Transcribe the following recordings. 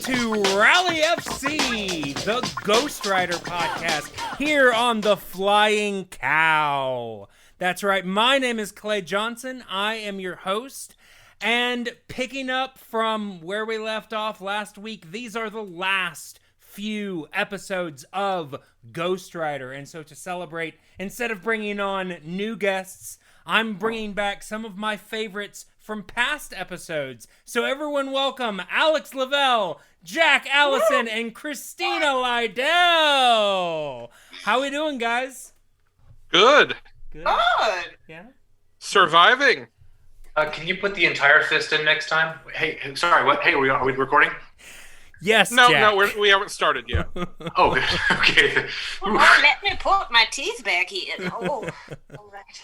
to Rally FC, the Ghostwriter podcast, here on the Flying Cow. That's right, my name is Clay Johnson. I am your host, and picking up from where we left off last week, these are the last few episodes of Ghostwriter. And so to celebrate, instead of bringing on new guests, I'm bringing back some of my favorites from past episodes. So everyone welcome Alex Lavelle, Jack Allison, and Christina Lydell. How we doing, guys? Good. Good. Yeah? Surviving. Can you put the entire fist in next time? Hey, sorry, what? Hey, are we recording? Yes, No, Jack. we haven't started yet. Oh, good. Okay. Oh, let me put my teeth back in. Oh, all right.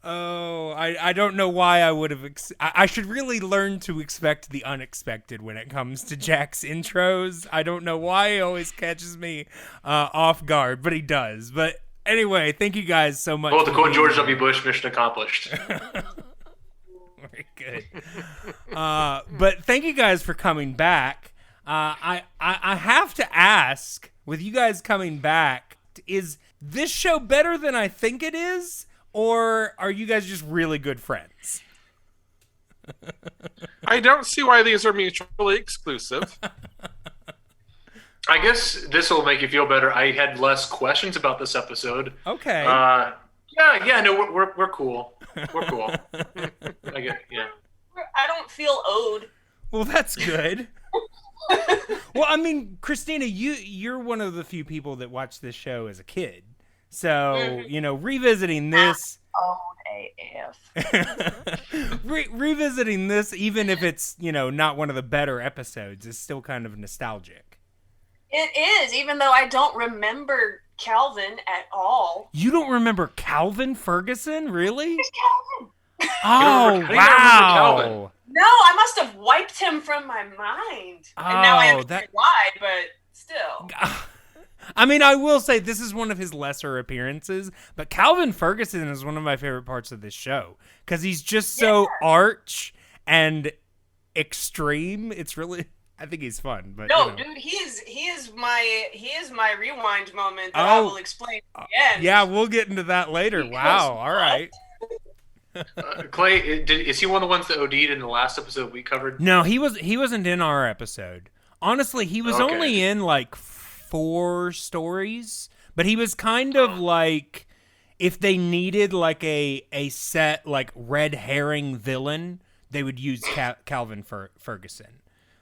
Oh, I don't know why I would have... I should really learn to expect the unexpected when it comes to Jack's intros. I don't know why he always catches me off guard, but he does. But anyway, thank you guys so much. Well, to quote George W. Bush, mission accomplished. Very good. But thank you guys for coming back. I have to ask, with you guys coming back, is this show better than I think it is? Or are you guys just really good friends? I don't see why these are mutually exclusive. I guess this will make you feel better. I had less questions about this episode. Okay. No, we're cool. We're cool. I don't feel owed. Well, that's good. Well, I mean, Christina, you're one of the few people that watched this show as a kid. So, revisiting this... AF. Revisiting this, even if it's, not one of the better episodes, is still kind of nostalgic. It is, even though I don't remember Calvin at all. You don't remember Calvin Ferguson? Really? Who's Calvin? Oh, wow. No, I must have wiped him from my mind. And now I understand why, but still. I mean, I will say this is one of his lesser appearances, but Calvin Ferguson is one of my favorite parts of this show because he's just so arch and extreme. It's really, I think he's fun. But dude, he is my rewind moment that I will explain at the end. Yeah, we'll get into that later. Wow, all right. Clay, is he one of the ones that OD'd in the last episode we covered? No, he wasn't in our episode. Honestly, he was only in like 4 stories, but he was kind of like if they needed like a set like red herring villain, they would use Calvin Ferguson.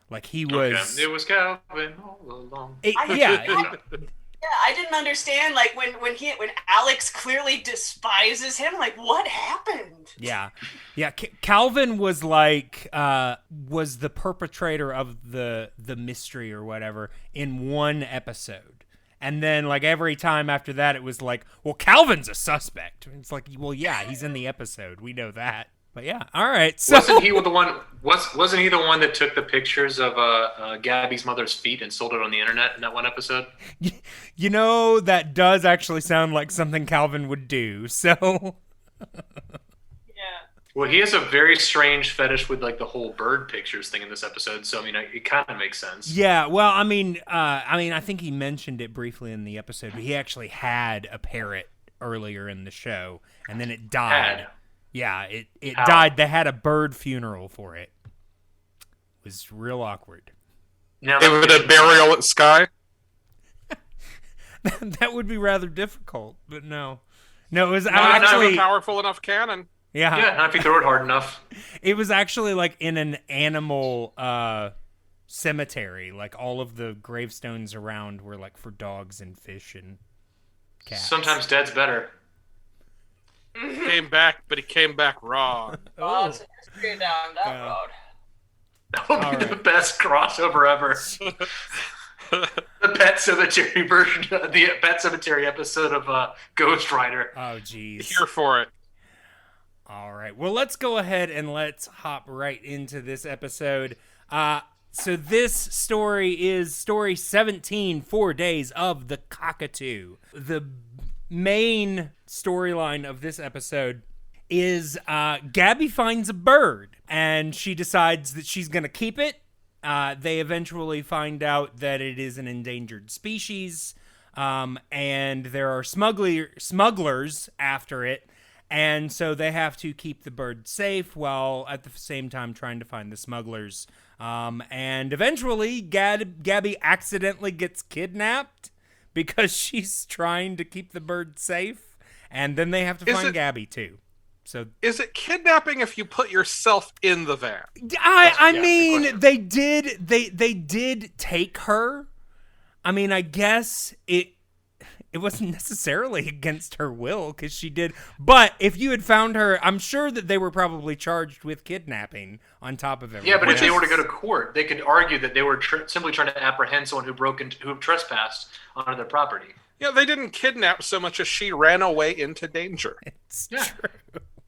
Like he was. It was Calvin all along. I didn't understand like when Alex clearly despises him. Like, what happened? Yeah. Calvin was like was the perpetrator of the mystery or whatever in one episode, and then like every time after that, it was like, well, Calvin's a suspect. It's like, well, yeah, he's in the episode. We know that. But yeah, all right. So wasn't he the one that took the pictures of Gaby's mother's feet and sold it on the internet in that one episode? That does actually sound like something Calvin would do. So yeah. Well, he has a very strange fetish with like the whole bird pictures thing in this episode. So I mean, it kind of makes sense. Yeah. Well, I mean, I think he mentioned it briefly in the episode, but he actually had a parrot earlier in the show, and then it died. Yeah, it died. They had a bird funeral for it. It was real awkward. Now, it was a burial at Sky? That would be rather difficult, but no. No, it was not actually... a powerful enough cannon. Yeah, not if you throw it hard enough. It was actually like in an animal cemetery. Like all of the gravestones around were like for dogs and fish and cats. Sometimes dead's better. Came back, but he came back raw. Oh, so history down that road. That would be the best crossover ever. The Pet Cemetery version, the Pet Cemetery episode of Ghostwriter. Oh, geez. Here for it. All right. Well, let's go ahead and let's hop right into this episode. So this story is story 17, 4 Days of the Cockatoo. The main storyline of this episode is Gaby finds a bird, and she decides that she's going to keep it they eventually find out that it is an endangered species, and there are smugglers after it, and so they have to keep the bird safe while at the same time trying to find the smugglers. And eventually, Gaby accidentally gets kidnapped because she's trying to keep the bird safe, and then they have to find Gaby too. So, is it kidnapping if you put yourself in the van? I mean, they did take her. I mean, I guess it wasn't necessarily against her will because she did. But if you had found her, I'm sure that they were probably charged with kidnapping on top of everything. Yeah, but if they were to go to court, they could argue that they were simply trying to apprehend someone who trespassed onto their property. Yeah, they didn't kidnap so much as she ran away into danger. It's true.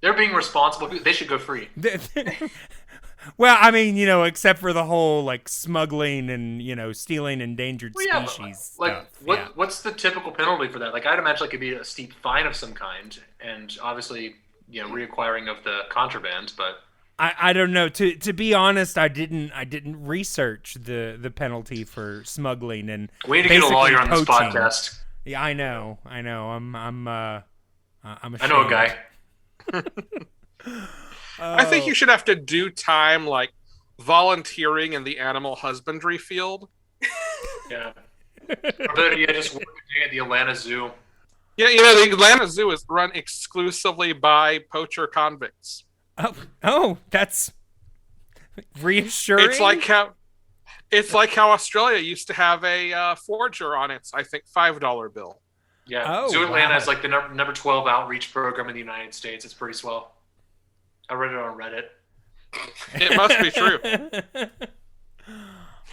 They're being responsible. They should go free. Well, I mean, except for the whole like smuggling and stealing endangered species stuff. What's the typical penalty for that? Like, I'd imagine it could be a steep fine of some kind, and obviously, reacquiring of the contraband. But I don't know. To be honest, I didn't research the penalty for smuggling and we need to get a lawyer on this podcast. Yeah, I know. I'm ashamed. I know a guy. I think you should have to do time like volunteering in the animal husbandry field. Yeah. Or better yet, just work a day at the Atlanta Zoo. Yeah, the Atlanta Zoo is run exclusively by poacher convicts. Oh, that's reassuring. It's like how Australia used to have a forger on its, I think, $5 bill. Yeah, Zoo Atlanta is like the number 12 outreach program in the United States. It's pretty swell. I read it on Reddit. It must be true.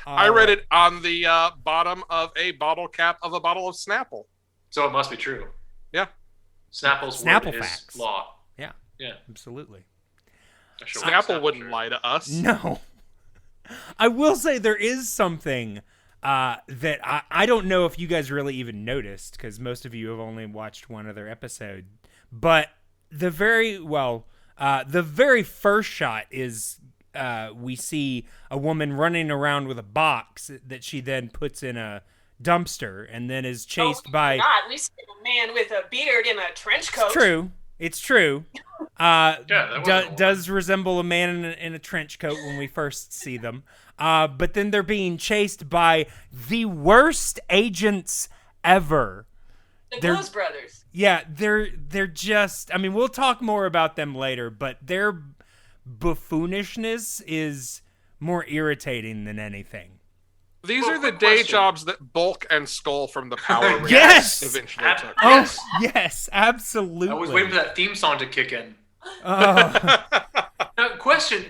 I read it on the bottom of a bottle cap of a bottle of Snapple. So it must be true. Yeah. Snapple facts. Is law. Yeah. Yeah. Absolutely. Snapple wouldn't lie to us. No. I will say there is something that I don't know if you guys really even noticed, because most of you have only watched one other episode. But the very first shot is we see a woman running around with a box that she then puts in a dumpster and then is chased by... God, we see a man with a beard in a trench coat. It's true. Does resemble a man in a trench coat when we first see them. But then they're being chased by the worst agents ever. The Blues Brothers. Yeah, they're just... I mean, we'll talk more about them later, but their buffoonishness is more irritating than anything. These are the day jobs that Bulk and Skull from the Power Rangers eventually took. Oh, yes, absolutely. I was waiting for that theme song to kick in. Question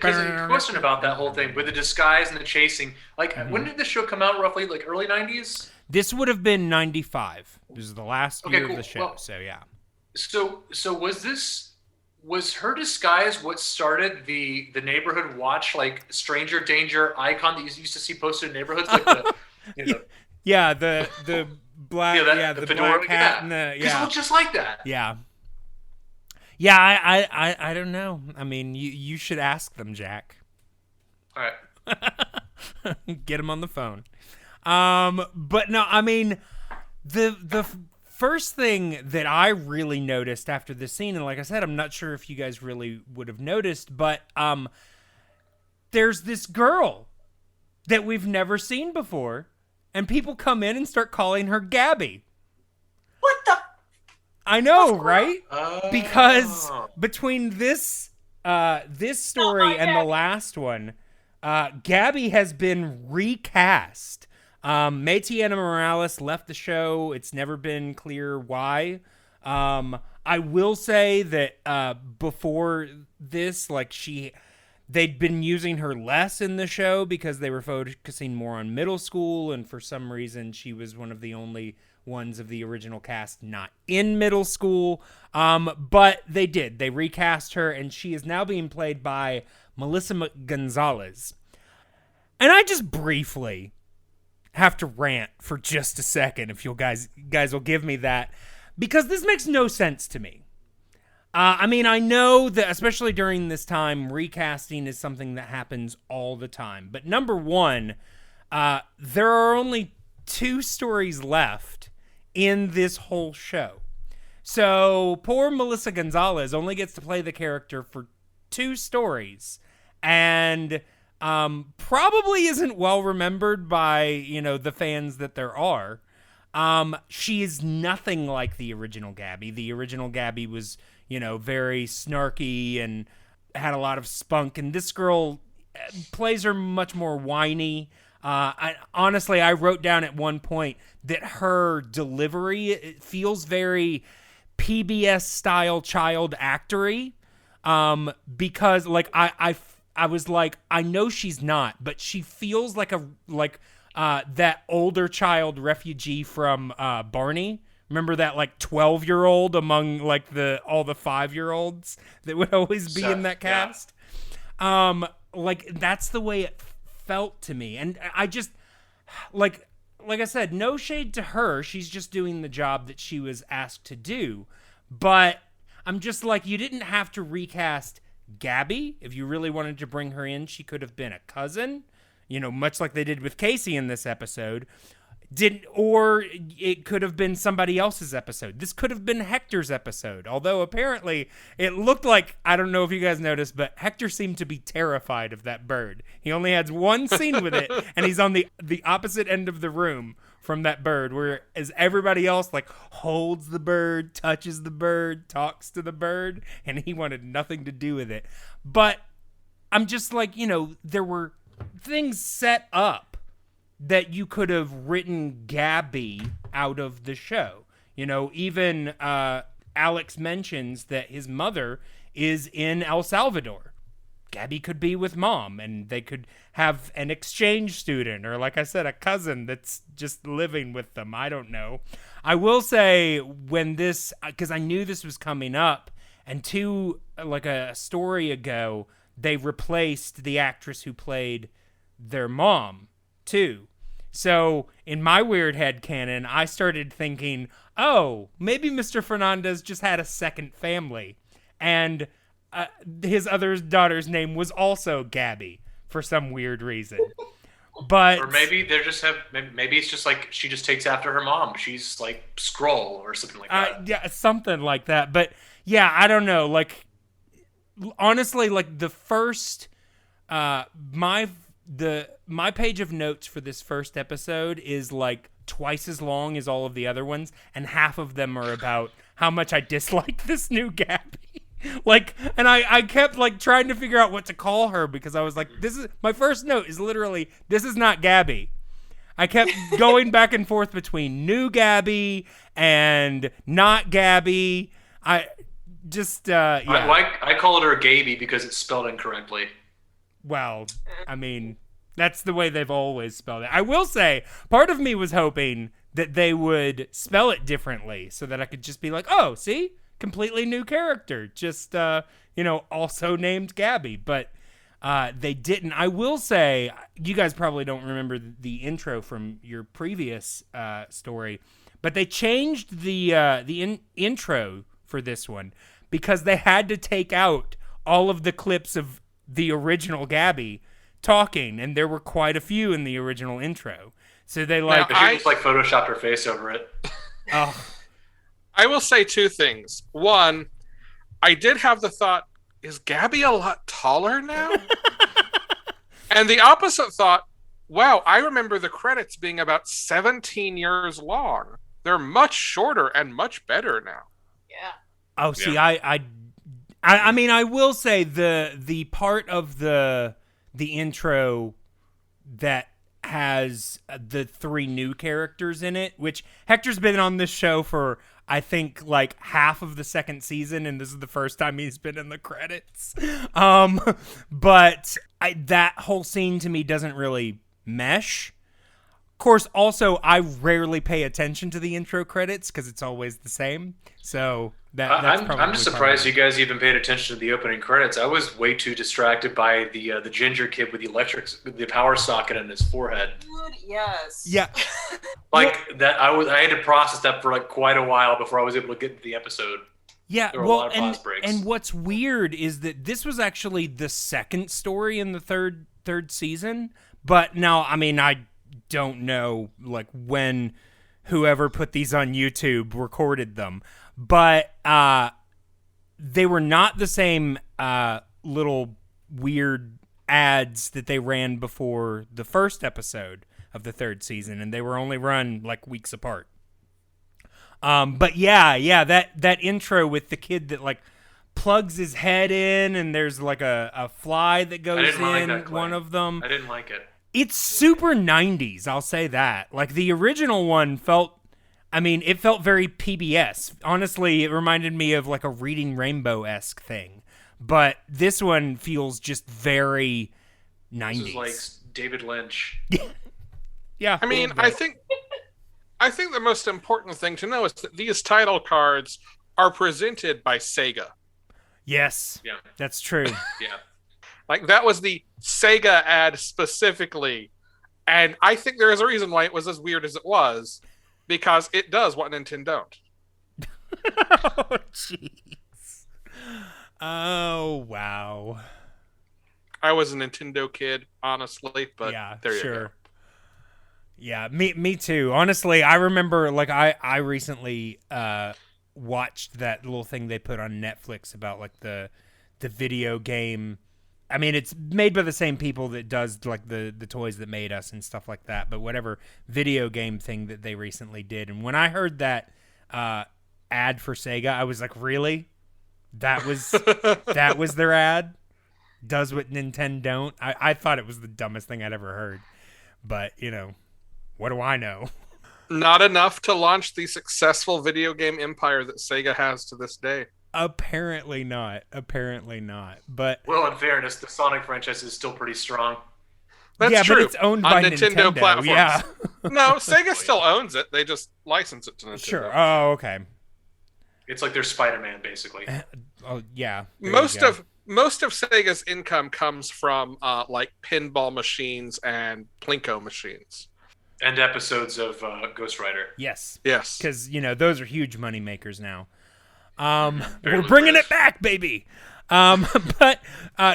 about that whole thing with the disguise and the chasing. Like, when did the show come out roughly? Like early 90s? This would have been 95. This is the last year of the show, so yeah. So was her disguise what started the neighborhood watch, like stranger danger icon that you used to see posted in neighborhoods, like the the black the black hat and the because it looked just like that. Yeah. I don't know. I mean, you should ask them, Jack. All right. Get them on the phone. But no, I mean, the first thing that I really noticed after this scene, and like I said, I'm not sure if you guys really would have noticed, but there's this girl that we've never seen before, and people come in and start calling her Gaby. What the? I know, right? Because between this story and the last one, Gaby has been recast. Tiana Morales left the show. It's never been clear why. I will say that before this, like they'd been using her less in the show because they were focusing more on middle school, and for some reason she was one of the only ones of the original cast not in middle school. But they recast her, and she is now being played by Melissa Gonzalez. And I just briefly have to rant for just a second, if you guys will give me that, because this makes no sense to me. I mean, I know that, especially during this time, recasting is something that happens all the time. But number one, there are only 2 stories left in this whole show. So poor Melissa Gonzalez only gets to play the character for 2 stories, and probably isn't well remembered by, the fans that there are. She is nothing like the original Gaby. The original Gaby was, very snarky and had a lot of spunk, and this girl plays her much more whiny. Honestly, I wrote down at one point that her delivery, it feels very PBS style child actory, because I was like, I know she's not, but she feels like that older child refugee from Barney. Remember that 12-year-old among all the 5-year-olds that would always be in that cast? Yeah. That's the way it felt to me. And I just like I said, no shade to her. She's just doing the job that she was asked to do. But I'm just like, you didn't have to recast Gaby. If you really wanted to bring her in, she could have been a cousin, much like they did with Casey in this episode. Or it could have been somebody else's episode. This could have been Hector's episode. Although apparently it looked like, I don't know if you guys noticed, but Hector seemed to be terrified of that bird. He only has one scene with it, and he's on the opposite end of the room from that bird, whereas everybody else holds the bird, touches the bird, talks to the bird, and he wanted nothing to do with it. But I'm just there were things set up that you could have written Gaby out of the show. Even Alex mentions that his mother is in El Salvador. Gaby could be with mom, and they could have an exchange student, or like I said, a cousin that's just living with them. I don't know. I will say, because I knew this was coming up, and a story ago, they replaced the actress who played their mom too. So in my weird headcanon, I started thinking, oh, maybe Mr. Fernandez just had a second family, and his other daughter's name was also Gaby for some weird reason. But or maybe they just have. Maybe it's just she just takes after her mom. She's like Skrull or something like that. Yeah, something like that. But yeah, I don't know. Honestly, the first my page of notes for this first episode is twice as long as all of the other ones, and half of them are about how much I dislike this new Gaby. And I kept trying to figure out what to call her, because I was this is my first note is literally, this is not Gaby. I kept going back and forth between new Gaby and not Gaby. I just yeah. I called her Gaby because it's spelled incorrectly. Well, I mean, that's the way they've always spelled it. I will say, part of me was hoping that they would spell it differently so that I could just be oh, see? Completely new character. Just, also named Gaby. But they didn't. I will say, you guys probably don't remember the intro from your previous story, but they changed the intro for this one because they had to take out all of the clips of the original Gaby talking, and there were quite a few in the original intro. So they I just photoshopped her face over it. Oh. I will say 2 things. One, I did have the thought, is Gaby a lot taller now? And the opposite thought, wow, I remember the credits being about 17 years long. They're much shorter and much better now. Yeah. Oh, see, yeah. I mean, I will say the part of the intro that has the 3 new characters in it, which Hector's been on this show for, I think, half of the second season, and this is the first time he's been in the credits. But that whole scene to me doesn't really mesh. Of course, also, I rarely pay attention to the intro credits because it's always the same. So I'm just surprised you guys even paid attention to the opening credits. I was way too distracted by the ginger kid with the power socket in his forehead. Dude, yes. Yeah. That I had to process that for quite a while before I was able to get to the episode. Yeah, There were a lot of pause breaks. and what's weird is that this was actually the second story in the third season. But now, I mean, I don't know like when whoever put these on YouTube recorded them, but they were not the same little weird ads that they ran before the first episode of the third season, and they were only run like weeks apart. But yeah, that intro with the kid that like plugs his head in, and there's like a fly that goes in one of them. I didn't like it. It's super 90s, I'll say that. Like the original one felt, I mean, it felt very PBS. Honestly, it reminded me of like a Reading Rainbow-esque thing. But this one feels just very 90s. This is like David Lynch. Yeah. I mean, I think the most important thing to know is that these title cards are presented by Sega. Yes. Yeah. That's true. Yeah. Like, that was the Sega ad specifically. And I think there is a reason why it was as weird as it was, because it does what Nintendo don't. Oh, jeez. Oh, wow. I was a Nintendo kid, honestly, but yeah, there you sure. go. Yeah, me too. Honestly, I remember like I recently watched that little thing they put on Netflix about like the video game. I mean, it's made by the same people that does like the toys that made us and stuff like that, but whatever video game thing that they recently did. And when I heard that ad for Sega, I was like, really? That was their ad? Does what Nintendo don't? I thought it was the dumbest thing I'd ever heard. But, you know, what do I know? Not enough to launch the successful video game empire that Sega has to this day. Apparently not. But Well, in fairness, the Sonic franchise is still pretty strong. That's true. But it's owned by Nintendo platforms. Yeah. No, Sega still owns it. They just license it to Nintendo. Sure. Oh, okay. It's like their Spider-Man, basically. Oh, yeah. Most of Sega's income comes from like pinball machines and Plinko machines. And episodes of Ghostwriter. Yes. Yes. Because, you know, those are huge money makers now. We're bringing it back, baby. But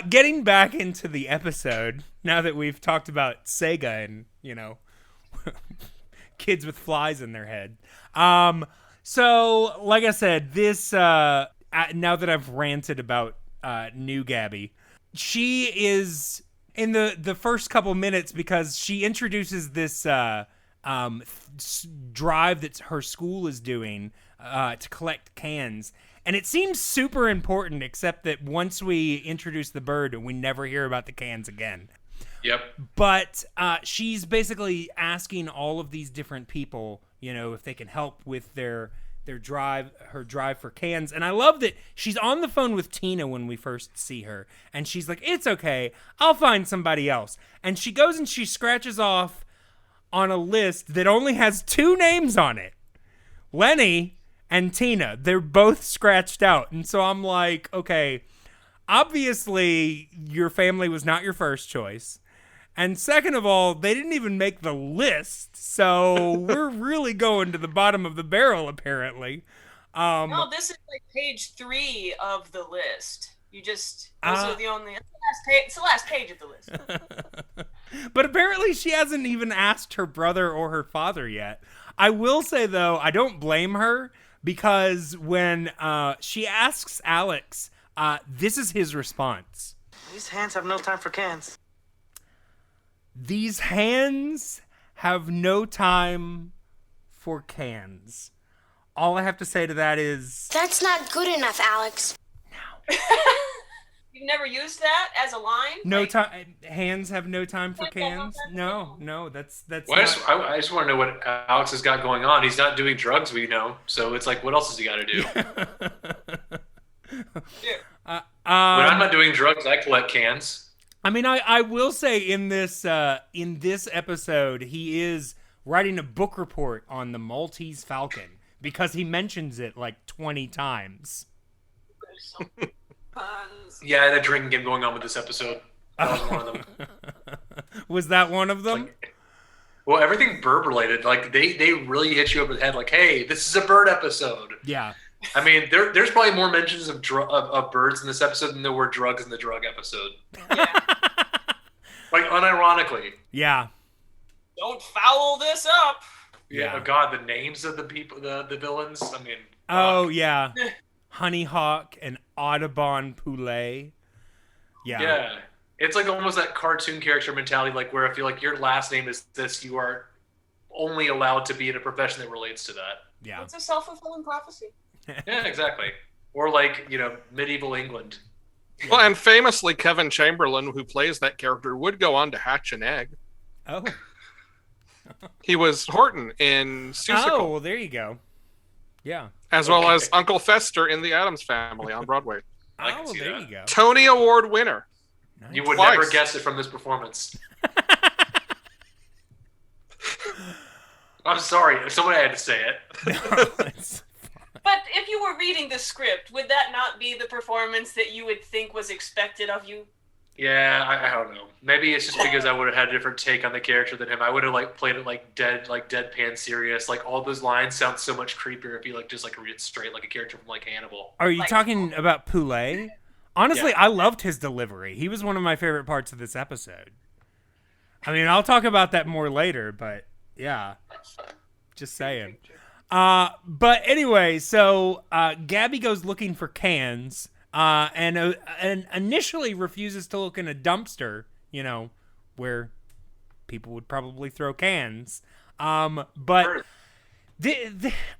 getting back into the episode, now that we've talked about Sega and, you know, kids with flies in their head. So, like I said, this, now that I've ranted about new Gaby, she is in the first couple minutes because she introduces this drive that her school is doing to collect cans. And it seems super important, except that once we introduce the bird, we never hear about the cans again. Yep. But she's basically asking all of these different people, you know, if they can help with her drive for cans. And I love that she's on the phone with Tina when we first see her. And she's like, it's okay, I'll find somebody else. And she goes and she scratches off on a list that only has 2 names on it. Lenny and Tina. They're both scratched out. And so I'm like, okay, obviously your family was not your first choice. And second of all, they didn't even make the list. So we're really going to the bottom of the barrel, apparently. No, this is like page 3 of the list. Those are the only, it's the last page of the list. But apparently she hasn't even asked her brother or her father yet. I will say, though, I don't blame her, because when she asks Alex, this is his response. These hands have no time for cans. These hands have no time for cans. All I have to say to that is... That's not good enough, Alex. No. You've never used that as a line? No time. Hands have no time for cans? No, that's Well, not... I just want to know what Alex has got going on. He's not doing drugs, we know. So it's like, what else has he got to do? When I'm not doing drugs, I collect cans. I mean, I will say in this episode, he is writing a book report on the Maltese Falcon because he mentions it like 20 times. Yeah, I had a drinking game going on with this episode. That was one of them. Was that one of them? Well, everything bird related. Like they really hit you over the head. Like, hey, this is a bird episode. Yeah. I mean, there's probably more mentions of birds in this episode than there were drugs in the drug episode. Yeah. Like, unironically. Yeah. Don't foul this up. Yeah. Oh God, the names of the people, the villains. I mean. Oh yeah. Honeyhawk and Audubon Poulet. Yeah. Yeah. It's like almost that cartoon character mentality, like where if you like your last name is this, you are only allowed to be in a profession that relates to that. Yeah. It's a self-fulfilling prophecy. Yeah, exactly. Or like, medieval England. Well, and famously, Kevin Chamberlain, who plays that character, would go on to hatch an egg. Oh. He was Horton in Seussical. Oh, well, there you go. Yeah. As well as Uncle Fester in The Addams Family on Broadway. I can Oh, see there that. you go. Tony Award winner. Nice. You would Twice. never guess it from this performance. I'm sorry. Somebody had to say it. But if you were reading the script, would that not be the performance that you would think was expected of you? Yeah, I don't know. Maybe it's just because I would have had a different take on the character than him. I would have played it deadpan serious. Like all those lines sound so much creepier if you just read it straight like a character from Hannibal. Are you talking about Poulet? Honestly, Yeah. I loved his delivery. He was one of my favorite parts of this episode. I mean, I'll talk about that more later, but yeah. Just saying. But anyway, so Gaby goes looking for cans and initially refuses to look in a dumpster, where people would probably throw cans. But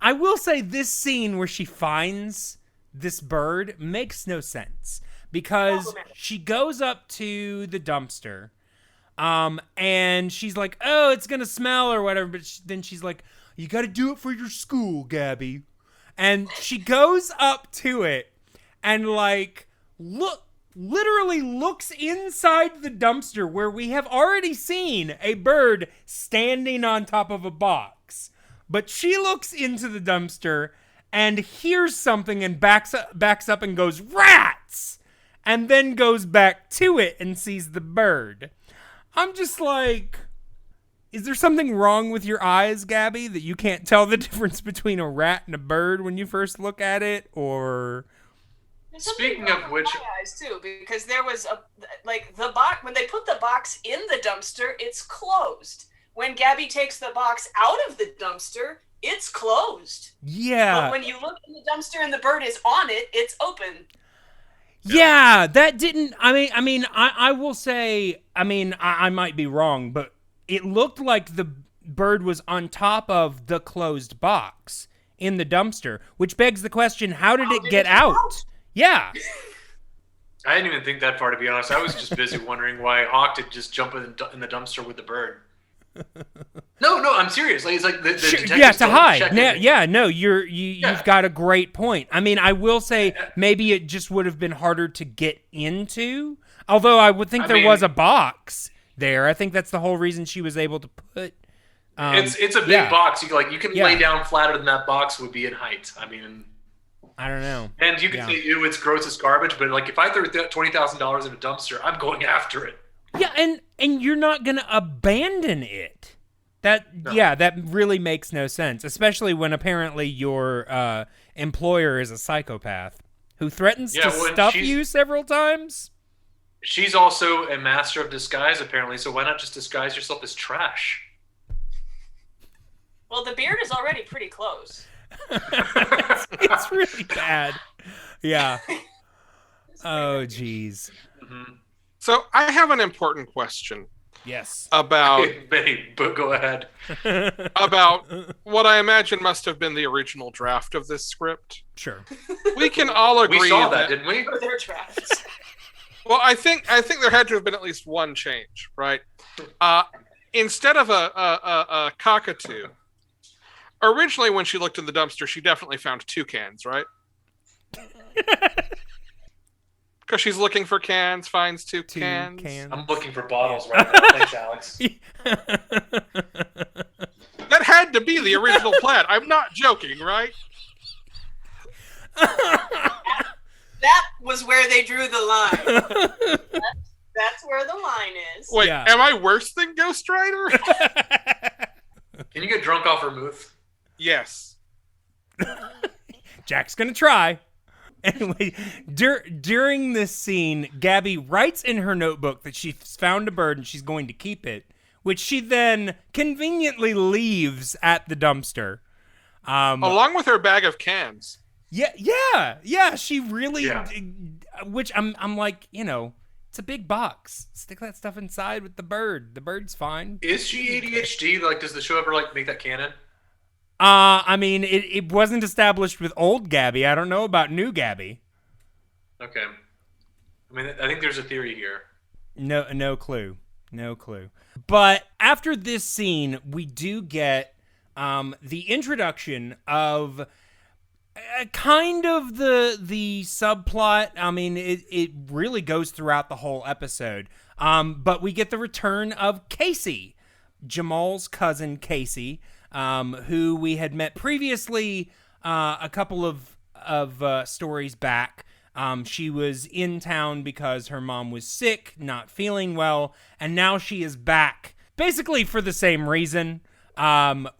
I will say this scene where she finds this bird makes no sense because she goes up to the dumpster and she's like, oh, it's going to smell or whatever. But then she's like, you got to do it for your school, Gaby. And she goes up to it and literally looks inside the dumpster where we have already seen a bird standing on top of a box. But she looks into the dumpster and hears something and backs up and goes, rats! And then goes back to it and sees the bird. I'm just like, is there something wrong with your eyes, Gaby, that you can't tell the difference between a rat and a bird when you first look at it? Or Speaking of which, my eyes too, because there was the box when they put the box in the dumpster, it's closed. When Gaby takes the box out of the dumpster, it's closed. yeah. But when you look in the dumpster and the bird is on it, it's open. Yeah, that didn't. I will say. I might be wrong, but it looked like the bird was on top of the closed box in the dumpster, which begs the question: how did it get out? Yeah. I didn't even think that far, to be honest. I was just busy wondering why Hawk did just jump in the dumpster with the bird. No, I'm serious. Like, it's like the detectives to don't hide. check No, in. you've got a great point. I mean, I will say maybe it just would have been harder to get into. Although I would think there was a box there. I think that's the whole reason she was able to put. It's a big box. You can lay down flatter than that box would be in height. I mean, I don't know. and you can say, it's gross as garbage, but if I threw $20,000 in a dumpster, I'm going after it. Yeah, and you're not gonna abandon it. That really makes no sense, especially when apparently your employer is a psychopath who threatens to stuff you several times. She's also a master of disguise, apparently. So why not just disguise yourself as trash? Well, the beard is already pretty close. It's really bad. Yeah. Oh, geez. Mm-hmm. So I have an important question. Yes. About but go ahead. About what I imagine must have been the original draft of this script. Sure. We can all agree We saw that, didn't we? Or their drafts. Well, I think there had to have been at least one change, right? Instead of a cockatoo, originally when she looked in the dumpster, she definitely found 2 cans, right? Because she's looking for cans, finds two cans. I'm looking for bottles right now. Thanks, Alex. That had to be the original plan. I'm not joking, right? That was where they drew the line. That's where the line is. Wait, am I worse than Ghostwriter? Can you get drunk off vermouth? Yes. Jack's gonna try. Anyway, during this scene, Gaby writes in her notebook that she's found a bird and she's going to keep it, which she then conveniently leaves at the dumpster. Along with her bag of cans. Yeah. She really, Yeah. which I'm like, it's a big box. Stick that stuff inside with the bird. The bird's fine. Is she ADHD? Like, does the show ever like make that canon? I mean, it wasn't established with old Gaby. I don't know about new Gaby. Okay. I mean, I think there's a theory here. No clue. But after this scene, we do get the introduction of kind of the subplot. I mean, it really goes throughout the whole episode. But we get the return of Casey, Jamal's cousin Casey, who we had met previously a couple of stories back. She was in town because her mom was sick, not feeling well, and now she is back basically for the same reason.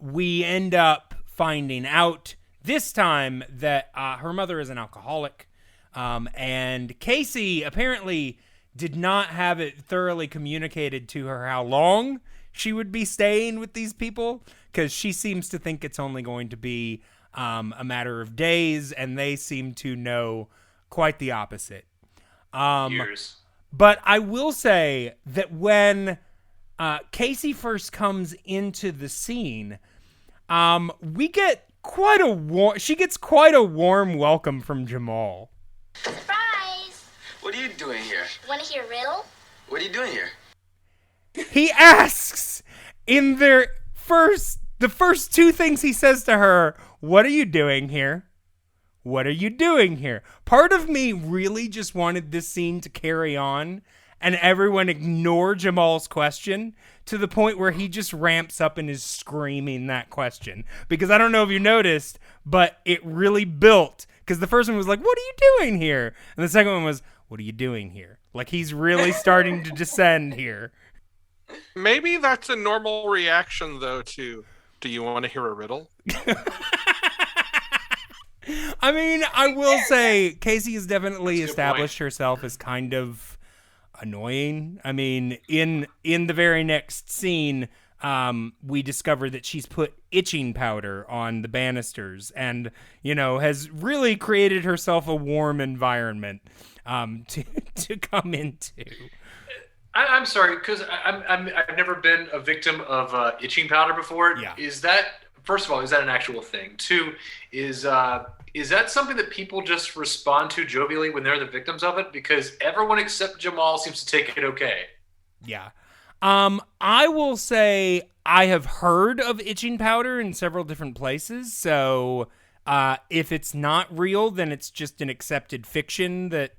We end up finding out this time that her mother is an alcoholic, and Casey apparently did not have it thoroughly communicated to her how long she would be staying with these people, because she seems to think it's only going to be a matter of days, and they seem to know quite the opposite. Years. But I will say that when Casey first comes into the scene, we get she gets quite a warm welcome from Jamal. Surprise! What are you doing here? Want to hear a riddle? What are you doing here? He asks in the first two things he says to her, "What are you doing here? What are you doing here?" Part of me really just wanted this scene to carry on and everyone ignore Jamal's question to the point where he just ramps up and is screaming that question. Because I don't know if you noticed, but it really built. Because the first one was like, "What are you doing here?" And the second one was, "What are you doing here?" Like he's really starting to descend here. Maybe that's a normal reaction, though, to, do you want to hear a riddle? I mean, I will say Casey has definitely That's a good established herself as kind of annoying. I mean, in the very next scene, we discover that she's put itching powder on the banisters and, has really created herself a warm environment to come into. I'm sorry, because I've never been a victim of itching powder before. Yeah. Is that, first of all, is that an actual thing? Two, is that something that people just respond to jovially when they're the victims of it? Because everyone except Jamal seems to take it okay. Yeah. I will say I have heard of itching powder in several different places. So if it's not real, then it's just an accepted fiction that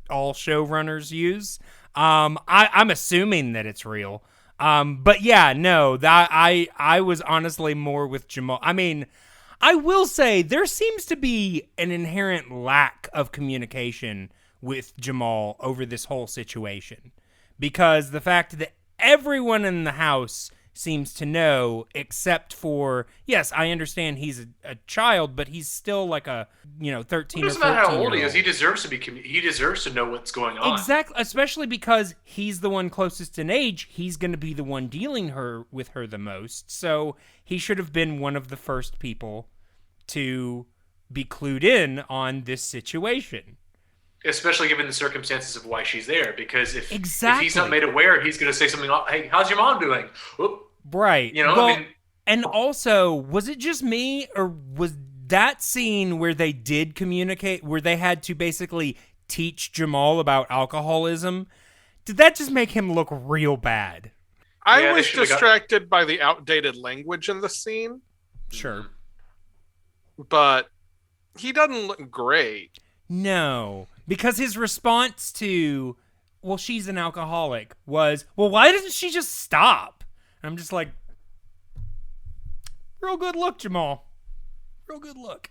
all showrunners use. I'm assuming that it's real. But yeah, no, that I was honestly more with Jamal. I mean, I will say there seems to be an inherent lack of communication with Jamal over this whole situation, because the fact that everyone in the house seems to know, except for, yes, I understand he's a child, but he's still like a 13 or 14 It doesn't matter how old he year is. He deserves to be. He deserves to know what's going on. Exactly, especially because he's the one closest in age. He's going to be the one dealing with her the most. So he should have been one of the first people to be clued in on this situation. Especially given the circumstances of why she's there. Because if Exactly. he's not made aware, he's going to say something. Hey, how's your mom doing? Whoop. Right. Well, I mean, and also, was it just me, or was that scene where they did communicate, where they had to basically teach Jamal about alcoholism, did that just make him look real bad? I Yeah, they was should've distracted by the outdated language in the scene, Sure. but he doesn't look great. No, because his response to, well, she's an alcoholic, was, well, why doesn't she just stop? And I'm just like, real good look, Jamal. Real good look.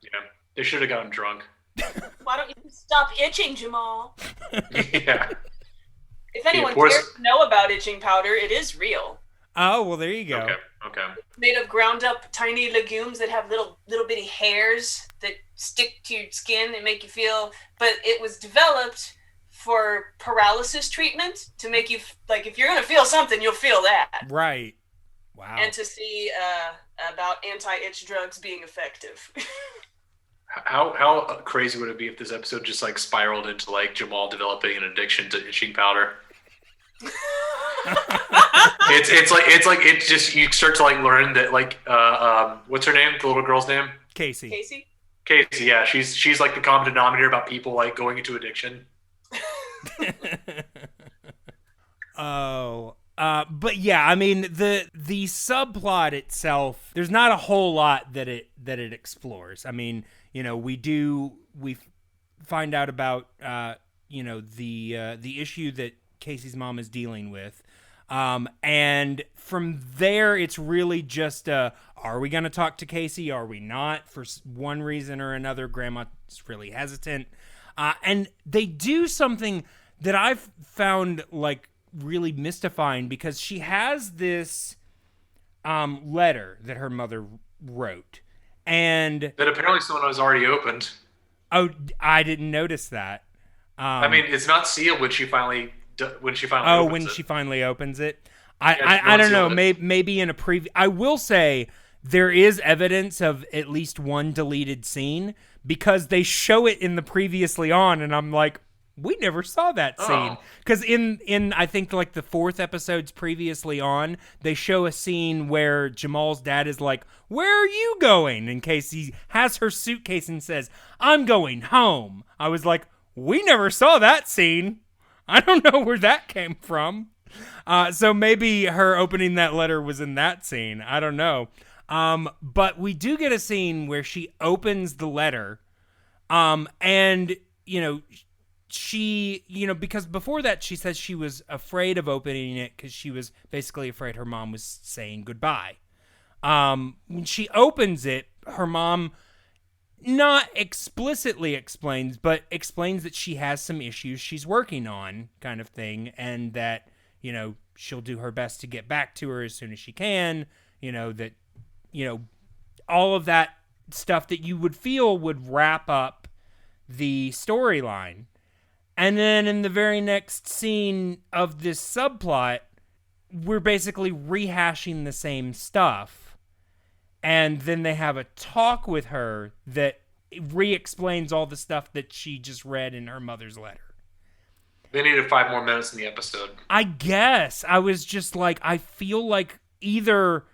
yeah, they should have got him drunk. Why don't you stop itching, Jamal? Yeah. If anyone poor- cares to know about itching powder, it is real. Oh, well, there you go. Okay. Made of ground up tiny legumes that have little bitty hairs that stick to your skin and make you feel. But it was developed for paralysis treatment to make you like if you're gonna feel something, you'll feel that. Right. Wow. And to see about anti-itch drugs being effective. How crazy would it be if this episode just like spiraled into like Jamal developing an addiction to itching powder? it's like it just you start to like learn that like what's her name? The little girl's name? Casey. Casey, yeah, she's like the common denominator about people like going into addiction. But yeah, I mean the subplot itself, there's not a whole lot that it explores. I mean, you know, we find out about the issue that Casey's mom is dealing with. And from there, it's really just, are we going to talk to Casey? Are we not? For one reason or another, Grandma's really hesitant. And they do something that I've found, like, really mystifying, because she has this letter that her mother wrote. And that apparently someone was already opened. Oh, I didn't notice that. I mean, it's not sealed when she finally opens it. She finally opens it. I don't know. Maybe in a preview. I will say there is evidence of at least one deleted scene because they show it in the previously on, and I'm like, we never saw that scene. Because in I think like the 4th episode's previously on, they show a scene where Jamal's dad is like, "Where are you going?" In case he has her suitcase and says, "I'm going home." I was like, we never saw that scene. I don't know where that came from. So maybe her opening that letter was in that scene. I don't know. But we do get a scene where she opens the letter. And, you know, she, you know, because before that she says she was afraid of opening it because she was basically afraid her mom was saying goodbye. When she opens it, her mom not explicitly explains, but explains that she has some issues she's working on, kind of thing, and that, you know, she'll do her best to get back to her as soon as she can, you know, that, you know, all of that stuff that you would feel would wrap up the storyline. And then in the very next scene of this subplot, we're basically rehashing the same stuff. And then they have a talk with her that re-explains all the stuff that she just read in her mother's letter. They needed 5 more minutes in the episode. I guess. I was just like, I feel like either,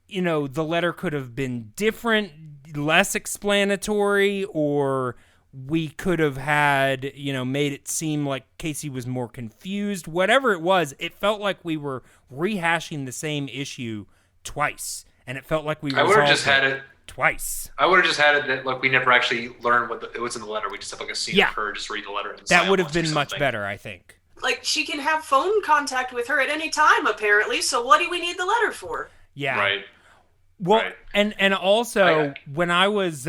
you know, the letter could have been different, less explanatory, or we could have had, you know, made it seem like Casey was more confused. Whatever it was, it felt like we were rehashing the same issue twice. And it felt like we I would have just had it twice. I would have just had it that like we never actually learned what it was in the letter. We just have like a scene of her just read the letter. And that would have been much better, I think. Like she can have phone contact with her at any time, apparently. So what do we need the letter for? Yeah. Right. Well, right. and also when I was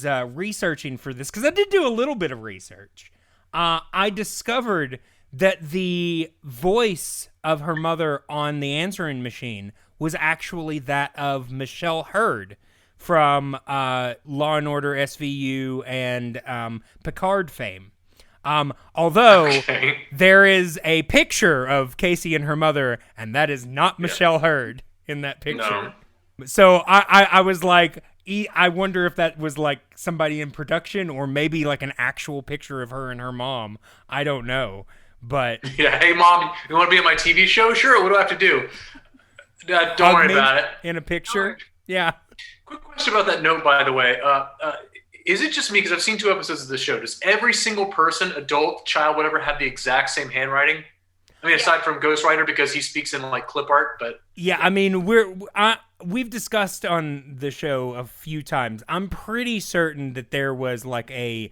researching for this, because I did do a little bit of research, I discovered that the voice of her mother on the answering machine was actually that of Michelle Hurd from Law and Order SVU and Picard fame. Although there is a picture of Casey and her mother, and that is not Michelle Hurd in that picture. No. So I was like, I wonder if that was like somebody in production or maybe like an actual picture of her and her mom. I don't know. But yeah, hey mom, you want to be on my TV show? Sure. What do I have to do? Don't worry about it. In a picture? Yeah. Quick question about that note, by the way. Is it just me, because I've seen 2 episodes of this show, does every single person, adult, child, whatever, have the exact same handwriting? I mean, aside from Ghostwriter, because he speaks in like clip art, but... Yeah, I mean, we've discussed on the show a few times. I'm pretty certain that there was like a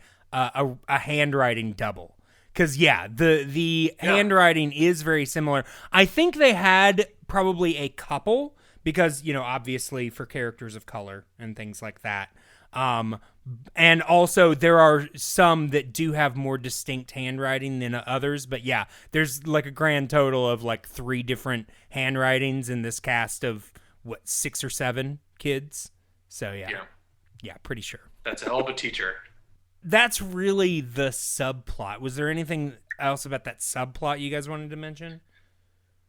handwriting double. Because, the handwriting is very similar. I think they had probably a couple because, you know, obviously for characters of color and things like that. And also there are some that do have more distinct handwriting than others, but yeah, there's like a grand total of like 3 different handwritings in this cast of 6 or 7 kids. So yeah, pretty sure. That's a hell of a teacher. That's really the subplot. Was there anything else about that subplot you guys wanted to mention?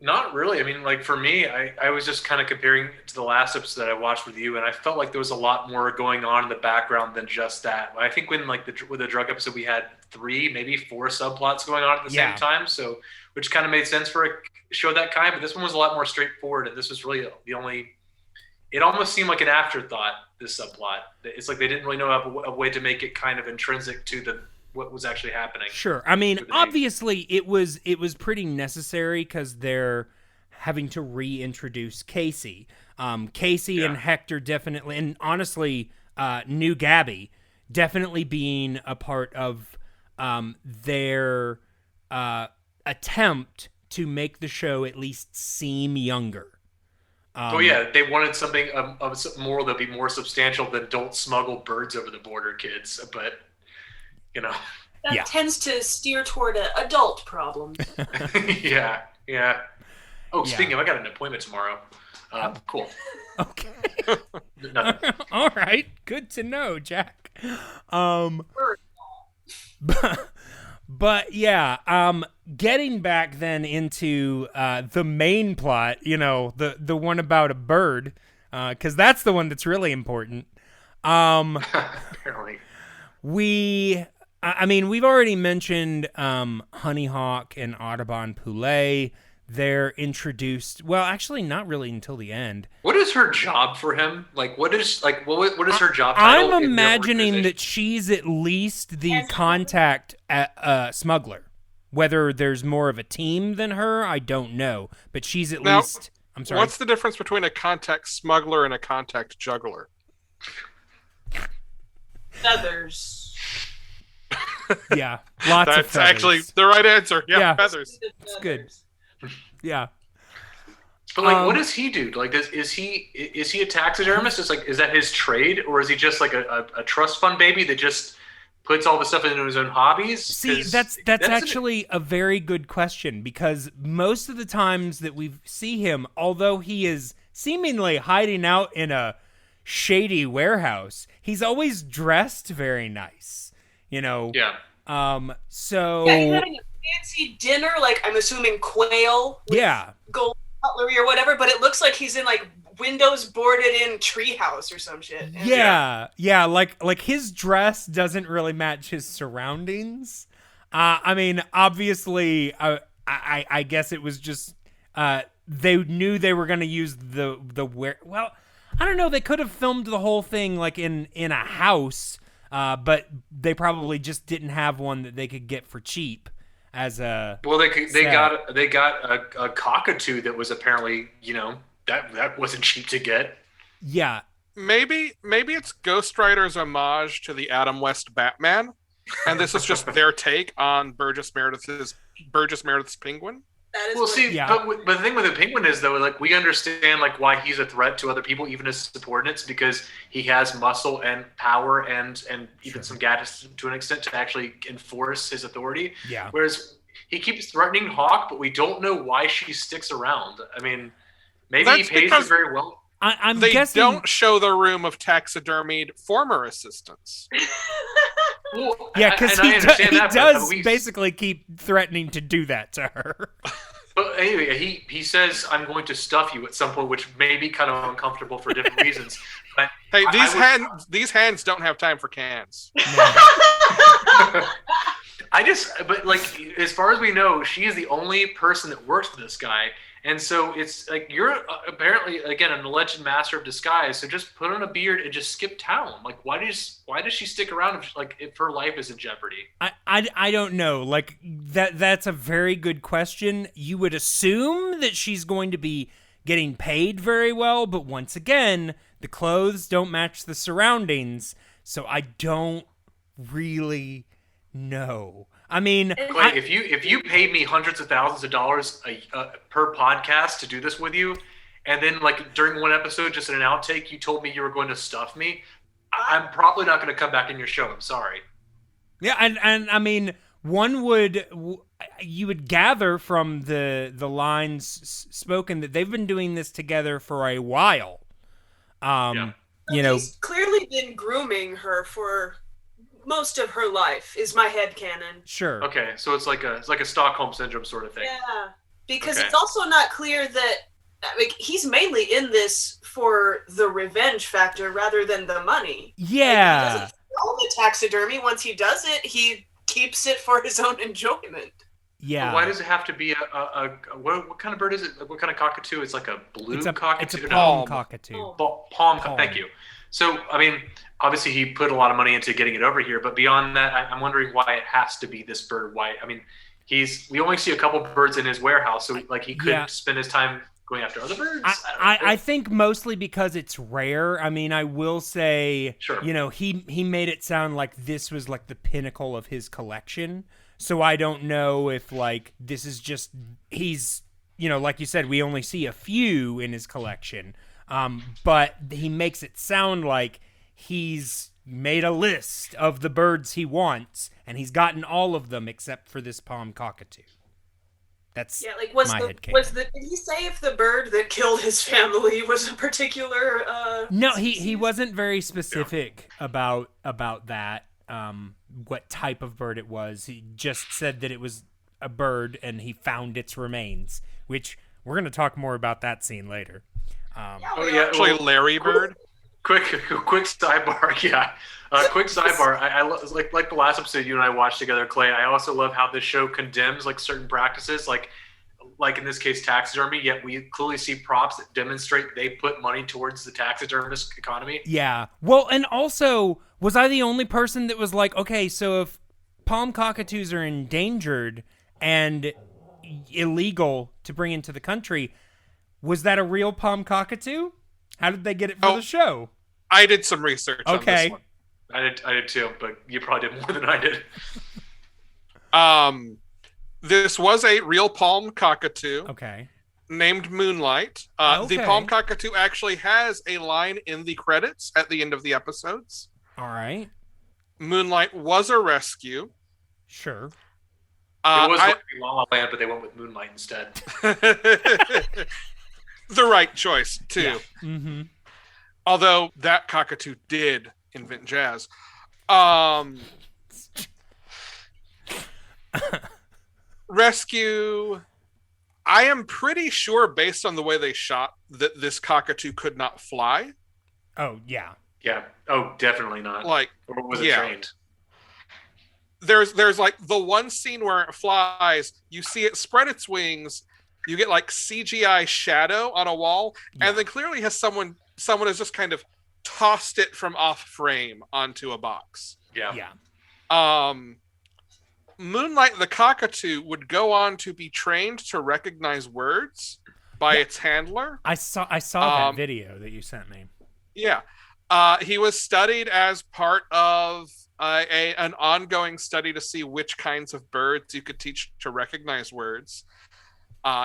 Not really. I mean, like for me, I was just kind of comparing to the last episode that I watched with you, and I felt like there was a lot more going on in the background than just that. I think when with the drug episode, we had 3, maybe 4 subplots going on at the same time. So, which kind of made sense for a show that kind. But this one was a lot more straightforward, and this was really the only. It almost seemed like an afterthought. This subplot. It's like they didn't really know a way to make it kind of intrinsic to what was actually happening. Sure. I mean, obviously it was pretty necessary because they're having to reintroduce Casey. Casey and Hector definitely, and honestly, new Gaby definitely being a part of their attempt to make the show at least seem younger. They wanted something of more that'd be more substantial than "don't smuggle birds over the border, kids." But that tends to steer toward an adult problem. yeah. Oh, speaking of, I got an appointment tomorrow. Cool. Okay. Nothing. All right. Good to know, Jack. But yeah, getting back then into the main plot, the one about a bird, because that's the one that's really important. Apparently. We've already mentioned Honeyhawk and Audubon Poulet. They're introduced. Well, actually, not really until the end. What is her job for him? Like, what is her job title? I'm imagining that she's at least the contact at smuggler. Whether there's more of a team than her, I don't know. But she's at least. I'm sorry. What's the difference between a contact smuggler and a contact juggler? Feathers. Yeah, lots of feathers. That's actually the right answer. Yeah, feathers. It's good. Yeah. But what does he do? Like, is he a taxidermist? Is that his trade, or is he just like a trust fund baby that just puts all the stuff into his own hobbies? See, that's actually a very good question, because most of the times that we see him, although he is seemingly hiding out in a shady warehouse, he's always dressed very nice. Yeah. So. Yeah, he's having a fancy dinner, like I'm assuming quail. With gold cutlery or whatever, but it looks like he's in like windows boarded in treehouse or some shit. Yeah. Like his dress doesn't really match his surroundings. Obviously, I guess it was just they knew they were going to use the wear. Well, I don't know. They could have filmed the whole thing like in a house, but they probably just didn't have one that they could get for cheap. They got a cockatoo that was apparently that wasn't cheap to get. Yeah, maybe it's Ghostwriter's homage to the Adam West Batman, and this is just their take on Burgess Meredith's Penguin. But the thing with the Penguin is, though, like, we understand like why he's a threat to other people, even his subordinates, because he has muscle and power and even some gadgets to an extent to actually enforce his authority. Yeah. Whereas he keeps threatening Hawk, but we don't know why she sticks around. I mean, maybe That's he pays her very well. I'm they guessing... don't show the room of taxidermied former assistants. Well, yeah, because he does basically keep threatening to do that to her. But anyway, he says, "I'm going to stuff you" at some point, which may be kind of uncomfortable for different reasons. But hey, these hands don't have time for cans. But like, as far as we know, she is the only person that works for this guy. And so it's like, you're apparently, again, an alleged master of disguise. So just put on a beard and just skip town. Like, why does she stick around if her life is in jeopardy? I don't know. Like, that's a very good question. You would assume that she's going to be getting paid very well, but once again, the clothes don't match the surroundings. So I don't really know. I mean, Clay, if you paid me hundreds of thousands of dollars per podcast to do this with you, and then like during one episode, just in an outtake, you told me you were going to stuff me, I'm probably not going to come back in your show. I'm sorry. Yeah, and I mean, you would gather from the lines spoken that they've been doing this together for a while. He's clearly been grooming her for most of her life, is my headcanon. Sure. Okay, so it's like a Stockholm syndrome sort of thing. Yeah, because it's also not clear that he's mainly in this for the revenge factor rather than the money. Yeah. He doesn't sell the taxidermy. Once he does it, he keeps it for his own enjoyment. Yeah. But why does it have to be what kind of bird is it? What kind of cockatoo? It's like a blue cockatoo. It's a palm cockatoo. Palm. Thank you. So, I mean, obviously he put a lot of money into getting it over here, but beyond that, I'm wondering why it has to be this bird. Why? I mean, we only see a couple birds in his warehouse, so he could spend his time going after other birds. I think mostly because it's rare. I mean, I will say, sure. He made it sound like this was like the pinnacle of his collection. So I don't know if like this is just he's like you said, we only see a few in his collection. But he makes it sound like he's made a list of the birds he wants, and he's gotten all of them except for this palm cockatoo. That's my headcanon. Did he say if the bird that killed his family was a particular? No, he wasn't very specific about that. What type of bird it was. He just said that it was a bird, and he found its remains. Which we're going to talk more about that scene later. Actually, Larry Bird. Quick sidebar. Yeah, quick sidebar. I like the last episode you and I watched together, Clay. I also love how this show condemns like certain practices, like in this case taxidermy. Yet we clearly see props that demonstrate they put money towards the taxidermist economy. Yeah. Well, and also, was I the only person that was like, okay, so if palm cockatoos are endangered and illegal to bring into the country, was that a real palm cockatoo? How did they get it for the show? I did some research on this one. I did too, but you probably did more than I did. This was a real palm cockatoo. Okay. Named Moonlight. The palm cockatoo actually has a line in the credits at the end of the episodes. All right. Moonlight was a rescue. Sure. It was going to be La La Land, but they went with Moonlight instead. The right choice, too. Yeah. Mm-hmm. Although that cockatoo did invent jazz. Rescue. I am pretty sure, based on the way they shot, that this cockatoo could not fly. Oh, yeah. Yeah. Oh, definitely not. Or was it trained? There's like the one scene where it flies, you see it spread its wings, you get like CGI shadow on a wall, and then clearly someone has just kind of tossed it from off frame onto a box. Yeah. Moonlight the cockatoo would go on to be trained to recognize words by its handler. I saw that video that you sent me. Yeah. He was studied as part of an ongoing study to see which kinds of birds you could teach to recognize words.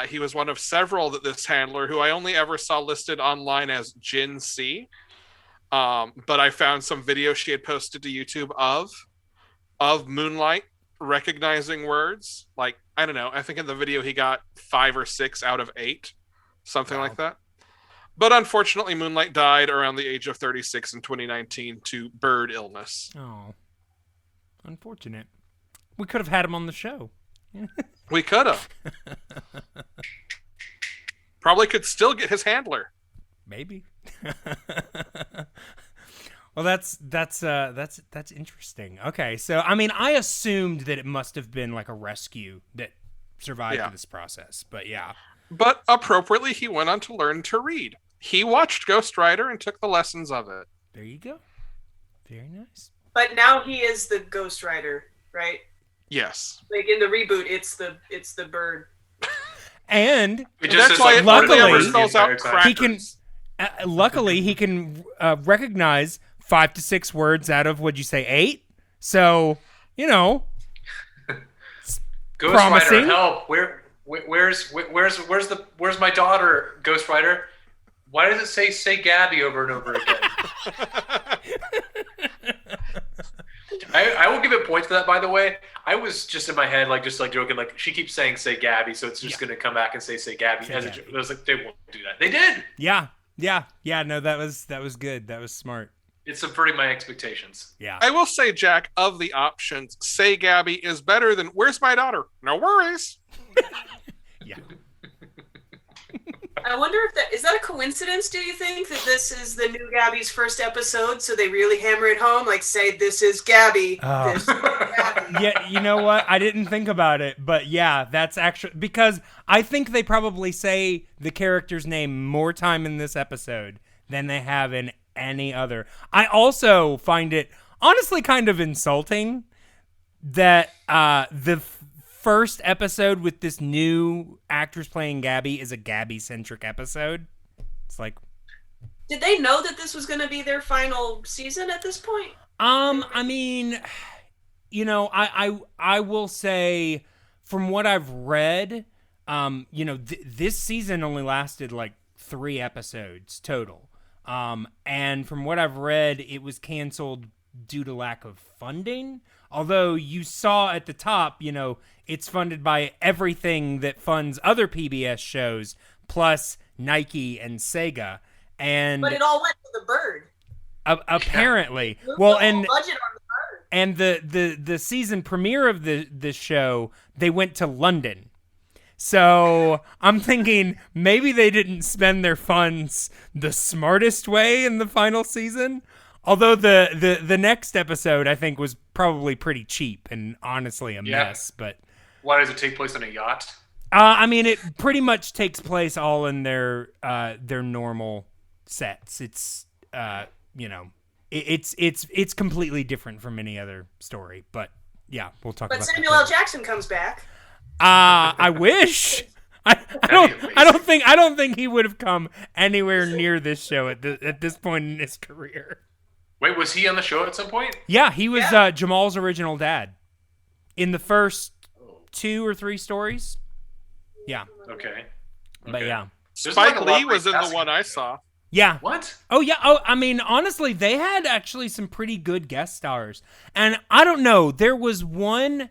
He was one of several that this handler, who I only ever saw listed online as Jin C, but I found some video she had posted to YouTube of Moonlight recognizing words. Like, I don't know, I think in the video he got 5 or 6 out of 8, something like that. But unfortunately, Moonlight died around the age of 36 in 2019 to bird illness. Oh, unfortunate. We could have had him on the show. We could have. Probably could still get his handler. Maybe. Well, that's interesting. Okay, so I mean, I assumed that it must have been like a rescue that survived this process, but yeah. But appropriately, he went on to learn to read. He watched Ghostwriter and took the lessons of it. There you go. Very nice. But now he is the Ghostwriter, right? Yes. Like in the reboot, it's the bird. And that's why he can. Luckily, he can recognize 5 to 6 words out of, what'd you say, 8? So, Ghostwriter, promising. Help! Where's my daughter, Ghostwriter? Why does it say Gaby over and over again? I will give it points for that, by the way. I was just in my head, just joking, she keeps saying "say Gaby," so it's just going to come back and say Gaby. Say As Gaby. I was like, they won't do that. They did. Yeah. No, that was good. That was smart. It's subverting my expectations. Yeah. I will say, Jack, of the options, "say Gaby" is better than "where's my daughter?" No worries. Yeah. I wonder if is that a coincidence, do you think, that this is the new Gabby's first episode, so they really hammer it home, say, this is Gaby, this is Gaby. Yeah, you know what? I didn't think about it, but yeah, that's actually, because I think they probably say the character's name more time in this episode than they have in any other. I also find it honestly kind of insulting that the first episode with this new actress playing Gaby is a Gaby-centric episode. It's like, Did they know that this was going to be their final season at this point? I mean, I will say, from what I've read, this season only lasted 3 episodes total. And from what I've read, it was canceled due to lack of funding. Although you saw at the top, it's funded by everything that funds other PBS shows, plus Nike and Sega. But it all went to the bird. Apparently. Moved Well, the whole and budget on the bird. and the season premiere of the show, they went to London. So I'm thinking maybe they didn't spend their funds the smartest way in the final season. Although the next episode, I think, was probably pretty cheap and honestly a mess. But why does it take place on a yacht? I mean, it pretty much takes place all in their normal sets. It's it's completely different from any other story. But yeah, we'll talk about But that Samuel L. later. Jackson comes back. I wish. I don't think he would have come anywhere near this show at this point in his career. Wait, was he on the show at some point? Yeah, he was Jamal's original dad in the first 2 or 3 stories. Yeah. Okay. But yeah. There's Spike a lot Lee of was in the casting one I there. saw. Yeah. What? Oh, yeah. Oh, I mean, honestly, they had actually some pretty good guest stars. And I don't know, there was one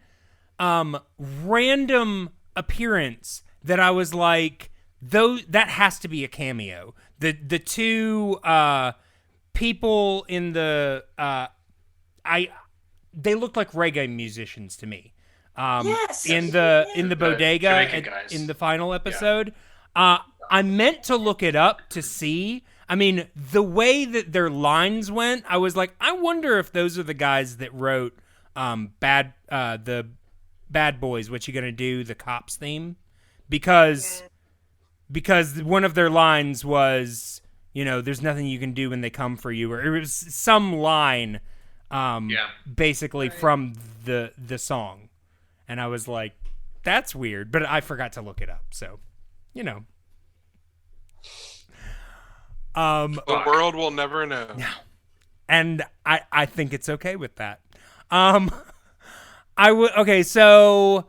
random appearance that I was like, that has to be a cameo. The 2 people in the they looked like reggae musicians to me. Yes. In the bodega Jamaican guys. in the final episode. I meant to look it up to see. I mean, the way that their lines went, I was like, I wonder if those are the guys that wrote the Bad Boys, What You Gonna Do, the Cops theme, because one of their lines was, there's nothing you can do when they come for you, or it was some line, basically from the song, and I was like, that's weird, but I forgot to look it up, so, The world will never know. and I think it's okay with that. Okay, so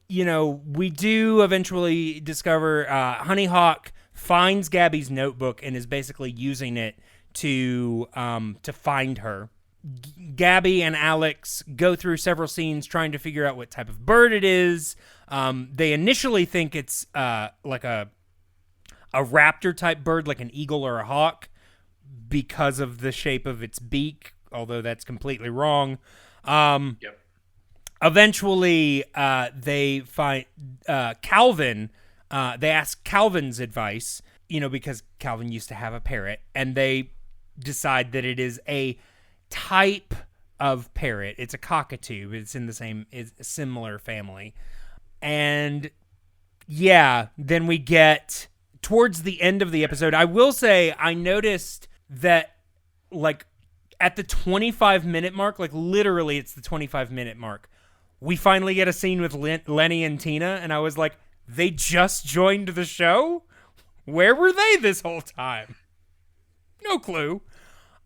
we do eventually discover Honeyhawk finds Gabby's notebook and is basically using it to find her. Gaby and Alex go through several scenes trying to figure out what type of bird it is. They initially think it's like a raptor type bird, like an eagle or a hawk, because of the shape of its beak, although that's completely wrong. Eventually, they find Calvin. They ask Calvin's advice, because Calvin used to have a parrot, and they decide that it is a type of parrot. It's a cockatoo. It's in it's a similar family. And yeah, then we get towards the end of the episode. I will say I noticed that at the 25-minute mark, literally it's the 25-minute mark, we finally get a scene with Lenny and Tina, and I was like, they just joined the show? Where were they this whole time? No clue.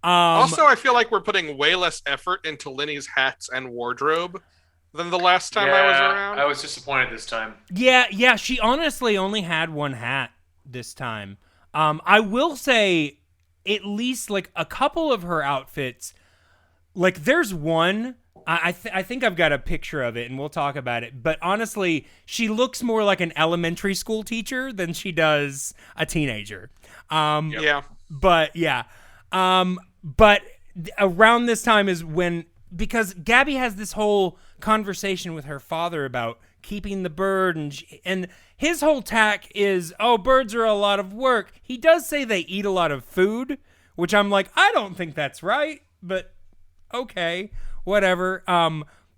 Also, I feel like we're putting way less effort into Lenny's hats and wardrobe than the last time I was around. I was disappointed this time. Yeah, she honestly only had one hat this time. I will say, at least like a couple of her outfits, like there's one, I think I've got a picture of it and we'll talk about it. But honestly, she looks more like an elementary school teacher than she does a teenager. Yeah. But yeah. But around this time is when, because Gaby has this whole conversation with her father about keeping the bird, and his whole tack is, oh, birds are a lot of work. He does say they eat a lot of food, which I'm like, I don't think that's right, but okay, whatever.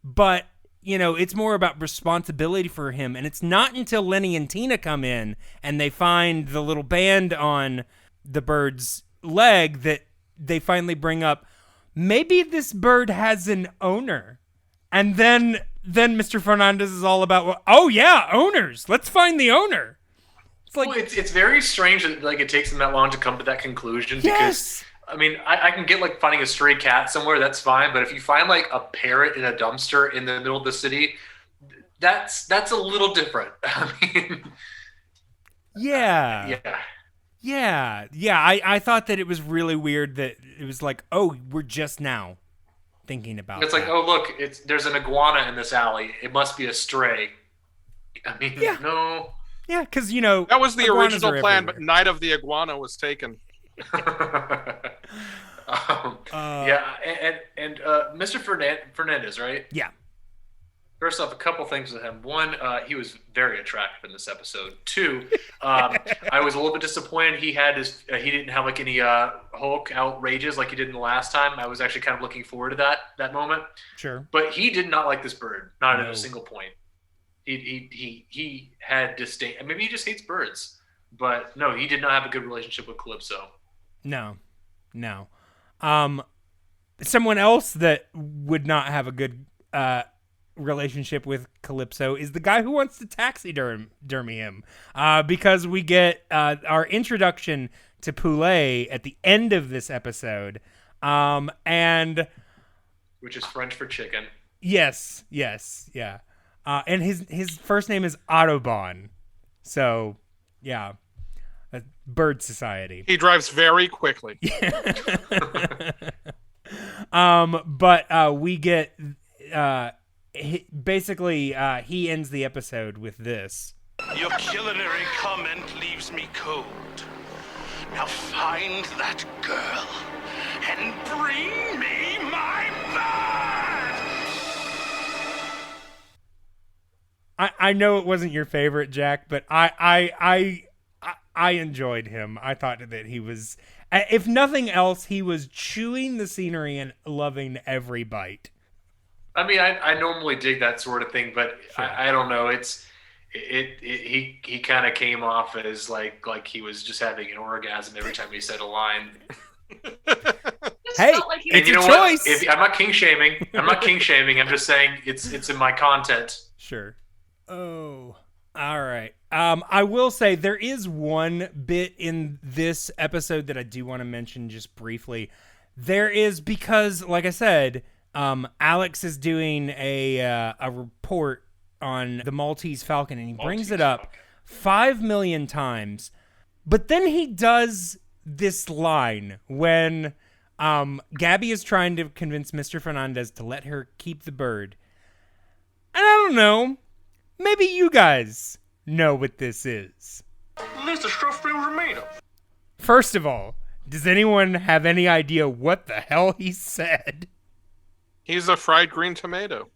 But you know, it's more about responsibility for him, and it's not until Lenny and Tina come in and they find the little band on the bird's leg that they finally bring up, maybe this bird has an owner. And then Mr. Fernandez is all about, well, oh yeah, owners. Let's find the owner. It's like, well, it's very strange that like it takes them that long to come to that conclusion. yes. Because I mean, I can get like finding a stray cat somewhere, that's fine. But if you find like a parrot in a dumpster in the middle of the city, that's a little different. I mean, yeah. I thought that it was really weird that it was like, oh, we're just now thinking about it's that. like, oh look, there's an iguana in this alley. It must be a stray. I mean, Yeah. no. Yeah, because you know That was the iguanas original are plan, but everywhere. Night of the Iguana was taken. And Mr. Fernandez, right? Yeah. First off, a couple things with him. One, he was very attractive in this episode. Two, I was a little bit disappointed he didn't have like any Hulk outrages like he did in the last time. I was actually kind of looking forward to that moment. Sure. But he did not like this bird, not at No. a single point. He had disdain. Maybe he just hates birds, but no, he did not have a good relationship with Calypso. No. Someone else that would not have a good relationship with Calypso is the guy who wants to taxidermy him, because we get our introduction to Poulet at the end of this episode, and Which is French for chicken. yes, yeah, and his first name is Autobahn, so yeah, Bird Society. He drives very quickly. But we get basically he ends the episode with this. Your culinary comment leaves me cold. Now find that girl and bring me my bird! I know it wasn't your favorite, Jack, but I enjoyed him. I thought that he was, if nothing else, he was chewing the scenery and loving every bite. I mean, I normally dig that sort of thing, but Sure. I don't know. He kind of came off as like he was just having an orgasm every time he said a line. Just Hey, felt like he it's And you a know what? choice. I'm not king shaming. I'm just saying it's in my content. Sure. Oh, all right. I will say there is one bit in this episode that I do want to mention just briefly. There is, because, like I said, Alex is doing a report on the Maltese Falcon, and he brings it up 5 million times. But then he does this line when Gaby is trying to convince Mr. Fernandez to let her keep the bird. And I don't know. Maybe you guys know what this is. This is stuffed tomato. First of all, does anyone have any idea what the hell he said? He's a fried green tomato.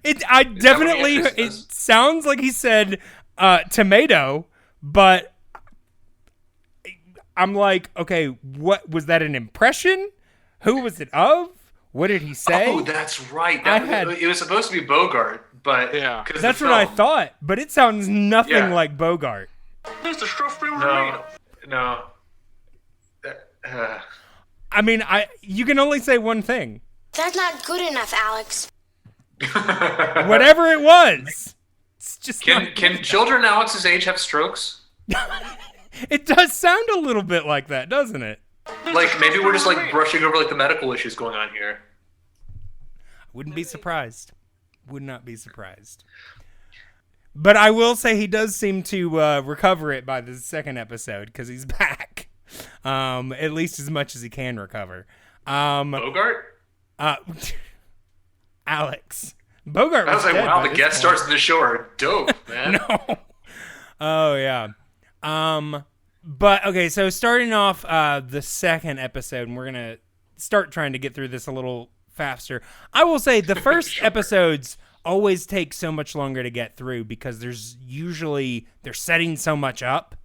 It sounds like he said tomato, but I'm like, okay, what was that, an impression? Who was it of? What did he say? Oh, that's right. It was supposed to be Bogart, but Yeah. 'cause That's the what I film. thought, but it sounds nothing Yeah. like Bogart. This is stuffed tomato. No. I mean, you can only say one thing. That's not good enough, Alex. Whatever it was. It's just not Can children Alex's age have strokes? It does sound a little bit like that, doesn't it? Like maybe we're just like brushing over like the medical issues going on here. Wouldn't be surprised. Would not be surprised. But I will say he does seem to recover it by the second episode, because he's back. At least as much as he can recover. Bogart? Alex. Bogart I was like, dead wow, by the this guest point. stars in the show are dope, man. No. Oh, yeah. But, okay, so starting off the second episode, and we're going to start trying to get through this a little faster. I will say the first episodes always take so much longer to get through because they're setting so much up.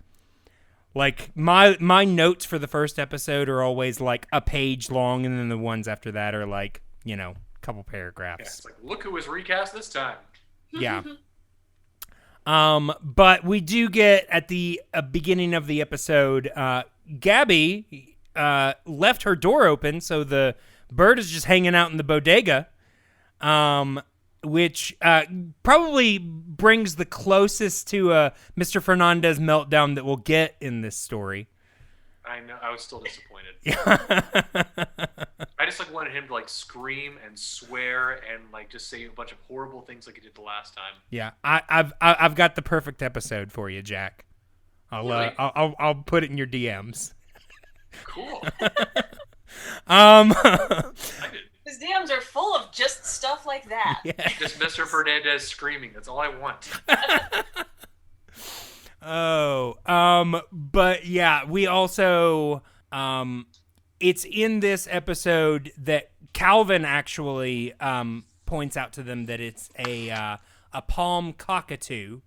Like, my notes for the first episode are always, like, a page long, and then the ones after that are, like, you know, a couple Yeah, paragraphs. it's like, look who was recast this time. Yeah. But we do get at the beginning of the episode, Gaby left her door open, so the bird is just hanging out in the bodega, which probably brings the closest to a Mr. Fernandez meltdown that we'll get in this story. I know. I was still disappointed. Yeah. I just like wanted him to like scream and swear and like just say a bunch of horrible things like he did the last time. Yeah, I've got the perfect episode for you, Jack. Really? I'll put it in your DMs. Cool. His DMs are full of just stuff like that. Yeah. Just Mr. Fernandez screaming. That's all I want. But yeah, we also, it's in this episode that Calvin actually, points out to them that it's a palm cockatoo.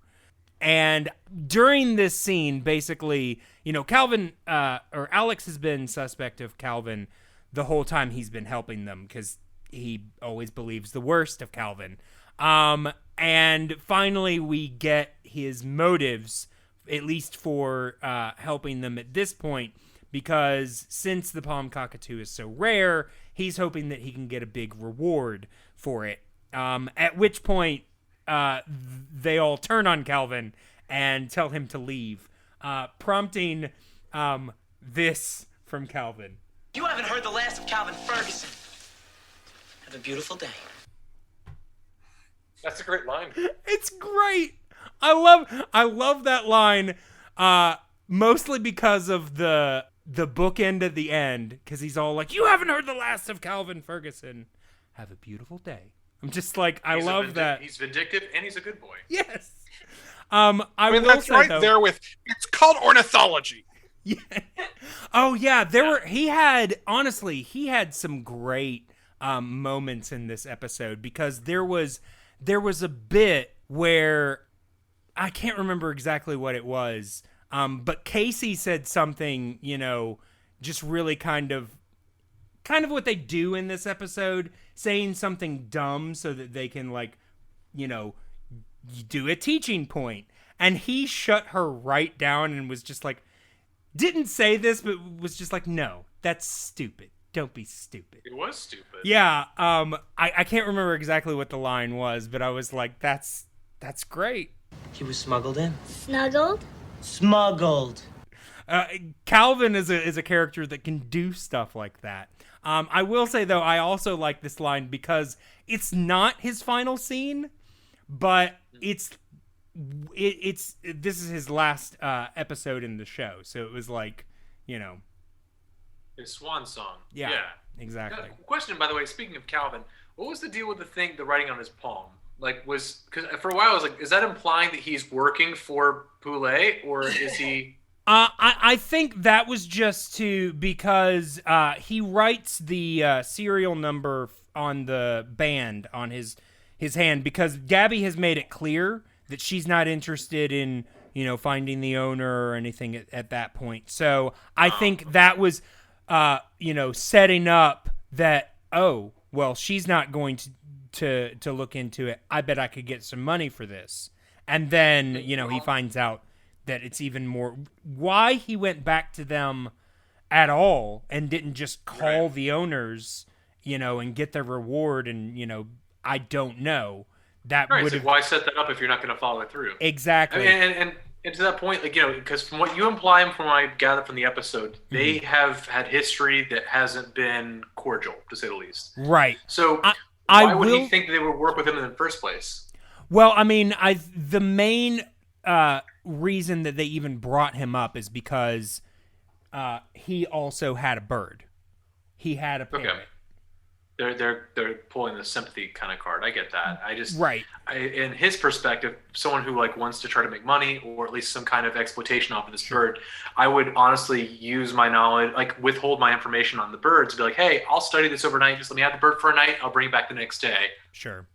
And during this scene, basically, you know, Calvin, or Alex has been suspect of Calvin the whole time he's been helping them because he always believes the worst of Calvin. And finally we get his motives, at least for helping them at this point, because since the palm cockatoo is so rare, he's hoping that he can get a big reward for it. At which point, they all turn on Calvin and tell him to leave, prompting this from Calvin. You haven't heard the last of Calvin Ferguson. Have a beautiful day. That's a great line. It's great. I love that line, mostly because of the bookend at the end, because he's all like, "You haven't heard the last of Calvin Ferguson. Have a beautiful day." I'm just like, I love that. He's vindictive and he's a good boy. Yes. I mean, will that's say, right though, there with, it's called ornithology. Yeah. Oh yeah, he had some great moments in this episode, because there was a bit where I can't remember exactly what it was, but Casey said something, you know, just really kind of what they do in this episode, saying something dumb so that they can, like, you know, do a teaching point. And he shut her right down and was just like, didn't say this, but was just like, no, that's stupid. Don't be stupid. It was stupid. Yeah, I can't remember exactly what the line was, but I was like, that's great. He was smuggled in. Snuggled? Smuggled. Calvin is a character that can do stuff like that. I will say, though, I also like this line because it's not his final scene, but this is his last episode in the show, so it was like, you know, His swan song. yeah. Exactly. Question, by the way, speaking of Calvin, what was the deal with the writing on his palm? Like, because for a while I was like, is that implying that he's working for Poulet, or is he? I think that was just because he writes the serial number on the band on his hand, because Gaby has made it clear that she's not interested in, you know, finding the owner or anything at that point. So I think that was, you know, setting up that, oh, well, she's not going to look into it. I bet I could get some money for this. And then, you know, he finds out that it's even more why he went back to them at all and didn't just call the owners, you know, and get their reward. And, you know, I don't know. That Right, would so have why set that up if you're not going to follow it through? exactly. I mean, and to that point, like, you know, because from what you imply and from what I gather from the episode, they have had history that hasn't been cordial, to say the least. Right. So I why would will- he think they would work with him in the first place? Well, I mean, the main reason that they even brought him up is because he also had a bird. He had a parrot. Okay. They're pulling the sympathy kind of card. I get that. In his perspective, someone who like wants to try to make money or at least some kind of exploitation off of this bird, I would honestly use my knowledge, like withhold my information on the birds, be like, hey, I'll study this overnight. Just let me have the bird for a night. I'll bring it back the next day. Sure.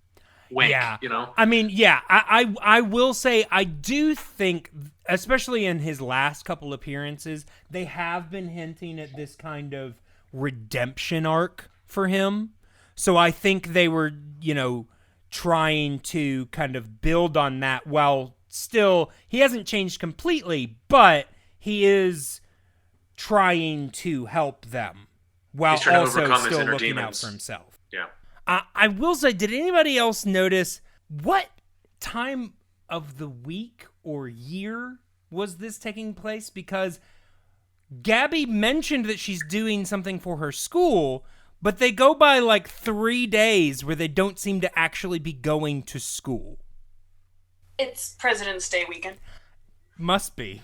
Wink, yeah. You know? I mean, yeah, I will say I do think, especially in his last couple appearances, they have been hinting at this kind of redemption arc for him. So I think they were, trying to kind of build on that while still, he hasn't changed completely, but he is trying to help them while also still looking out for himself. Yeah. I will say, did anybody else notice what time of the week or year was this taking place? Because Gaby mentioned that she's doing something for her school, but they go by like 3 days where they don't seem to actually be going to school. It's President's Day weekend. Must be.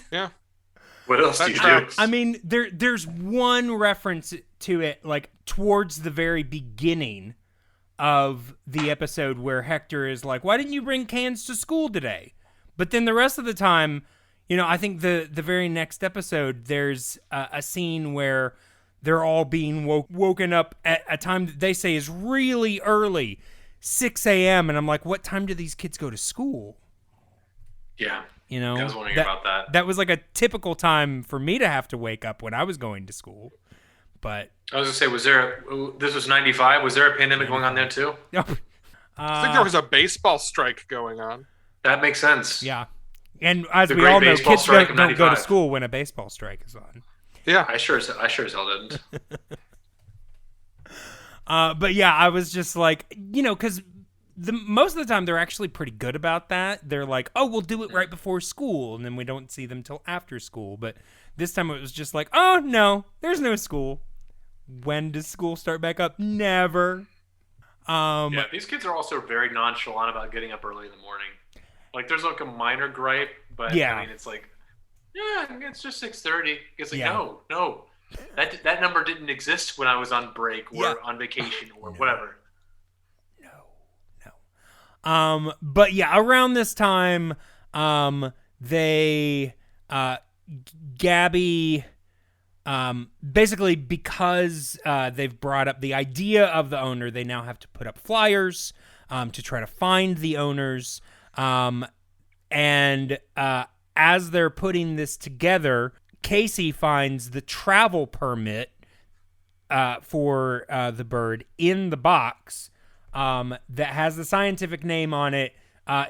Yeah. What else do you do? I mean, there's one reference to it, like towards the very beginning of the episode where Hector is like, why didn't you bring cans to school today? But then the rest of the time, I think the very next episode, there's a scene where they're all being woken up at a time that they say is really early, 6 a.m. And I'm like, what time do these kids go to school? Yeah. I was wondering about that. That was like a typical time for me to have to wake up when I was going to school. But I was going to say, this was 95. Was there a pandemic going on there too? I think there was a baseball strike going on. That makes sense. Yeah. And as The we great all know, baseball kids strike don't of go to 95. school when a baseball strike is on. Yeah. I sure as hell didn't. But yeah, I was just like, because most of the time they're actually pretty good about that. They're like, oh, we'll do it right before school, and then we don't see them till after school. But this time it was just like, oh, no, there's no school. When does school start back up? Never. Yeah, these kids are also very nonchalant about getting up early in the morning. Like, there's like a minor gripe, but yeah. I mean, it's like, yeah, it's just 6:30. It's like, Yeah. no, that number didn't exist when I was on break or on vacation or whatever. No. But yeah, around this time, Gaby, basically because they've brought up the idea of the owner, they now have to put up flyers to try to find the owners. And as they're putting this together, Casey finds the travel permit for the bird in the box that has the scientific name on it.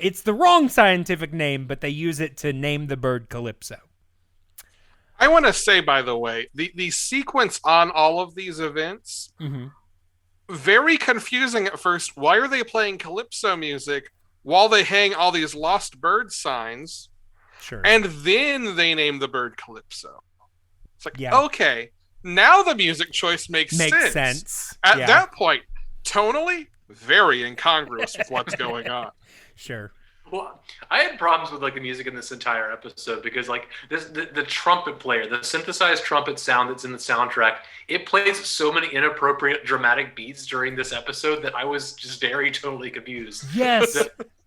It's the wrong scientific name, but they use it to name the bird Calypso. I want to say, by the way, the sequence on all of these events, very confusing at first. Why are they playing Calypso music while they hang all these lost bird signs? Sure. And then they name the bird Calypso. It's like, okay, now the music choice makes sense. At that point, tonally, very incongruous with what's going on. Sure. Well, I had problems with like the music in this entire episode because like the trumpet player, the synthesized trumpet sound that's in the soundtrack, it plays so many inappropriate dramatic beats during this episode that I was just very totally confused. Yes.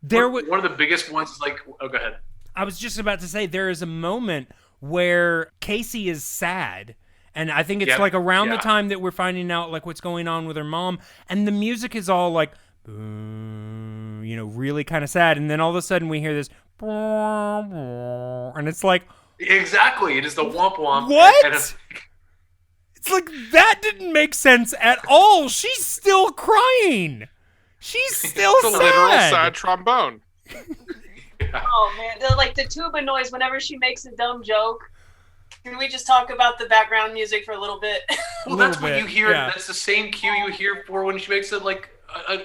One of the biggest ones is like, oh, go ahead. I was just about to say there is a moment where Casey is sad. And I think it's like around the time that we're finding out like what's going on with her mom. And the music is all like, really kind of sad. And then all of a sudden we hear this, and it's like, exactly. It is the womp womp. What? It's like, that didn't make sense at all. She's still crying. She's still it's sad. a literal sad trombone. Oh man, like the tuba noise whenever she makes a dumb joke. Can we just talk about the background music for a little bit? Well, that's what you hear. Yeah. That's the same cue you hear for when she makes it like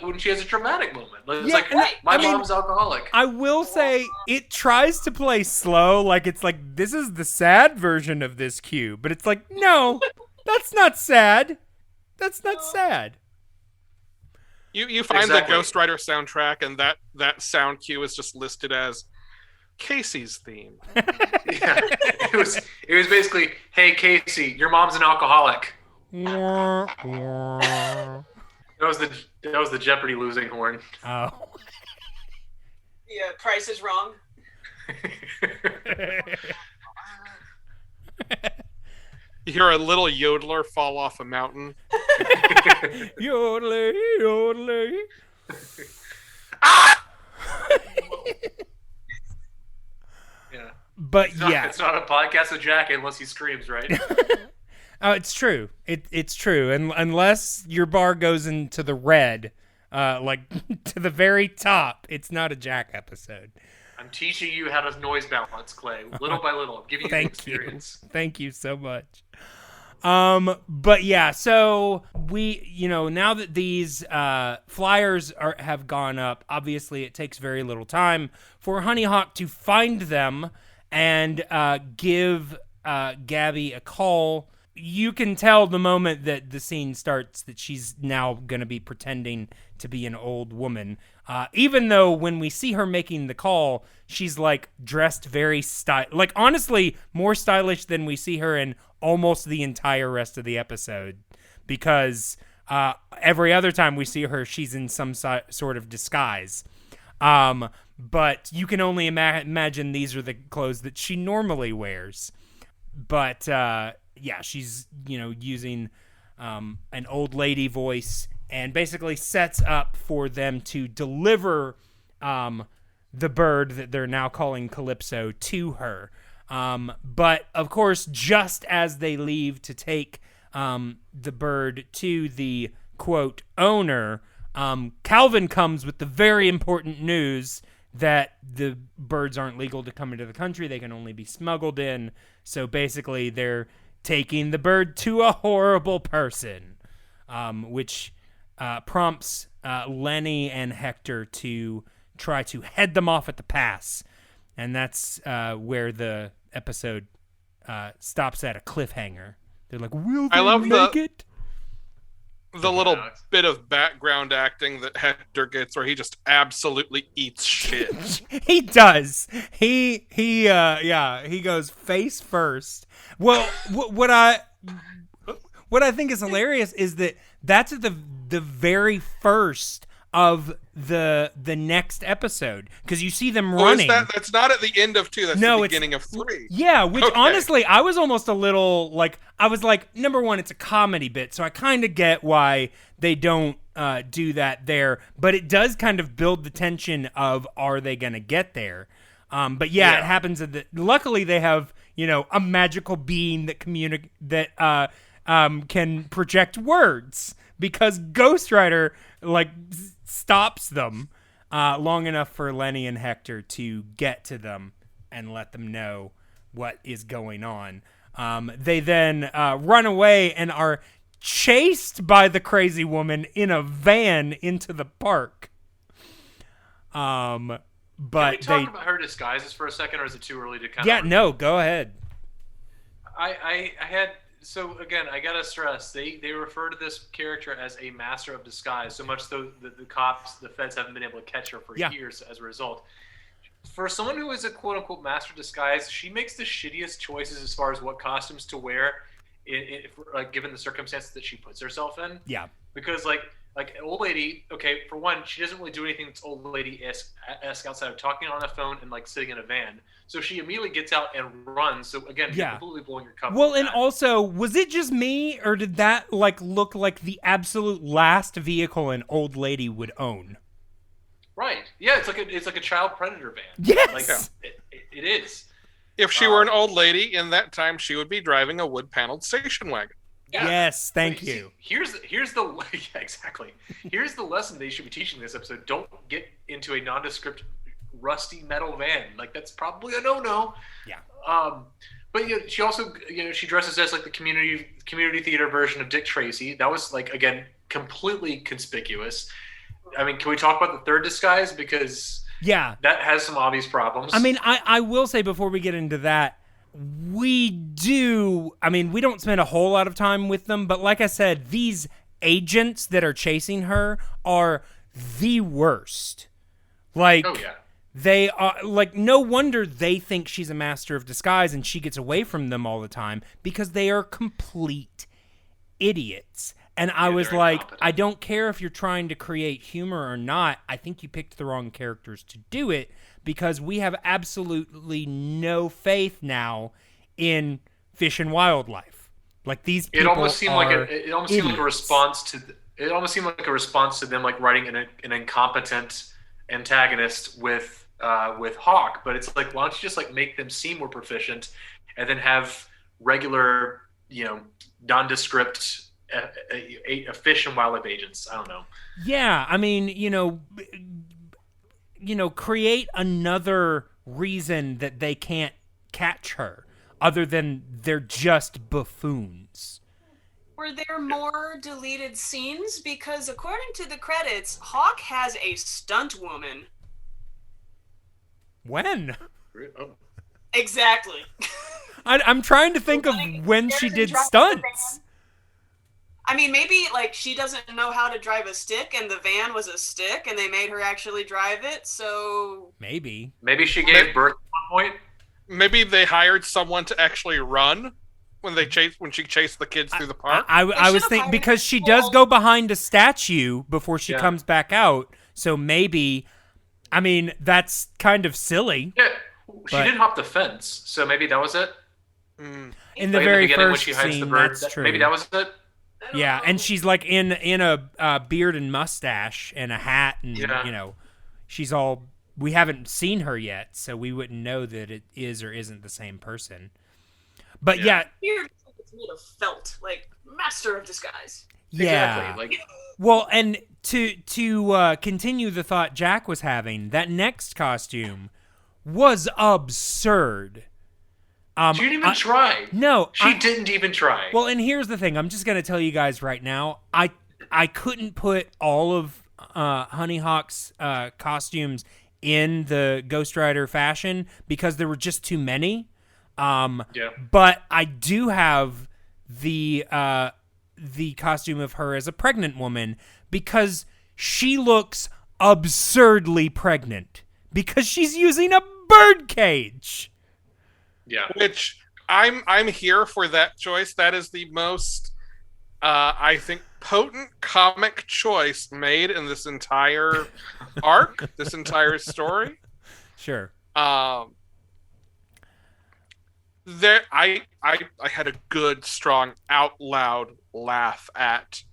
when she has a dramatic moment. It's like, my mom's alcoholic. I will say it tries to play slow, like it's like this is the sad version of this cue, but it's like, no, that's not sad. That's not sad. You find the Ghostwriter soundtrack, and that sound cue is just listed as Casey's theme. Yeah, it was basically, hey Casey, your mom's an alcoholic. That was the Jeopardy losing horn. Oh. Yeah, Price is Wrong. You hear a little yodeler fall off a mountain. Yodeling, yodeling. Yeah. But It's not a podcast with Jack unless he screams, right? Oh, it's true. It's true. And unless your bar goes into the red, like to the very top, it's not a Jack episode. I'm teaching you how to noise balance, Clay, little by little. I'm giving you the experience. Thank you so much. But yeah, so we, now that these flyers have gone up, obviously it takes very little time for Honeyhawk to find them and give Gaby a call. You can tell the moment that the scene starts that she's now going to be pretending to be an old woman. Even though when we see her making the call, she's like dressed very like honestly more stylish than we see her in almost the entire rest of the episode, because every other time we see her, she's in some sort of disguise. But you can only imagine these are the clothes that she normally wears. But yeah, she's using an old lady voice and basically sets up for them to deliver the bird that they're now calling Calypso to her. But of course, just as they leave to take the bird to the quote owner, Calvin comes with the very important news that the birds aren't legal to come into the country. They can only be smuggled in. So basically they're taking the bird to a horrible person, which prompts Lenny and Hector to try to head them off at the pass. And that's where the episode stops at a cliffhanger. They're like, will they make it? The little bit of background acting that Hector gets where he just absolutely eats shit. He does. He goes face first. Well, what I think is hilarious is that that's at the very first of the next episode, because you see them running. That's not at the end of 2. That's the beginning of 3. Yeah, which honestly, I was almost a little like, I was like, number one, it's a comedy bit, so I kind of get why they don't do that there, but it does kind of build the tension of, are they going to get there? But yeah, it happens luckily they have, a magical being that can project words, because Ghostwriter stops them long enough for Lenny and Hector to get to them and let them know what is going on. They then run away and are chased by the crazy woman in a van into the park. But can we talk about her disguises for a second, or is it too early to kind of... Yeah, no, go ahead. I had... So again, I gotta stress, they refer to this character as a master of disguise, so much so that the cops, the feds haven't been able to catch her for years as a result. For someone who is a quote-unquote master of disguise, she makes the shittiest choices as far as what costumes to wear, given the circumstances that she puts herself in. Yeah. Because like old lady, okay, for one, she doesn't really do anything that's old lady-esque outside of talking on the phone and sitting in a van. So she immediately gets out and runs. So again, you're completely blowing your cover. Well, and also, was it just me, or did that look like the absolute last vehicle an old lady would own? Right. Yeah, it's like a child predator van. Yes. It is. If she were an old lady in that time, she would be driving a wood-paneled station wagon. Yeah. Yes, thank you. Here's the exactly. Here's the lesson they should be teaching this episode. Don't get into a nondescript rusty metal van. That's probably a no-no. Yeah. But she also she dresses as the community theater version of Dick Tracy. That was again completely conspicuous. I mean, can we talk about the third disguise, because that has some obvious problems. I mean, I will say before we get into that, we don't spend a whole lot of time with them, but like I said, these agents that are chasing her are the worst. They are like, no wonder they think she's a master of disguise and she gets away from them all the time, because they are complete idiots. And I was like, I don't care if you're trying to create humor or not. I think you picked the wrong characters to do it, because we have absolutely no faith now in fish and wildlife. Like, these people It almost seemed like idiots. a response to. It almost seemed like a response to them, like writing an incompetent antagonist with Hawk. But it's like, why don't you just like make them seem more proficient, and then have regular, nondescript fish and wildlife agents? I don't know. Yeah, I mean, create another reason that they can't catch her, other than they're just buffoons. Were there more deleted scenes? Because according to the credits, Hawk has a stunt woman. When? Exactly. I'm trying to think of when she did stunts. I mean, maybe like she doesn't know how to drive a stick, and the van was a stick, and they made her actually drive it. So maybe she gave birth at one point. Maybe they hired someone to actually run when she chased the kids through the park. I was thinking, because she does go behind a statue before she comes back out. So maybe, I mean, that's kind of silly. Yeah, she did hop the fence, so maybe that was it. In the very first when she hides scene, the bird, that's true. Maybe that was it. Yeah, and she's like in a beard and mustache and a hat, and she's all. We haven't seen her yet, so we wouldn't know that it is or isn't the same person. But Here it's made of felt, like master of disguise. Yeah. Exactly. Like, well, and to continue the thought Jack was having, that next costume was absurd. She didn't even try. No, she didn't even try. Well, and here's the thing. I'm just gonna tell you guys right now. I couldn't put all of Honey Hawk's costumes in the Ghostwriter fashion because there were just too many. But I do have the costume of her as a pregnant woman, because she looks absurdly pregnant because she's using a bird cage. Yeah, which I'm here for that choice. That is the most I think potent comic choice made in this entire arc, this entire story. Sure. There, I had a good, strong, out loud laugh at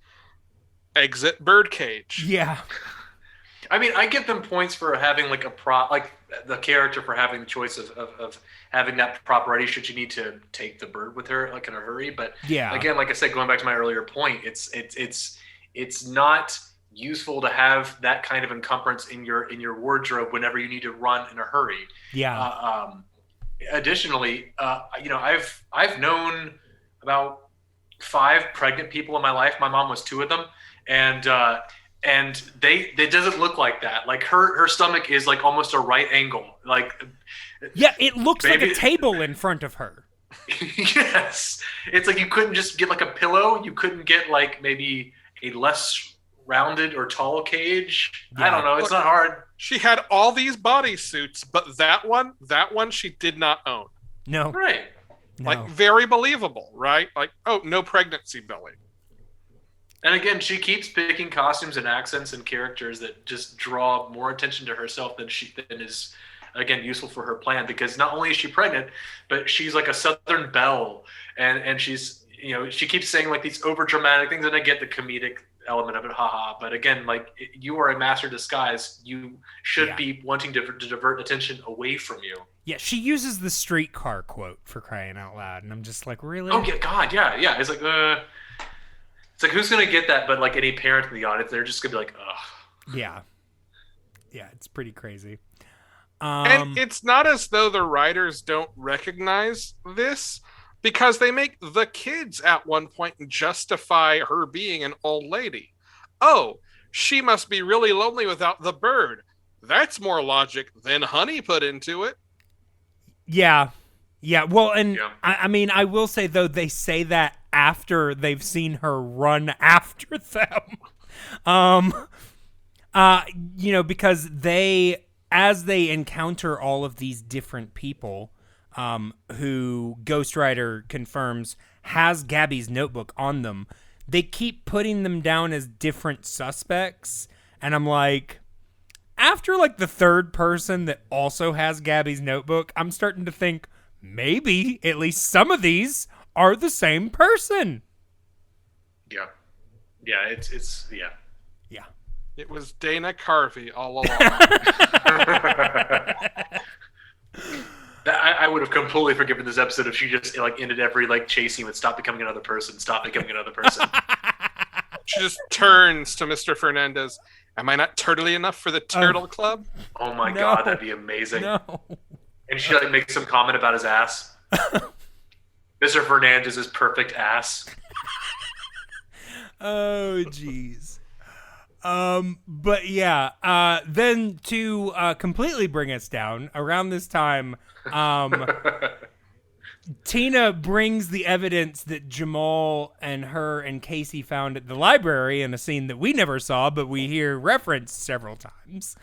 Exit Birdcage. Yeah. I mean, I give them points for having like a prop, like the character for having the choice of having that prop ready should you need to take the bird with her like in a hurry. But yeah, again, like I said, going back to my earlier point, it's not useful to have that kind of encumbrance in your wardrobe whenever you need to run in a hurry. Yeah. Additionally, I've known about 5 pregnant people in my life. My mom was 2 of them, and they doesn't look like that. Like her stomach is like almost a right angle. Like, yeah, it looks like a table in front of her. Yes, it's like you couldn't just get like a pillow. You couldn't get like maybe a less rounded or tall cage. Yeah. I don't know. It's not hard. She had all these bodysuits, but that one she did not own. No. Right. No. Like, very believable, right? Like, oh, no pregnancy belly. And again, she keeps picking costumes and accents and characters that just draw more attention to herself than is, again, useful for her plan. Because not only is she pregnant, but she's like a Southern belle, and she's, she keeps saying like these over dramatic things, and I get the comedic element of it, haha. But again, like, you are a master disguise. You should be wanting to divert attention away from you. Yeah, she uses the streetcar quote, for crying out loud, and I'm just like, really? Oh yeah, God, yeah. It's like, it's like, who's gonna get that? But like any parent in the audience, they're just gonna be like, ugh. Yeah, it's pretty crazy. And it's not as though the writers don't recognize this, because they make the kids at one point justify her being an old lady. Oh, she must be really lonely without the bird. That's more logic than Honey put into it. Yeah. Well, and I mean, I will say, though, they say that after they've seen her run after them. Because they as they encounter all of these different people who Ghostwriter confirms has Gaby's notebook on them, they keep putting them down as different suspects. And I'm like, after like the third person that also has Gaby's notebook, I'm starting to think maybe at least some of these are the same person. Yeah. Yeah, it's yeah. Yeah. It was Dana Carvey all along. I would have completely forgiven this episode if she just like ended every like chase scene with stop becoming another person, stop becoming another person. She just turns to Mr. Fernandez. Am I not turtly enough for the Turtle Club? Oh my No. god, that'd be amazing. No. And she like makes some comment about his ass. Mr. Fernandez's perfect ass. Oh, jeez. But yeah, then to completely bring us down, around this time, Tina brings the evidence that Jamal and her and Casey found at the library in a scene that we never saw, but we hear referenced several times.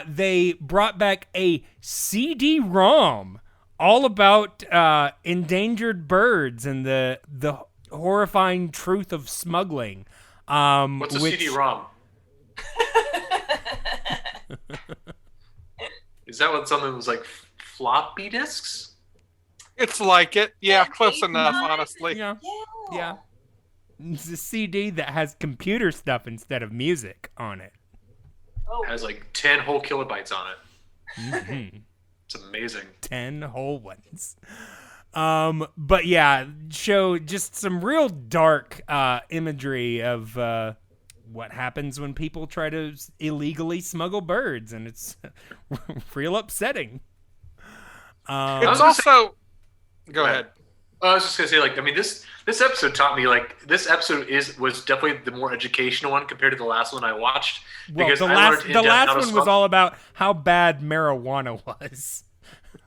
They brought back a CD-ROM all about endangered birds and the horrifying truth of smuggling. What's a CD-ROM? Is that what something was like floppy disks? It's like it. Yeah, close enough, honestly. Yeah. It's a CD that has computer stuff instead of music on it. Oh, Has like 10 whole kilobytes on it. Mm-hmm. It's amazing. 10 whole ones. But yeah, show just some real dark imagery of what happens when people try to illegally smuggle birds, and it's real upsetting. It's also... Go ahead. I was just gonna say, like, I mean, this episode taught me, like, this episode was definitely the more educational one compared to the last one I watched. Well, Because the I last learned in depth how to one was smuggle. all about how bad marijuana was.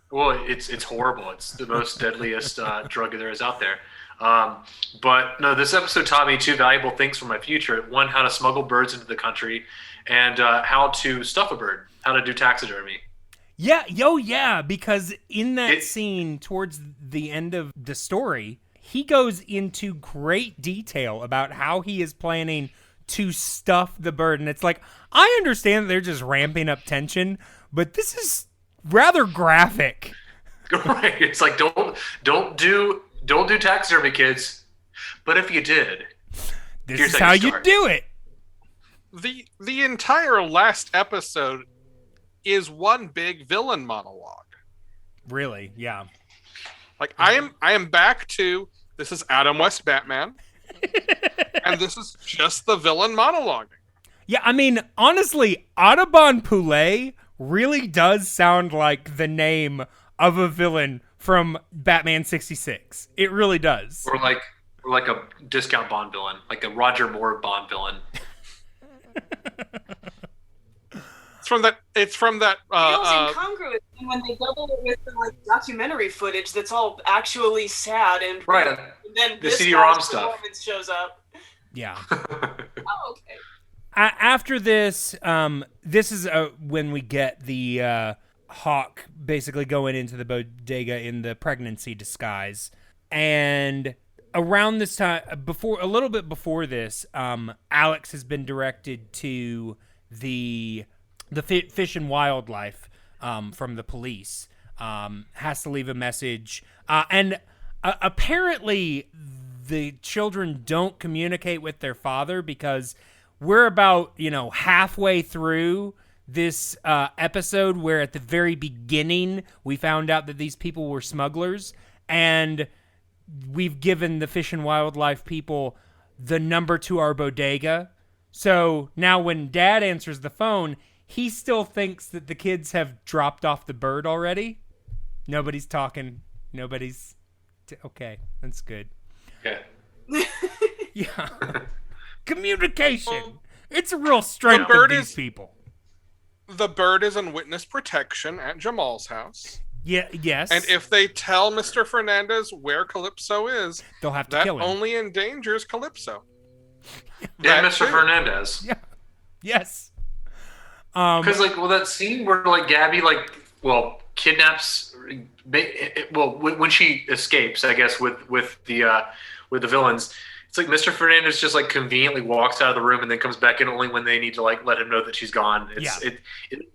Well, it's horrible. It's the most deadliest drug there is out there. But no, this episode taught me two valuable things for my future. One, how to smuggle birds into the country, and how to stuff a bird, how to do taxidermy. Yeah, because in that scene towards the end of the story, he goes into great detail about how he is planning to stuff the bird. And it's like, I understand that they're just ramping up tension, but this is rather graphic. Right. It's like, don't do taxidermy, kids. But if you did, This here's is how you start. do it. The entire last episode is one big villain monologue. Really, yeah. Like, I am back to, this is Adam West Batman, and this is just the villain monologue. Yeah, I mean, honestly, Audubon Poulet really does sound like the name of a villain from Batman 66. It really does. or like a discount Bond villain, like a Roger Moore Bond villain. It's from that feels incongruous when they double it with the like documentary footage that's all actually sad and Right. and then The this CD-ROM guy's stuff. performance shows up. Yeah. Oh, okay. After this, this is when we get the Hawk basically going into the bodega in the pregnancy disguise. And around this time, a little bit before this, Alex has been directed to the Fish and Wildlife from the police. Has to leave a message. And apparently the children don't communicate with their father because we're about, halfway through this episode where at the very beginning we found out that these people were smugglers, and we've given the Fish and Wildlife people the number to our bodega. So now when Dad answers the phone, he still thinks that the kids have dropped off the bird already. Nobody's talking. Okay, that's good. Yeah. Yeah. Communication. It's a real strength The bird of these is- people. The bird is in witness protection at Jamal's house. Yeah. Yes. And if they tell Mr. Fernandez where Calypso is, they'll have to that kill him. only endangers Calypso. Yeah, That Mr. too. Fernandez. Yeah. Yes. Because that scene where Gaby kidnaps, when she escapes, I guess with the villains, it's like Mr. Fernandez just conveniently walks out of the room and then comes back in only when they need to let him know that she's gone.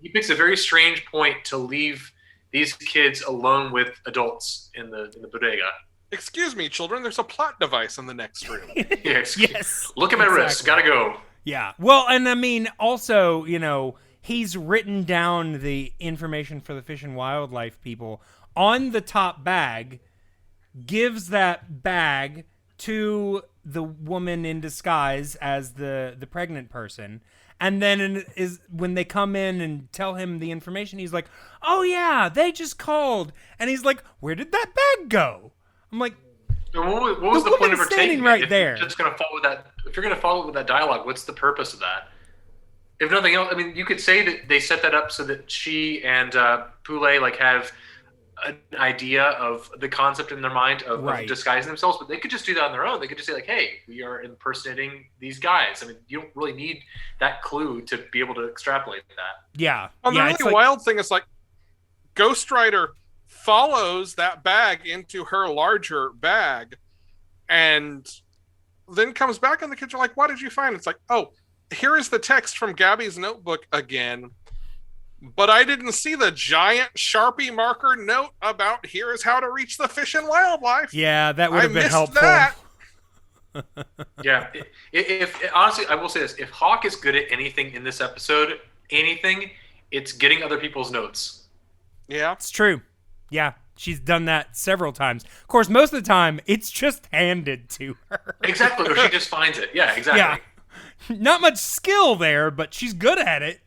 He picks a very strange point to leave these kids alone with adults in the bodega. Excuse me, children. There's a plot device in the next room. Yes. Look at my wrist. Gotta go. Yeah. Well, and I mean, also, he's written down the information for the Fish and Wildlife people on the top bag, gives that bag to the woman in disguise as the pregnant person. And then when they come in and tell him the information, he's like, oh yeah, they just called. And he's like, where did that bag go? I'm like, what was the point of her taking right it? there? If you're just going to follow that, if you're going to follow it with that dialogue, what's the purpose of that? If nothing else, I mean, you could say that they set that up so that she and Poulet have an idea of the concept in their mind of disguising themselves, but they could just do that on their own. They could just say hey, we are impersonating these guys. I mean, you don't really need that clue to be able to extrapolate that. Yeah. Well, the really wild thing is Ghostwriter follows that bag into her larger bag and then comes back and the kids are like, what did you find? It's like, oh, here is the text from Gabby's notebook again. But I didn't see the giant Sharpie marker note about here is how to reach the Fish and Wildlife. Yeah, that would have been helpful. That. Yeah. If honestly, I will say this. If Hawk is good at anything in this episode, it's getting other people's notes. Yeah. It's true. Yeah, she's done that several times. Of course, most of the time, it's just handed to her. Exactly, or she just finds it. Yeah, exactly. Yeah. Not much skill there, but she's good at it.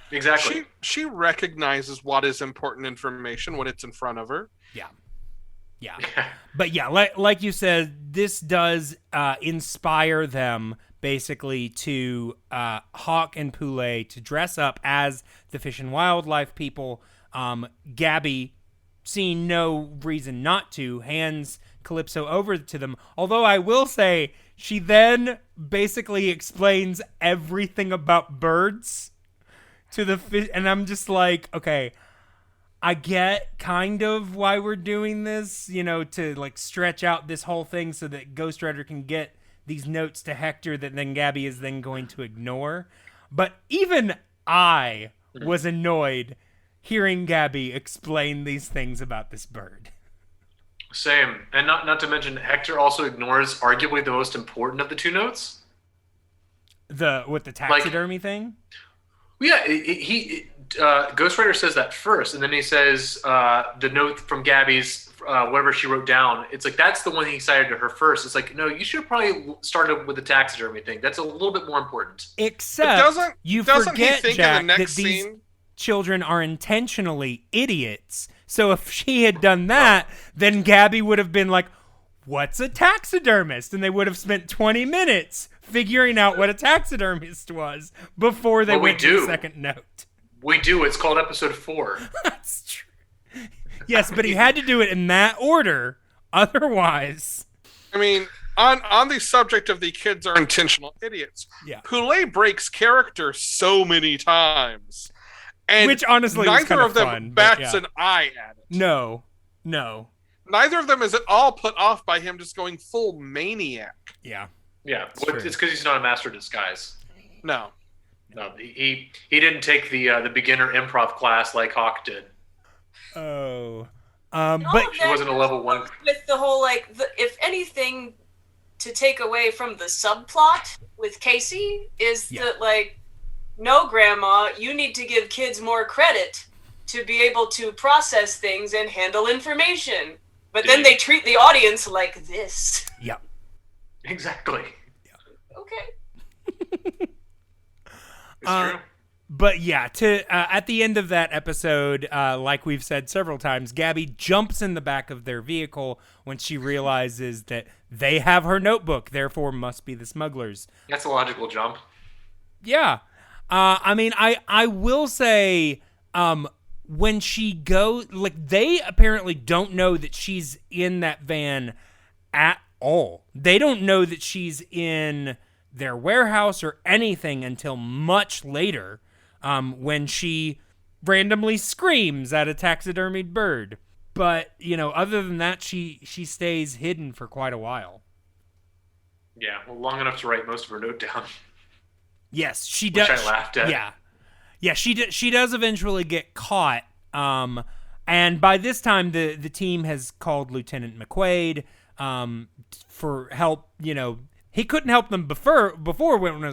Exactly. She recognizes what is important information when it's in front of her. Yeah. But yeah, like you said, this does inspire them basically to Hawk and Poulet to dress up as the Fish and Wildlife people. Gaby, seeing no reason not to, hands Calypso over to them. Although I will say, she then basically explains everything about birds to the fish, and I'm just like, okay, I get kind of why we're doing this, to stretch out this whole thing so that Ghostwriter can get these notes to Hector that then Gaby is then going to ignore. But even I was annoyed hearing Gaby explain these things about this bird. Same. And not to mention, Hector also ignores arguably the most important of the two notes. With the taxidermy thing? Yeah, Ghostwriter says that first, and then he says the note from Gaby's, whatever she wrote down. It's that's the one he cited to her first. It's no, you should have probably started with the taxidermy thing. That's a little bit more important. Except you forget, Jack, that these children are intentionally idiots. So if she had done that, then Gaby would have been like, what's a taxidermist? And they would have spent 20 minutes figuring out what a taxidermist was before they went to the second note. We do. It's called episode 4. That's true. Yes, but he had to do it in that order. Otherwise... I mean, on the subject of the kids are intentional idiots, yeah. Poulet breaks character so many times. And which honestly neither of them fun, bats an eye at it. No. Neither of them is at all put off by him just going full maniac. Yeah. Yeah, it's because he's not a master of disguise. No, he didn't take the beginner improv class like Hawk did. Oh, but she wasn't a level 1. With the whole if anything, to take away from the subplot with Casey is that no, Grandma, you need to give kids more credit to be able to process things and handle information. But then they treat the audience like this. Yep. Exactly. Yeah. Okay. It's true. But yeah, at the end of that episode, like we've said several times, Gaby jumps in the back of their vehicle when she realizes that they have her notebook, therefore must be the smugglers. That's a logical jump. Yeah. I mean, I will say, when she goes, they apparently don't know that she's in that van at all. They don't know that she's in their warehouse or anything until much later. when she randomly screams at a taxidermied bird. But, other than that, she stays hidden for quite a while. Yeah, well, long enough to write most of her note down. Yes, she does. Which I laughed at. Yeah, she does eventually get caught. And by this time, the team has called Lieutenant McQuaid for help. He couldn't help them before when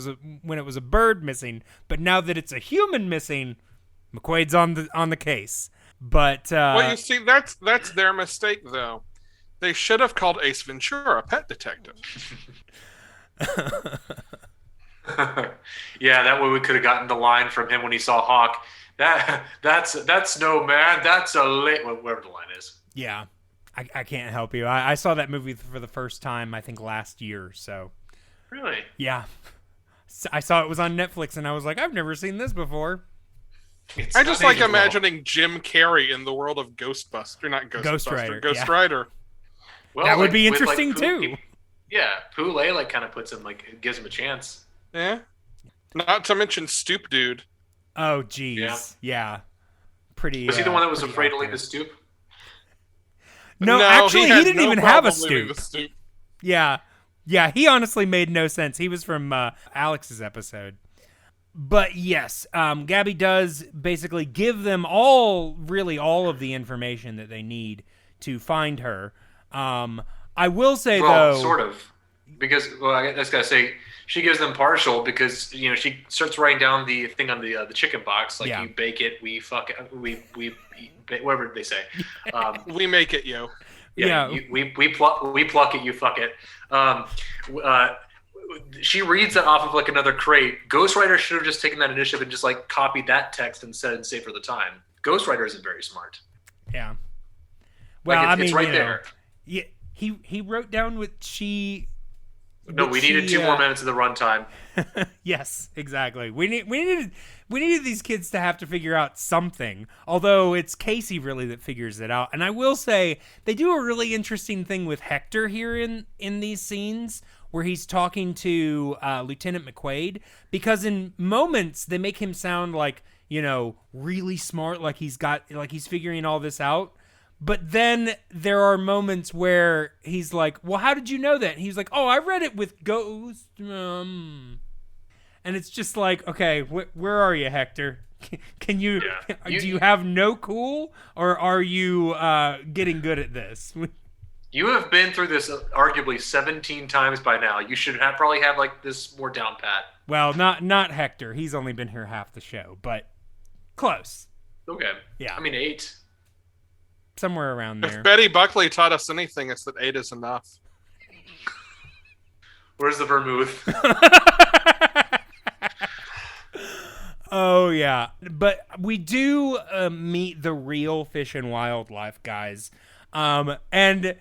it was a bird missing, but now that it's a human missing, McQuaid's on the case. But well, you see, that's their mistake, though. They should have called Ace Ventura, pet detective. Yeah, that way we could have gotten the line from him when he saw Hawk. That's no man. That's a whatever the line is. Yeah, I can't help you. I saw that movie for the first time, I think, last year. So really, yeah, I saw it was on Netflix, and I was like, I've never seen this before. I just like imagining Jim Carrey in the world of Ghostbuster, not Ghostbuster, Ghostwriter. Well, that would be interesting too. Poulet kind of puts him gives him a chance. Yeah, not to mention Stoop Dude. Oh, geez. Yeah. Pretty. Was he the one that was afraid to leave the stoop? No, actually, he didn't even have a stoop. Yeah. Yeah, he honestly made no sense. He was from Alex's episode. But yes, Gaby does basically give them all of the information that they need to find her. I will say, though... sort of. Because, I just gotta say, she gives them partial because, she starts writing down the thing on the chicken box. You bake it, we fuck it, we whatever they say. We make it, yo. Yeah. We pluck it, you fuck it. She reads that off of another crate. Ghostwriter should have just taken that initiative and just copied that text and said and saved for the time. Ghostwriter isn't very smart. Yeah. Well, it's right there. Yeah, he wrote down what she. No, we needed 2 more minutes of the runtime. Yes, exactly. We needed these kids to have to figure out something. Although it's Casey really that figures it out. And I will say they do a really interesting thing with Hector here in these scenes where he's talking to Lieutenant McQuaid, because in moments they make him sound really smart, like he's figuring all this out. But then there are moments where he's like, well, how did you know that? And he's like, oh, I read it with Ghost. And it's just like, okay, where are you, Hector? Can you, do you have no cool, or are you getting good at this? You have been through this arguably 17 times by now. You should probably have this more down pat. Well, not Hector. He's only been here half the show, but close. Okay. Yeah. 8. Somewhere around there. If Betty Buckley taught us anything, it's that 8 is enough. Where's the vermouth? Oh, yeah. But we do meet the real Fish and Wildlife guys. And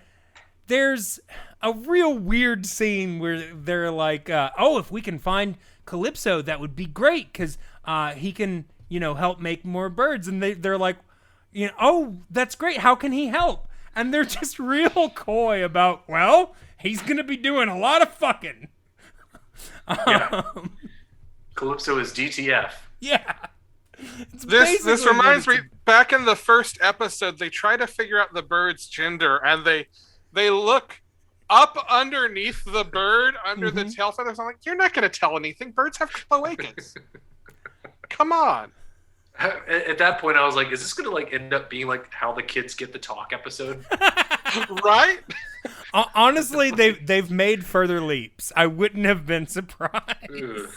there's a real weird scene where they're like, if we can find Calypso, that would be great, because he can, help make more birds. And they're like, oh, that's great. How can he help? And they're just real coy about, well, he's going to be doing a lot of fucking. Yeah. Calypso is DTF. Yeah. This reminds me, back in the first episode, they try to figure out the bird's gender, and they look up underneath the bird, under the tail feathers. I'm like, you're not going to tell anything. Birds have cloacas. Come on. At that point, I was like, is this going to end up being how the kids get the talk episode? Right? Honestly, they've made further leaps. I wouldn't have been surprised. Ugh.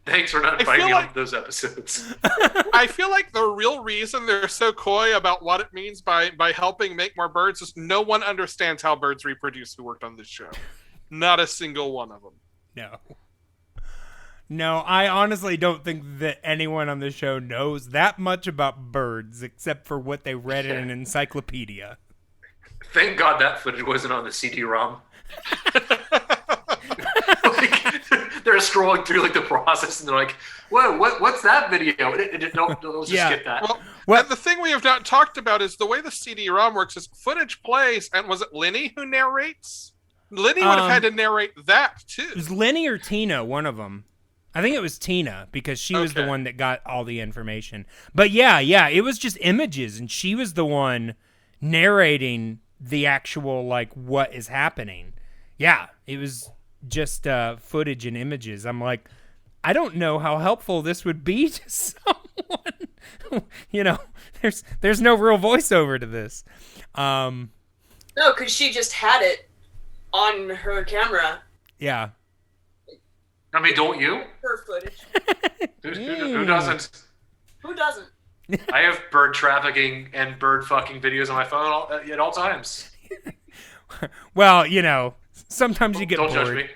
Thanks for not inviting me on those episodes. I feel like the real reason they're so coy about what it means by helping make more birds is no one understands how birds reproduce who worked on this show. Not a single one of them. No, I honestly don't think that anyone on the show knows that much about birds except for what they read in an encyclopedia. Thank God that footage wasn't on the CD-ROM. They're scrolling through the process, and they're like, what's that video? Don't just skip that. Well, the thing we have not talked about is the way the CD-ROM works is footage plays, and was it Lenny who narrates? Lenny would have had to narrate that, too. It was Lenny or Tina, one of them. I think it was Tina, because she was the Okay. one that got all the information. But yeah, it was just images, and she was the one narrating the actual, like, what is happening. Yeah, it was just footage and images. I'm like, I don't know how helpful this would be to someone. You know, there's no real voiceover to this. No, because she just had it on her camera. Yeah. I mean, don't you? Her footage. Who doesn't? Who doesn't? I have bird trafficking and bird fucking videos on my phone at all times. Well, you know, sometimes you get Don't bored. judge me.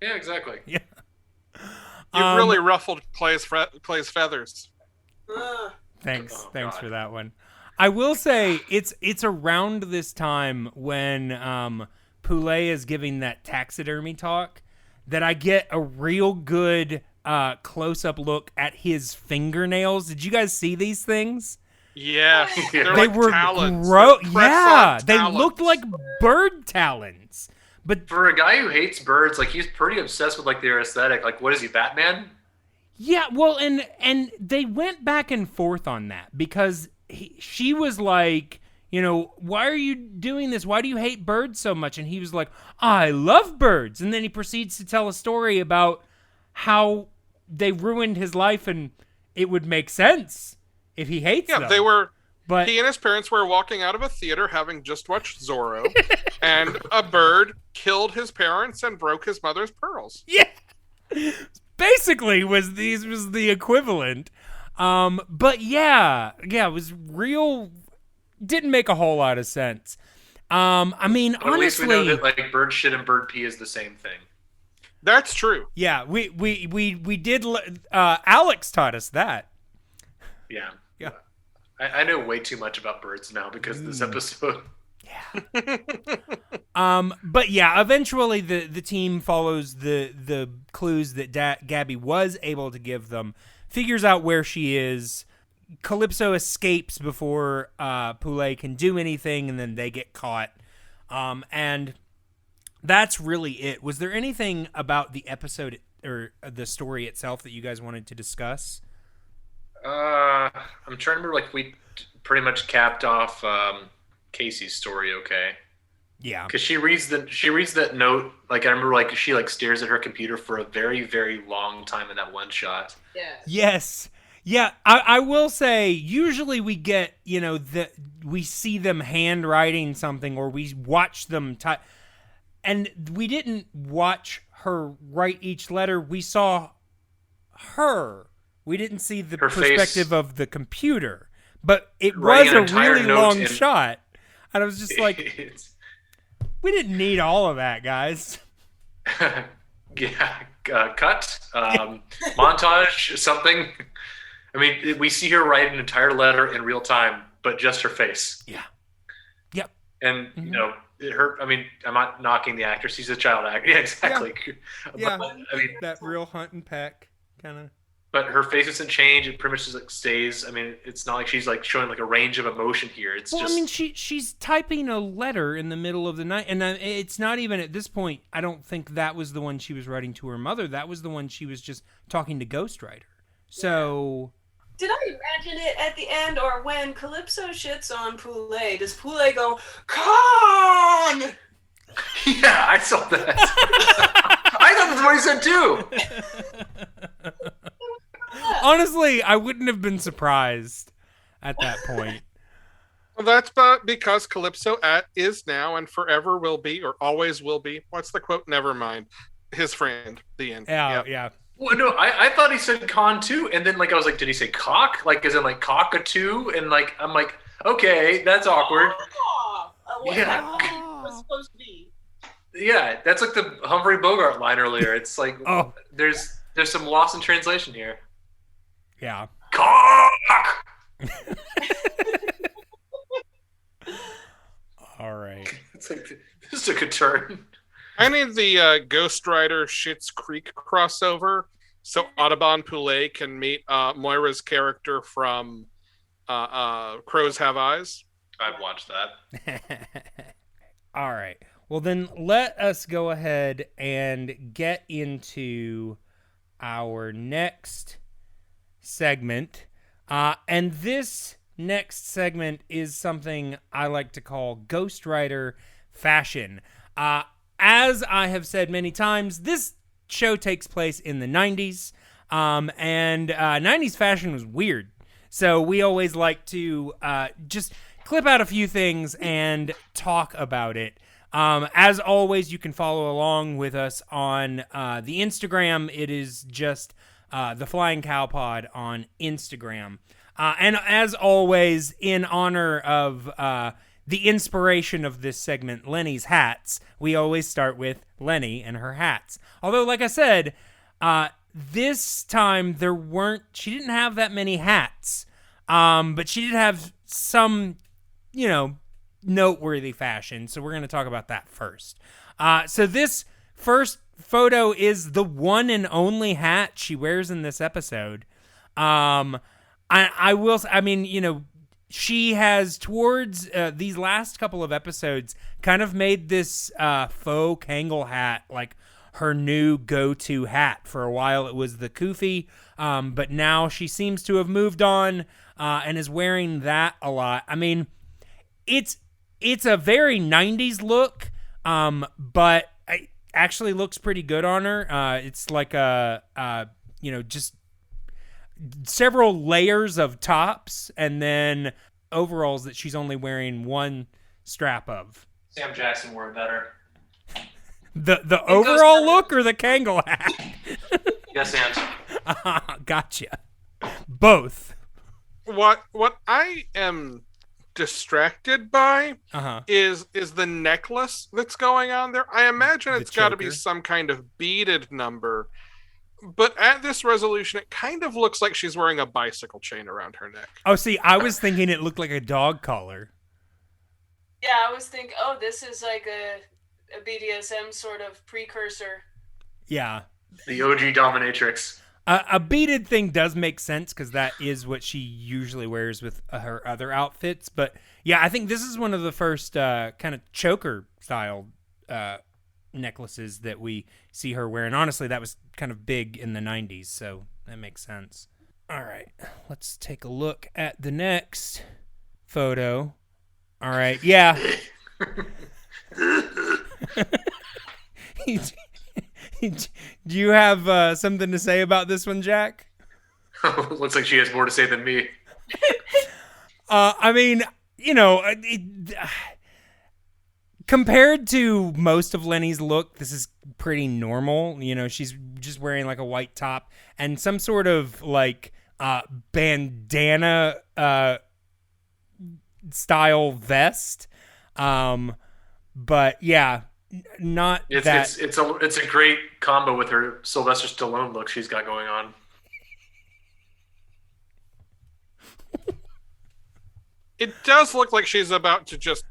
Yeah, exactly. Yeah. You really ruffled Clay's feathers. Thanks Oh, God. God. For that one. I will say it's around this time when Poulet is giving that taxidermy talk that I get a real good close-up look at his fingernails. Did you guys see these things? Yes, They they're like were talons. gross. They're Yeah, press-on they talons. looked like bird talons. But For a guy who hates birds, like he's pretty obsessed with like their aesthetic. Like, what is he, Batman? yeah, well, and they went back and forth on that because she was like, you know, why are you doing this? Why do you hate birds so much? And he was like, I love birds. And then he proceeds to tell a story about how they ruined his life, and it would make sense if he hates them. Yeah, they were. But He and his parents were walking out of a theater having just watched Zorro, and a bird killed his parents and broke his mother's pearls. yeah, basically was the equivalent. But yeah, it was real. Didn't make a whole lot of sense. I mean, But at least we know honestly, that like bird shit and bird pee is the same thing. That's true. yeah, we did. Alex taught us that. Yeah. Yeah. I know way too much about birds now because of this episode. But yeah, eventually the team follows the clues that Gaby was able to give them, figures out where she is. Calypso escapes before Poulet can do anything, and then they get caught. And that's really it. Was there anything about the episode or the story itself that you guys wanted to discuss? I'm trying to remember. Like we pretty much capped off Casey's story. Okay. Yeah. Because she reads that note. Like I remember, like she like stares at her computer for a very very long time in that one shot. Yeah. Yes. Yeah, I will say, usually we get, you know, we see them handwriting something or we watch them type, and we didn't watch her write each letter. We saw her. We didn't see the Her perspective face. of the computer, but it Writing was an a entire really note long in- shot. And I was just like, It's- we didn't need all of that, guys. yeah, cut, montage, something. I mean, we see her write an entire letter in real time, but just her face. Yeah. Yep. And you know, her. I mean, I'm not knocking the actress; she's a child actor. Yeah, exactly. Yeah. But, I mean, That real hunt and peck kind of. but her face doesn't change; it pretty much just like stays. I mean, it's not like she's like showing like a range of emotion here. It's Well, just. I mean, she's typing a letter in the middle of the night, and it's not even at this point. I don't think that was the one she was writing to her mother. That was the one she was just talking to Ghostwriter. So, Did I imagine it at the end, or when Calypso shits on Poulet, does Poulet go, "Con"? Yeah, I saw that. I thought that's what he said too. honestly, I wouldn't have been surprised at that point. Well, that's because Calypso is now and forever will be, or always will be. What's the quote? Never mind. His friend. The end. Yeah. Well, no, I thought he said con too, and then like I was like, did he say cock? Like, as in like cockatoo? And like I'm like, okay, that's awkward. Yeah. Was supposed to be. Yeah, that's like the Humphrey Bogart line earlier. It's like Oh. there's some loss in translation here. Yeah. Cock. All right. It's like this took a turn. I need the Ghostwriter Schitt's Creek crossover so Audubon Poulet can meet Moira's character from Crows Have Eyes. I'd watch that. All right. Well, then let us go ahead and get into our next segment. And this next segment is something I like to call Ghostwriter fashion. As I have said many times, this show takes place in the 90s, and 90s fashion was weird. So we always like to just clip out a few things and talk about it. As always, you can follow along with us on the Instagram. It is just the Flying Cow Pod on Instagram. And as always, in honor of the inspiration of this segment, Lenny's hats, we always start with Lenny and her hats. Although, like I said, this time she didn't have that many hats, but she did have some, noteworthy fashion. So we're going to talk about that first. So this first photo is the one and only hat she wears in this episode. She has, towards these last couple of episodes, kind of made this faux Kangol hat like her new go-to hat. For a while it was the kufi, but now she seems to have moved on and is wearing that a lot. I mean, it's a very 90s look, but it actually looks pretty good on her. It's like just several layers of tops and then overalls that she's only wearing one strap of. Sam Jackson wore it better. The overall look or the Kangol hat? Yes, and. Gotcha. Both. What I am distracted by is the necklace that's going on there. I imagine it's got to be some kind of beaded number. But at this resolution, it kind of looks like she's wearing a bicycle chain around her neck. Oh, see, I was thinking it looked like a dog collar. Yeah, I was thinking, this is like a BDSM sort of precursor. Yeah. The OG dominatrix. A beaded thing does make sense because that is what she usually wears with her other outfits. But yeah, I think this is one of the first kind of choker style necklaces that we see her wearing. Honestly, that was kind of big in the 90s, so that makes sense. All right, let's take a look at the next photo. All right, yeah. Do you have something to say about this one, Jack? Looks like she has more to say than me. I mean, compared to most of Lenny's look, this is pretty normal. She's just wearing like a white top and some sort of like bandana style vest. But yeah, not that. It's a great combo with her Sylvester Stallone look she's got going on. It does look like she's about to just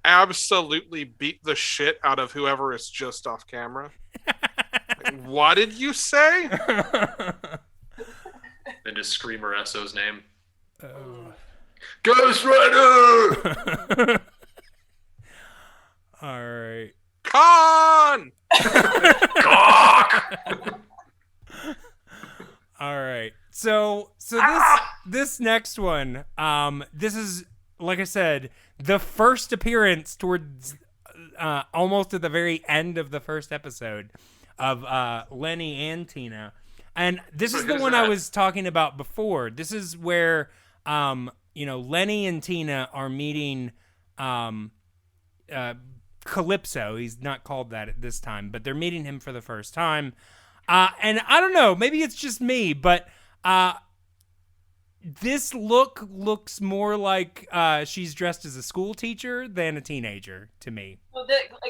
absolutely beat the shit out of whoever is just off camera. What did you say? And just scream Esso's name. Ghostwriter! All right. Con! Cock! All right. So this next one, this is, like I said, the first appearance towards almost at the very end of the first episode of Lenny and Tina. And this is the one I was talking about before. This is where Lenny and Tina are meeting Calypso. He's not called that at this time, but they're meeting him for the first time. And I don't know, maybe it's just me, but this looks more like she's dressed as a school teacher than a teenager to me. Well,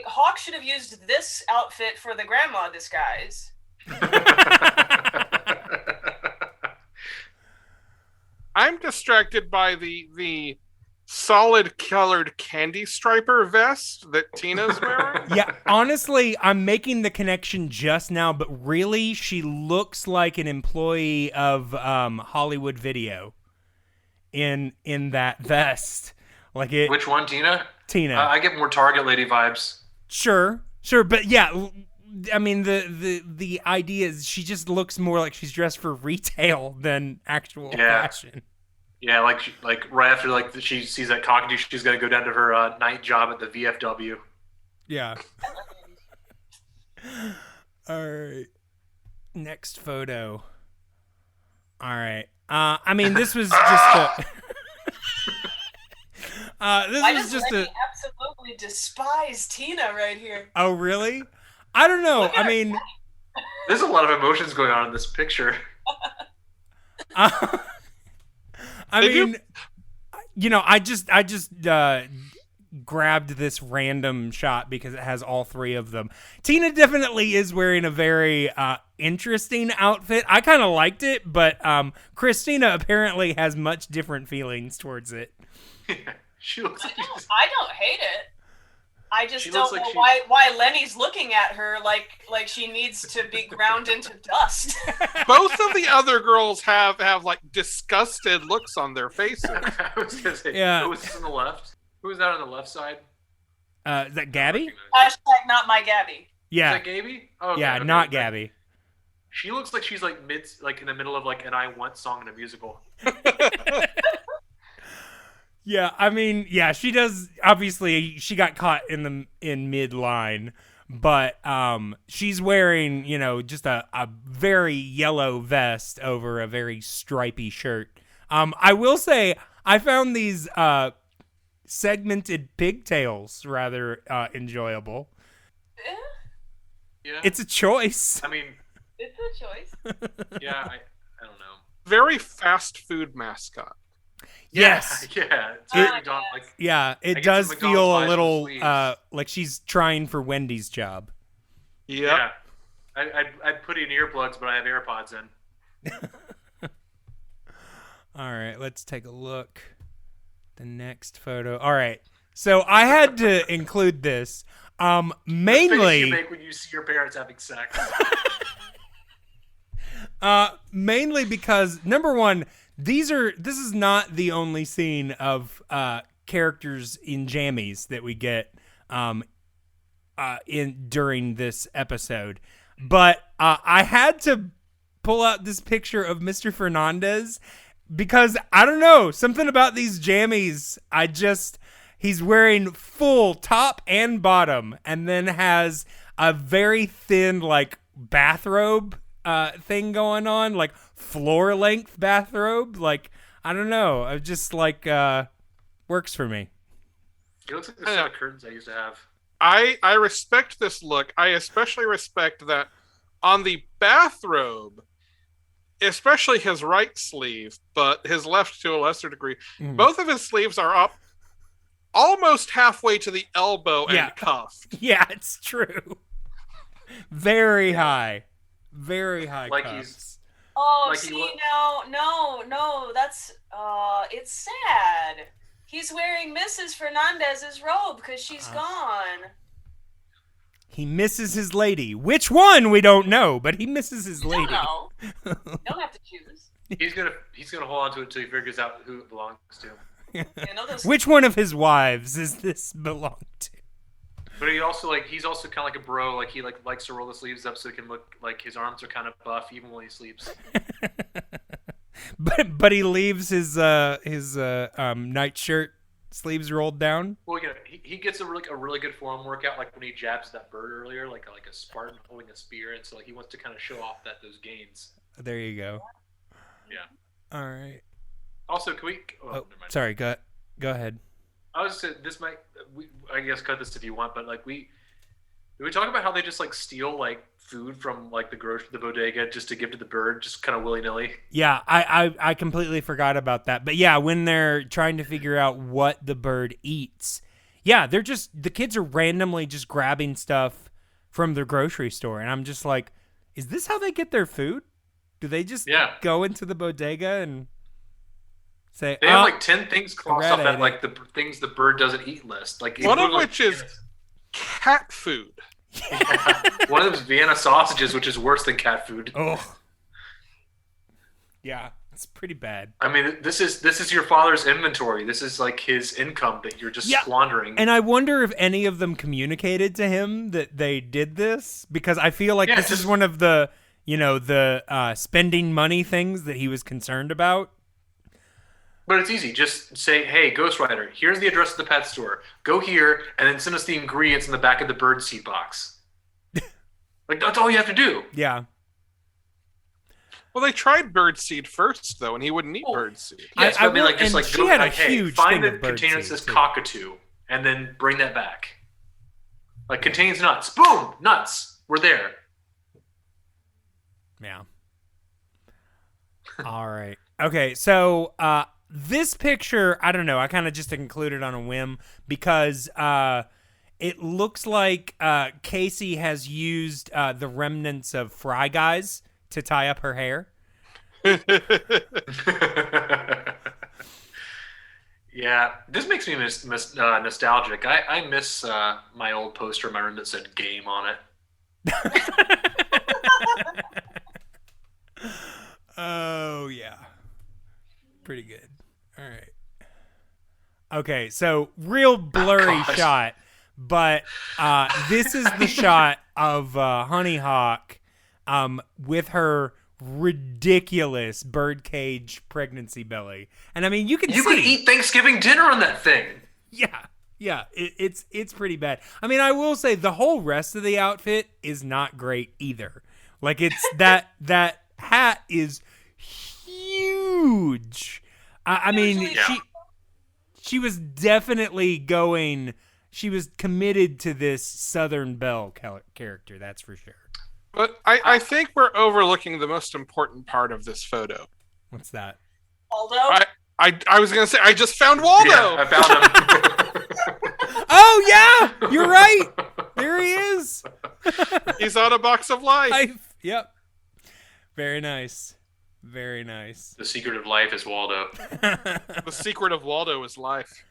Hawk should have used this outfit for the grandma disguise. I'm distracted by the solid colored candy striper vest that Tina's wearing. Yeah, honestly, I'm making the connection just now, but really, she looks like an employee of Hollywood Video in that vest. Like it. Which one, Tina? Tina. I get more Target lady vibes. Sure, but yeah, I mean, the idea is she just looks more like she's dressed for retail than actual fashion. Yeah, like right after like she sees that Cockatoo, she's gonna go down to her night job at the VFW. Yeah. All right. Next photo. All right. I mean, this was just a. Why does Lenny absolutely despise Tina right here? Oh, really? I don't know. I mean, there's a lot of emotions going on in this picture. I mean, I just grabbed this random shot because it has all three of them. Tina definitely is wearing a very interesting outfit. I kind of liked it, but Christina apparently has much different feelings towards it. She looks like I don't hate it. I just don't know why Lenny's looking at her like she needs to be ground into dust. Both of the other girls have like disgusted looks on their faces. I was gonna say, who was this on the left? Who was that on the left side? Is that Gaby? Hashtag not my Gaby. Yeah. Is that Gaby? Oh, okay, yeah, okay. not Gaby. She looks like she's like in the middle of like an I Want song in a musical. Yeah, I mean, yeah, she does. Obviously, she got caught in mid line, but she's wearing, just a very yellow vest over a very stripy shirt. I will say, I found these segmented pigtails rather enjoyable. Yeah, it's a choice. I mean, it's a choice. Yeah, I don't know. Very fast food mascot. Yes. Yeah. It does feel a little like she's trying for Wendy's job. Yep. Yeah. I'd put in earplugs, but I have AirPods in. All right, let's take a look. The next photo. All right. So I had to include this. Mainly the face you make when you see your parents having sex. Mainly because number one, this is not the only scene of characters in jammies that we get during this episode. But I had to pull out this picture of Mr. Fernandez because I don't know, something about these jammies. He's wearing full top and bottom and then has a very thin like bathrobe thing going on, like floor length bathrobe. Like, I don't know. I just like works for me. It looks like the set of curtains I used to have. I respect this look. I especially respect that on the bathrobe, especially his right sleeve, but his left to a lesser degree, both of his sleeves are up almost halfway to the elbow and cuffed. Yeah, it's true. Very high. Very high like cuffs. No, that's it's sad. He's wearing Mrs. Fernandez's robe because she's gone. He misses his lady. Which one we don't know, but he misses his lady. No, you don't have to choose. He's gonna hold on to it until he figures out who it belongs to. Which one of his wives does this belong to? But he's also kind of like a bro. Like he likes to roll the sleeves up so he can look like his arms are kind of buff even when he sleeps. but he leaves his nightshirt sleeves rolled down. Well, he gets a really good form workout, like when he jabs that bird earlier, like a Spartan holding a spear, and so he wants to kind of show off those gains. There you go. Yeah. All right. Also, can we? Oh, never mind. Sorry. Go ahead. I was saying this might. I guess cut this if you want, but like we talk about how they just like steal like food from like the bodega just to give to the bird, just kind of willy nilly. Yeah, I completely forgot about that. But yeah, when they're trying to figure out what the bird eats, yeah, the kids are randomly just grabbing stuff from their grocery store, and I'm just like, is this how they get their food? Do they just go into the bodega and say they have like 10 things crossed off that like the things the bird doesn't eat list, like one of which is cat food. Yeah. One of them is Vienna sausages, which is worse than cat food. Oh, yeah, It's pretty bad. I mean, this is your father's inventory. This is like his income that you're just squandering. And I wonder if any of them communicated to him that they did this, because I feel like this is one of the, the spending money things that he was concerned about. But it's easy. Just say, hey, Ghostwriter, here's the address of the pet store. Go here, and then send us the ingredients in the back of the birdseed box. Like, that's all you have to do. Yeah. Well, they tried birdseed first, though, and he wouldn't eat birdseed. Yes, I mean, like, just like, she go, had a like, hey, huge find thing the of container that birdseed, says too. Cockatoo, and then bring that back. Like, contains nuts. Boom! Nuts. We're there. Yeah. All right. Okay, so this picture, I don't know, I kind of just included on a whim because it looks like Casey has used the remnants of Fry Guys to tie up her hair. Yeah, this makes me nostalgic. I miss my old poster in my room that said "game" on it. Oh, yeah. Pretty good. All right. Okay, so real blurry shot, but this is the shot of Honey Hawk with her ridiculous birdcage pregnancy belly. And I mean, you could eat Thanksgiving dinner on that thing. Yeah, it's pretty bad. I mean, I will say the whole rest of the outfit is not great either. Like, it's that hat is huge. I mean, she was definitely going. She was committed to this Southern Belle character. That's for sure. But I think we're overlooking the most important part of this photo. What's that? Waldo? I was going to say, I just found Waldo! Yeah, I found him. Oh, yeah! You're right! There he is! He's on a box of life. Yep. Very nice. Very nice. The secret of life is Waldo. The secret of Waldo is life.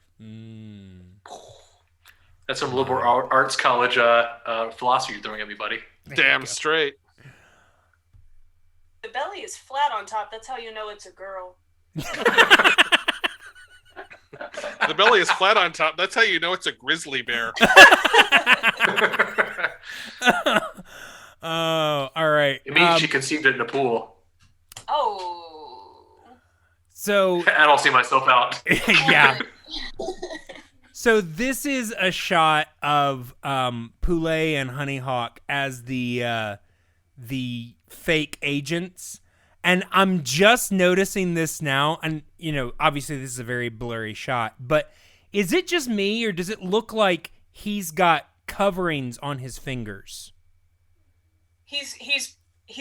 That's some liberal arts college philosophy you're throwing at me, buddy. Damn straight. The belly is flat on top. That's how you know it's a girl. The belly is flat on top. That's how you know it's a grizzly bear. Oh, all right. It means she conceived it in a pool. Oh. So I don't see myself out. Yeah. So this is a shot of Poulet and Honey Hawk as the fake agents. And I'm just noticing this now. And, obviously this is a very blurry shot. But is it just me, or does it look like he's got coverings on his fingers? He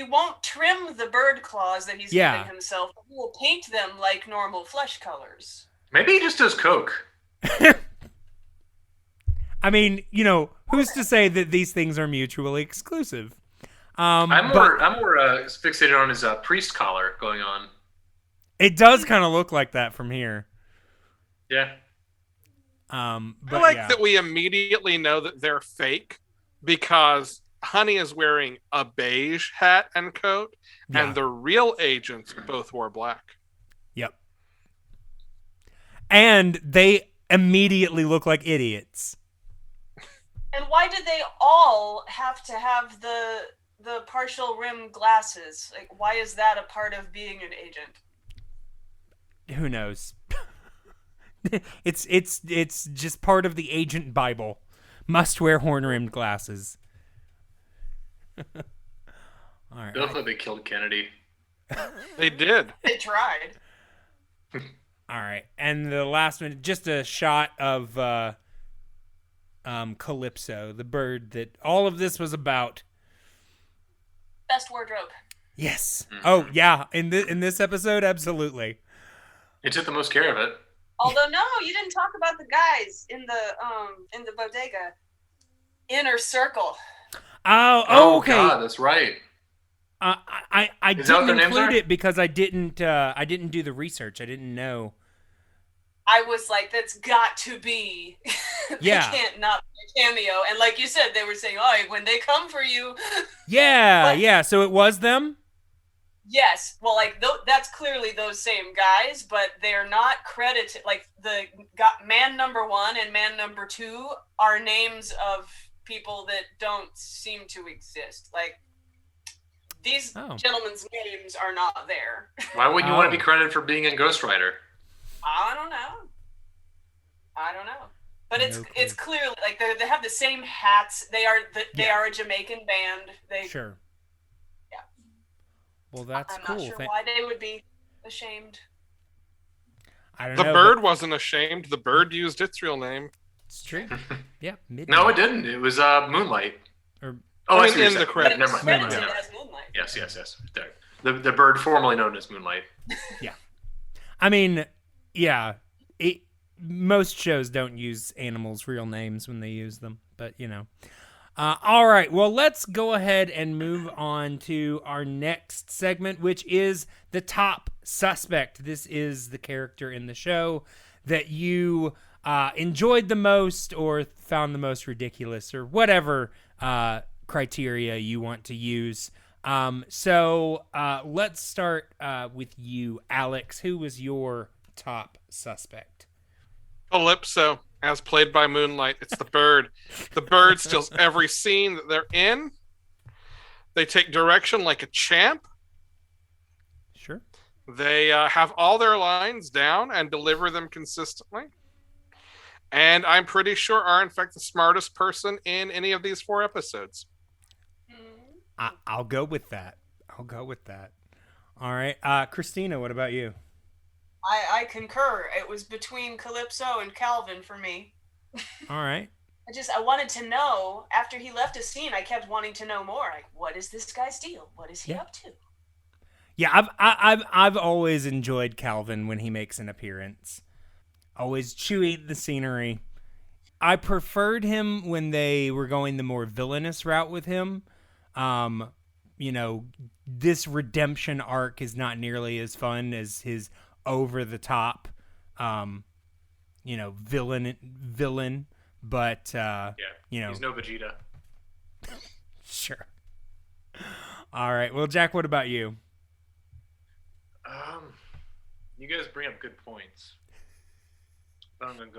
won't trim the bird claws that he's giving himself. He will paint them like normal flesh colors. Maybe he just does coke. I mean, who's to say that these things are mutually exclusive? I'm more fixated on his priest collar going on. It does kind of look like that from here. Yeah. But I like that we immediately know that they're fake because Honey is wearing a beige hat and coat, and the real agents both wore black. Yep. And they immediately look like idiots. And why did they all have to have the partial rim glasses? Like, why is that a part of being an agent? Who knows? It's just part of the agent Bible. Must wear horn-rimmed glasses. All right. It looks like they killed Kennedy. They did. They tried. All right. And the last one, just a shot of Calypso, the bird that all of this was about. Best wardrobe. Yes. Mm-hmm. Oh, yeah. In this episode, absolutely. It took the most care of it. Although, no, you didn't talk about the guys in the bodega. Inner Circle. Oh, okay. God, that's right. I didn't include it because I didn't do the research. I didn't know. I was like, that's got to be. Yeah. They can't not be a cameo. And like you said, they were saying, oh, when they come for you. Yeah, yeah. So it was them? Yes, well, like that's clearly those same guys, but they're not credited. Like man number 1 and man number 2 are names of people that don't seem to exist. Like these gentlemen's names are not there. Why wouldn't you want to be credited for being in Ghostwriter? I don't know. But it's clearly like they have the same hats. They are a Jamaican band. Sure. Well, that's cool. I'm not sure why they would be ashamed. I don't know. The bird wasn't ashamed. The bird used its real name. It's true. Yeah. Midnight. No, it didn't. It was Moonlight. In the credits. Never mind. Moonlight. Yes. There. The bird formerly known as Moonlight. Yeah. I mean, yeah. Most shows don't use animals' real names when they use them, but you know. All right, well, let's go ahead and move on to our next segment, which is the top suspect. This is the character in the show that you enjoyed the most or found the most ridiculous or whatever criteria you want to use. So let's start with you, Alex. Who was your top suspect? Calypso. As played by Moonlight, it's the bird. The bird steals every scene that they're in. They take direction like a champ. Sure. They have all their lines down and deliver them consistently. And I'm pretty sure are, in fact, the smartest person in any of these 4 episodes. I'll go with that. All right. Christina, what about you? I concur. It was between Calypso and Calvin for me. All right. I wanted to know, after he left a scene, I kept wanting to know more. Like, what is this guy's deal? What is he up to? Yeah, I've always enjoyed Calvin when he makes an appearance. Always chewing the scenery. I preferred him when they were going the more villainous route with him. You know, this redemption arc is not nearly as fun as his over the top, you know, villain, but you know, he's no Vegeta. Sure. All right. Well, Jack, what about you? You guys bring up good points, but I'm gonna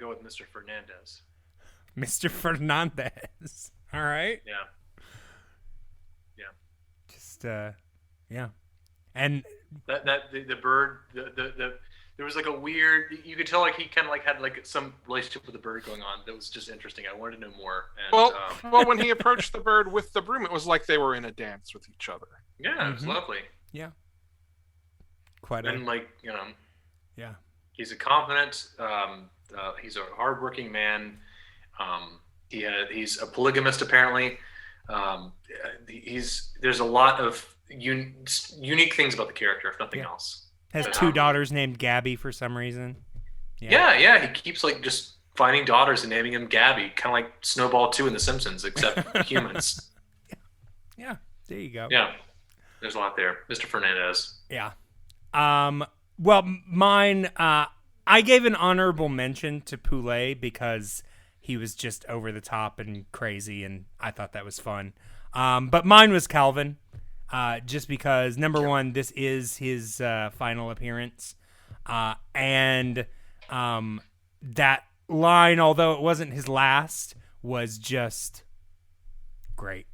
go with Mr. Fernandez. Mr. Fernandez. All right. Yeah. Just yeah. And the bird, there was like a weird, you could tell like he kind of like had like some relationship with the bird going on that was just interesting. I wanted to know more. And, well, when he approached the bird with the broom, it was like they were in a dance with each other. Yeah, it was lovely. Yeah. Like, you know, yeah, he's a confident, he's a hardworking man. He's a polygamist apparently. There's a lot of unique things about the character, if nothing else. Has 2 daughters named Gaby for some reason. Yeah. He keeps like just finding daughters and naming them Gaby, kind of like Snowball 2 in The Simpsons, except humans. Yeah, there you go. Yeah, there's a lot there, Mr. Fernandez. Yeah. Well, mine. I gave an honorable mention to Poulet because he was just over the top and crazy, and I thought that was fun. But mine was Calvin. Just because, number one, this is his final appearance. And that line, although it wasn't his last, was just great.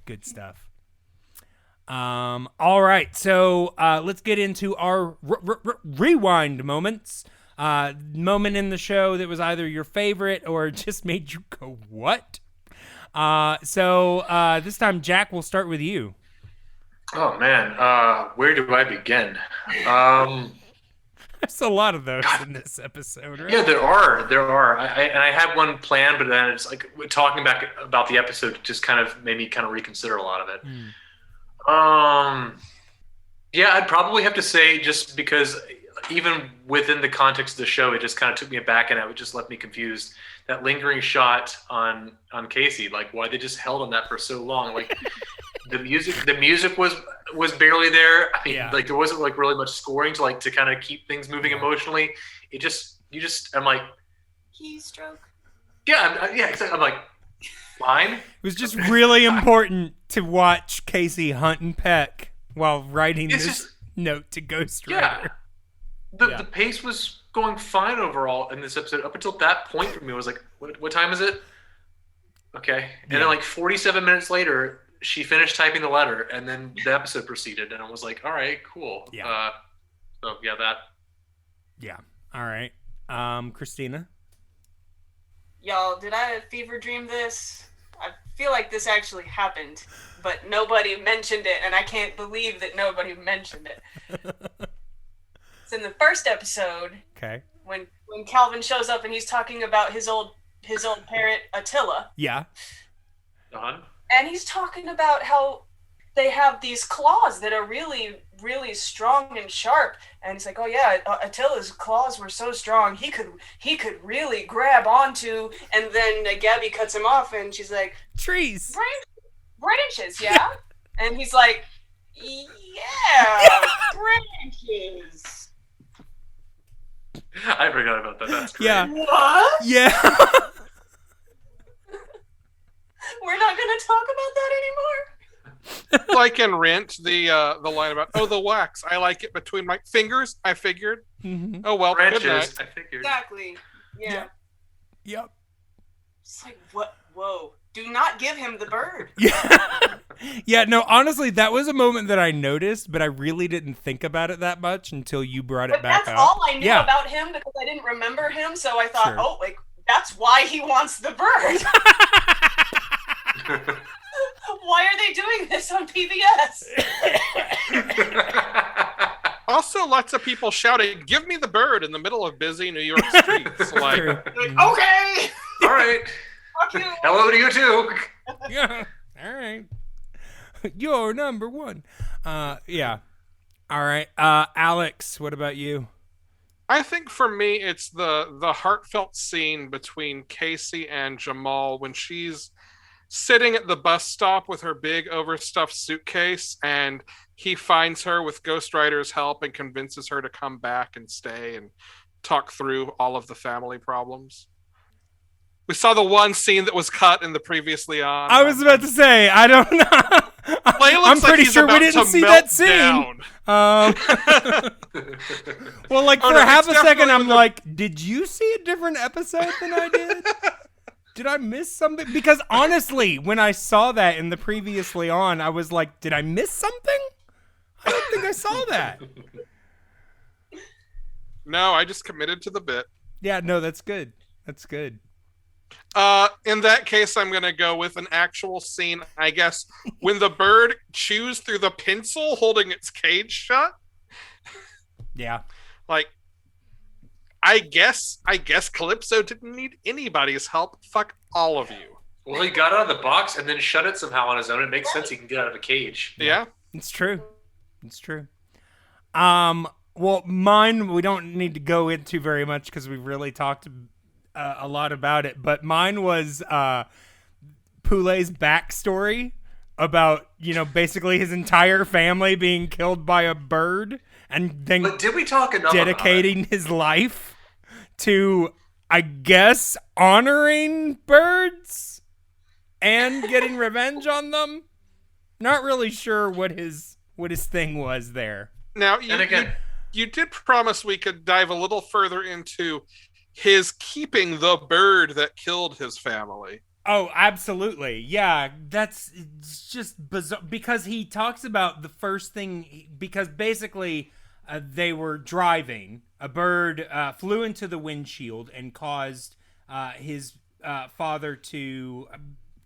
Good stuff. All right, so let's get into our rewind moments. Moment in the show that was either your favorite or just made you go, what? So this time, Jack, we'll start with you. Oh man, where do I begin? There's a lot of those in this episode, right? Yeah, there are. I had one planned, but then it's like talking back about the episode just kind of made me kind of reconsider a lot of it. Yeah, I'd probably have to say, just because even within the context of the show, it just kind of took me aback and it just left me confused. That lingering shot on Casey, like why they just held on that for so long, like. The music was barely there. I mean, like there wasn't like really much scoring to kind of keep things moving emotionally. I'm like, keystroke. Yeah, exactly. I'm like, Fine. It was just really important to watch Casey hunt and peck while writing It's this just- note to Ghostwriter. Yeah. The Yeah. pace was going fine overall in this episode up until that point for me. I was like, what time is it? Okay. And then like 47 minutes later, she finished typing the letter, and then the episode proceeded, and I was like, all right, cool. Yeah. So yeah, that. Yeah. All right. Christina? Y'all, did I fever dream this? I feel like this actually happened, but nobody mentioned it, and I can't believe that nobody mentioned it. It's in the first episode Okay. when Calvin shows up and he's talking about his old parent Attila, Yeah. Don? and he's talking about how they have these claws that are really, really strong and sharp. And he's like, oh yeah, Attila's claws were so strong, he could really grab onto. And then Gaby cuts him off, and she's like, Trees. branches, yeah? And he's like, yeah, branches. I forgot about that. That's great. Yeah. What? Yeah. We're not gonna talk about that anymore? Like in Rent, the line about the wax. I like it between my fingers. I figured. Mhm. Oh well. Good night. Branches, I figured. Exactly. Yeah. Yep. It's like, what? Whoa. Do not give him the bird. Yeah. Yeah, no, honestly, that was a moment that I noticed, but I really didn't think about it that much until you brought it But back that's up. all I knew Yeah. about him because I didn't remember him. So I thought, Sure. oh, like, that's why he wants the bird. Why are they doing this on PBS? Also, lots of people shouting, "Give me the bird!" in the middle of busy New York streets. Like, True. Like, okay. All right. Fuck you. Hello to you too. Yeah. All right. You're number one. Yeah. All right. Alex, what about you? I think for me, it's the heartfelt scene between Casey and Jamal when she's sitting at the bus stop with her big overstuffed suitcase, and he finds her with Ghostwriter's help and convinces her to come back and stay and talk through all of the family problems. We saw the one scene that was cut in the previously on. I was about to say, I don't know. Clay looks I'm like pretty he's sure we about didn't to see melt that scene. down. Well, like Oh, for no, half it's a second, definitely I'm when the- like, did you see a different episode than I did? Did I miss something? Because honestly, when I saw that in the previously on, I was like, did I miss something? I don't think I saw that. No, I just committed to the bit. Yeah, no, that's good. That's good. In that case, I'm going to go with an actual scene, I guess, when the bird chews through the pencil holding its cage shut. Yeah. Like, I guess Calypso didn't need anybody's help. Fuck all of you. Well, he got out of the box and then shut it somehow on his own. It makes sense he can get out of a cage. Yeah? It's true. It's true. Well, mine, we don't need to go into very much because we've really talked a lot about it, but mine was Poulet's backstory about, basically his entire family being killed by a bird and then But did we talk enough dedicating his life to, I guess, honoring birds and getting revenge on them? Not really sure what his thing was there. Now, And again, you did promise we could dive a little further into his keeping the bird that killed his family. Oh, absolutely. Yeah, it's just bizarre because he talks about the first thing, because basically they were driving. A bird flew into the windshield and caused his father to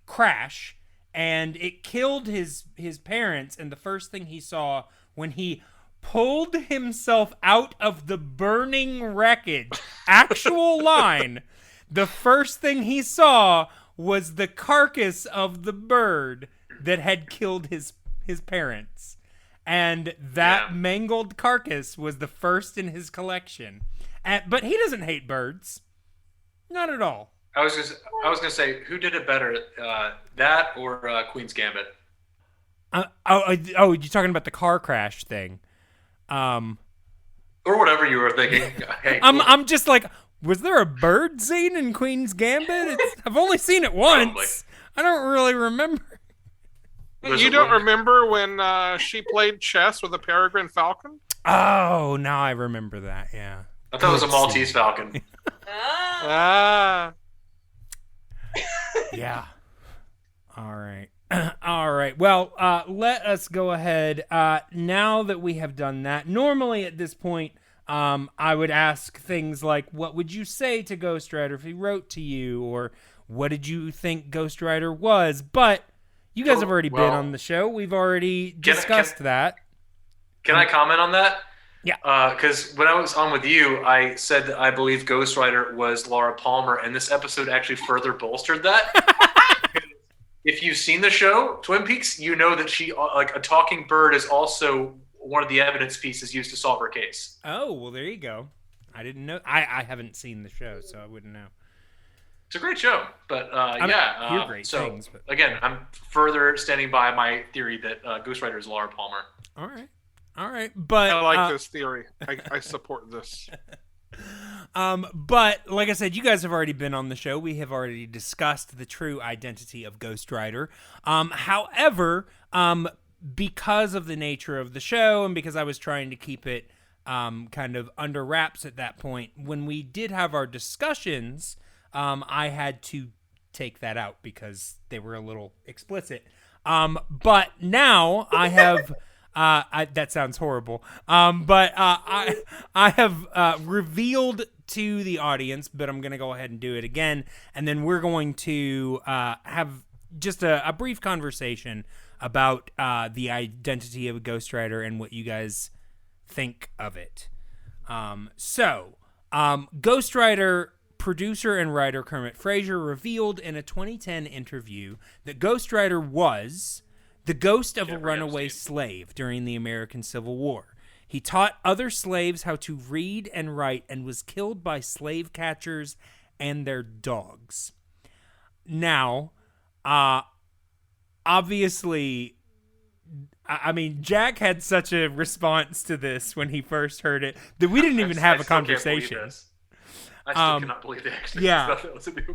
crash, and it killed his parents. And the first thing he saw when he pulled himself out of the burning wreckage, actual line, the first thing he saw was the carcass of the bird that had killed his parents. And that mangled carcass was the first in his collection. But he doesn't hate birds. Not at all. I was gonna say, who did it better, that or Queen's Gambit? You're talking about the car crash thing. Or whatever you were thinking. Hey, I'm just like, Was there a bird scene in Queen's Gambit? I've only seen it once. Probably. I don't really remember. You don't remember when she played chess with a peregrine falcon? Oh, now I remember that. Yeah. I thought it was a Maltese falcon. Ah. Yeah. All right. All right. Well, let us go ahead. Now that we have done that, normally at this point, I would ask things like, what would you say to Ghostwriter if he wrote to you? Or what did you think Ghostwriter was? But you guys have already been on the show. We've already discussed that. Can I comment on that? Yeah. Because when I was on with you, I said that I believe Ghostwriter was Laura Palmer, and this episode actually further bolstered that. If you've seen the show, Twin Peaks, you know that she, like, a talking bird is also one of the evidence pieces used to solve her case. Oh, well, there you go. I didn't know. I haven't seen the show, so I wouldn't know. It's a great show, but hear great so things, but... again, I'm further standing by my theory that Ghostwriter is Laura Palmer. All right, but I like this theory. I support this. But like I said, you guys have already been on the show. We have already discussed the true identity of Ghostwriter. However, because of the nature of the show and because I was trying to keep it kind of under wraps at that point, when we did have our discussions, I had to take that out because they were a little explicit. But now I have... that sounds horrible. But I have revealed to the audience, but I'm going to go ahead and do it again. And then we're going to have just a brief conversation about the identity of a ghostwriter and what you guys think of it. Ghostwriter producer and writer Kermit Frazier revealed in a 2010 interview that Ghostwriter was the ghost of a runaway slave during the American Civil War. He taught other slaves how to read and write and was killed by slave catchers and their dogs. Now, obviously, I mean, Jack had such a response to this when he first heard it that we didn't even have a conversation. I still cannot believe they actually yeah. was okay.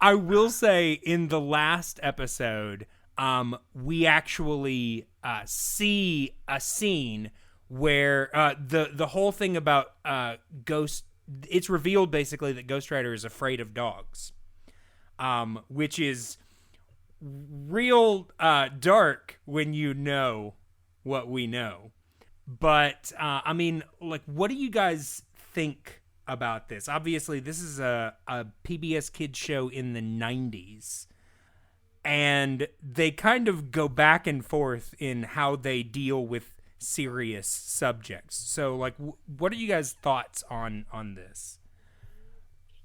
I will say in the last episode, we actually see a scene where the whole thing about Ghost, it's revealed basically that Ghostwriter is afraid of dogs, which is real dark when you know what we know. But I mean, like, what do you guys think about this? Obviously, this is a PBS Kids show in the 90s. And they kind of go back and forth in how they deal with serious subjects. So, like, what are you guys' thoughts on this?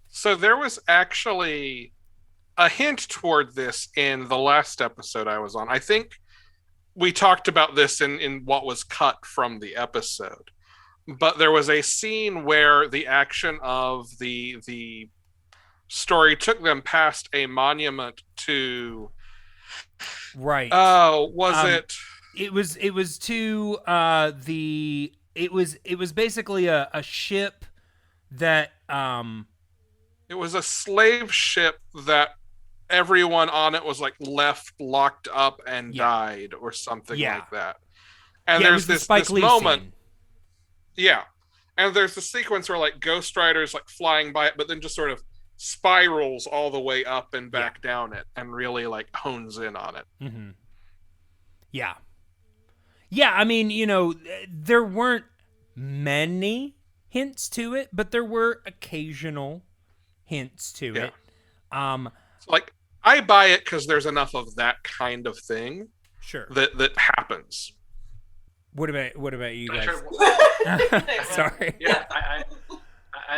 So there was actually a hint toward this in the last episode I was on. I think we talked about this in what was cut from the episode. But there was a scene where the action of the story took them past a monument to... Right. Oh, was it? It was to it was basically a ship that it was a slave ship that everyone on it was like left locked up and died or something like that. And there's this moment. Scene. Yeah. And there's the sequence where like Ghostwriter's like flying by it, but then just sort of spirals all the way up and back down it and really like hones in on it. Mm-hmm. Yeah. Yeah, I mean, you know, there weren't many hints to it, but there were occasional hints to it. Like, I buy it because there's enough of that kind of thing. Sure. That happens. What about you guys? Sorry. Yeah, I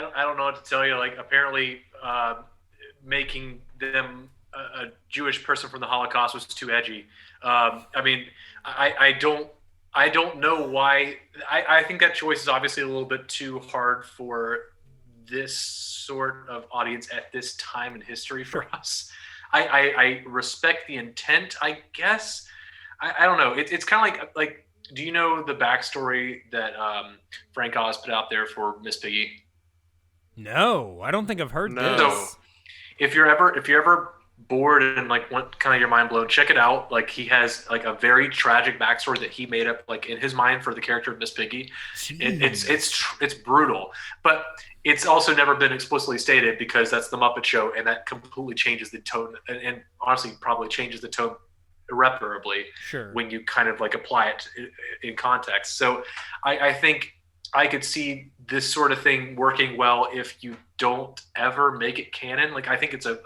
don't know what to tell you. Like, apparently, making them a Jewish person from the Holocaust was too edgy. I mean, I don't know why. I think that choice is obviously a little bit too hard for this sort of audience at this time in history for us. I respect the intent, I guess. I don't know. It's kind of like. Do you know the backstory that Frank Oz put out there for Miss Piggy? No, I don't think I've heard No. this. So if you're ever bored and like want kind of your mind blown, check it out. Like he has like a very tragic backstory that he made up like in his mind for the character of Miss Piggy. It's brutal, but it's also never been explicitly stated because that's the Muppet Show, and that completely changes the tone, and honestly probably changes the tone irreparably when you kind of like apply it in context. So I think I could see this sort of thing working well if you don't ever make it canon. Like I think it's a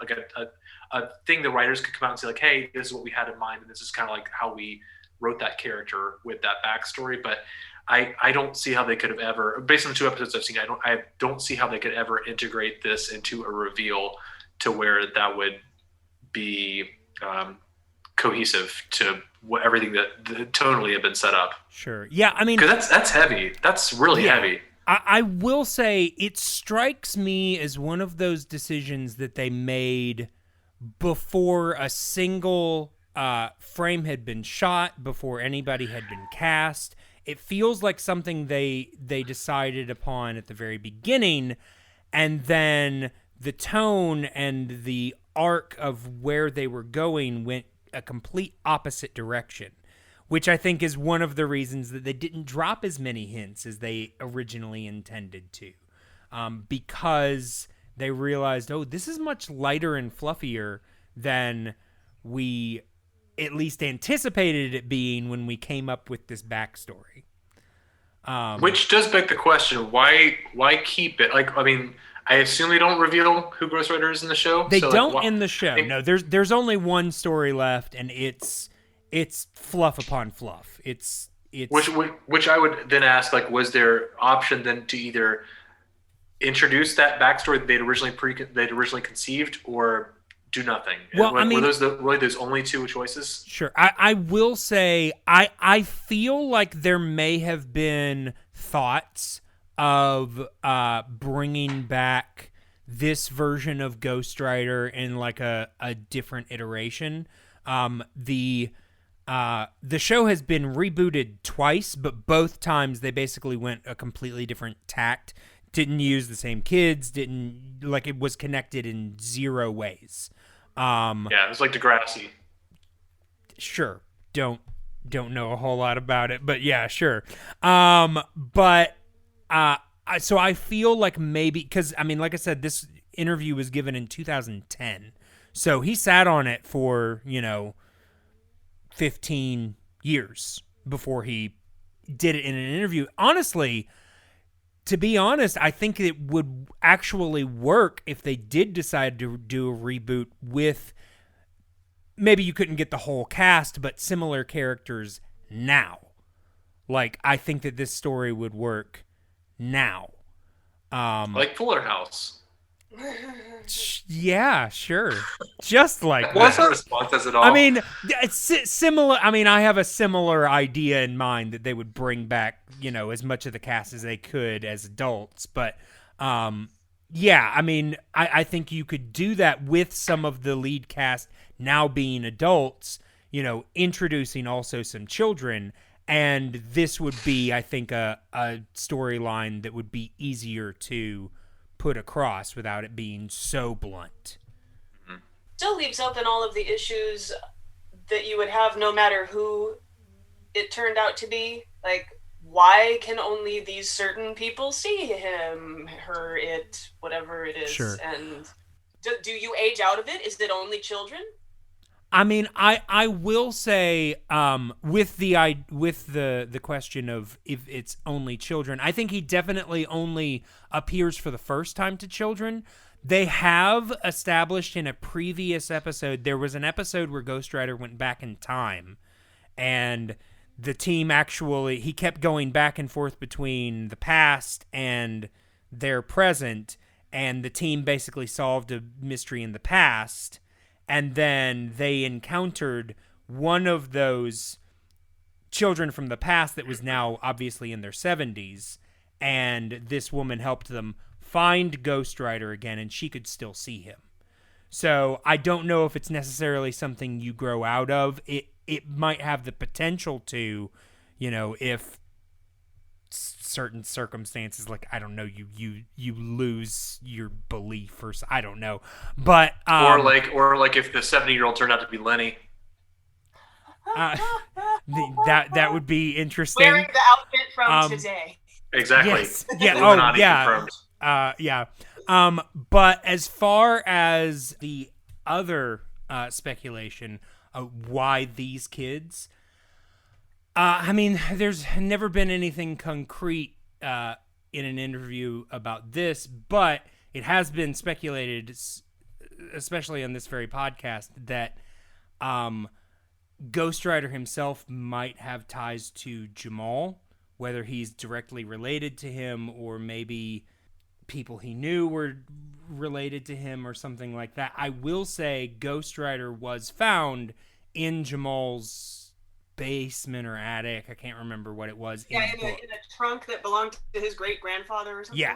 thing the writers could come out and say like, hey, this is what we had in mind, and this is kind of like how we wrote that character with that backstory. But I don't see how they could have ever, based on the 2 episodes I've seen, I don't see how they could ever integrate this into a reveal to where that would be cohesive to everything that tonally had been set up. Sure. Yeah, I mean, because that's heavy. That's really heavy. I will say it strikes me as one of those decisions that they made before a single frame had been shot, before anybody had been cast. It feels like something they decided upon at the very beginning, and then the tone and the arc of where they were going went a complete opposite direction, which I think is one of the reasons that they didn't drop as many hints as they originally intended to, because they realized, oh, this is much lighter and fluffier than we at least anticipated it being when we came up with this backstory. Which does beg the question, why keep it? Like, I mean, I assume they don't reveal who Ghostwriter is in the show. They don't in the show. No, there's only one story left, and it's fluff upon fluff. It's which I would then ask, like, was there option then to either introduce that backstory that they'd originally conceived, or do nothing? Well, were those really those only 2 choices? Sure. I will say I feel like there may have been thoughts of bringing back this version of Ghostwriter in like a different iteration. The show has been rebooted twice, but both times they basically went a completely different tact. Didn't use the same kids. Didn't, like, it was connected in 0 ways. Yeah, it was like Degrassi. Sure. Don't know a whole lot about it, but yeah, sure. But so I feel like maybe, because I mean, like I said, this interview was given in 2010, so he sat on it for 15 years before he did it in an interview. Honestly, to be honest, I think it would actually work if they did decide to do a reboot with, maybe you couldn't get the whole cast, but similar characters now. Like, I think that this story would work now. Like Fuller House. Yeah, sure. Just like that. What's the response as it all? I mean, it's similar. I mean, I have a similar idea in mind that they would bring back, as much of the cast as they could as adults. But, yeah, I mean, I think you could do that with some of the lead cast now being adults, introducing also some children. And this would be, I think, a storyline that would be easier to put across without it being so blunt. Still leaves open all of the issues that you would have no matter who it turned out to be. Like, why can only these certain people see him, her, it, whatever it is? Sure. And do you age out of it? Is it only children? I mean, I will say, with the question of if it's only children, I think he definitely only appears for the first time to children. They have established in a previous episode, there was an episode where Ghostwriter went back in time, and the team he kept going back and forth between the past and their present, and the team basically solved a mystery in the past. And then they encountered one of those children from the past that was now obviously in their 70s. And this woman helped them find Ghostwriter again, and she could still see him. So I don't know if it's necessarily something you grow out of. It might have the potential to, if certain circumstances, like I don't know, you lose your belief, or I don't know, but or like if the 70-year-old turned out to be Lenny. That would be interesting. Wearing the outfit from today. Exactly. Yes. Yeah. Illuminati Oh, yeah. confirmed. Yeah. But as far as the other speculation of why these kids, I mean, there's never been anything concrete in an interview about this, but it has been speculated, especially on this very podcast, that Ghostwriter himself might have ties to Jamal, whether he's directly related to him or maybe people he knew were related to him or something like that. I will say Ghostwriter was found in Jamal's basement or attic. I can't remember what it was. Yeah, in a trunk that belonged to his great-grandfather or something.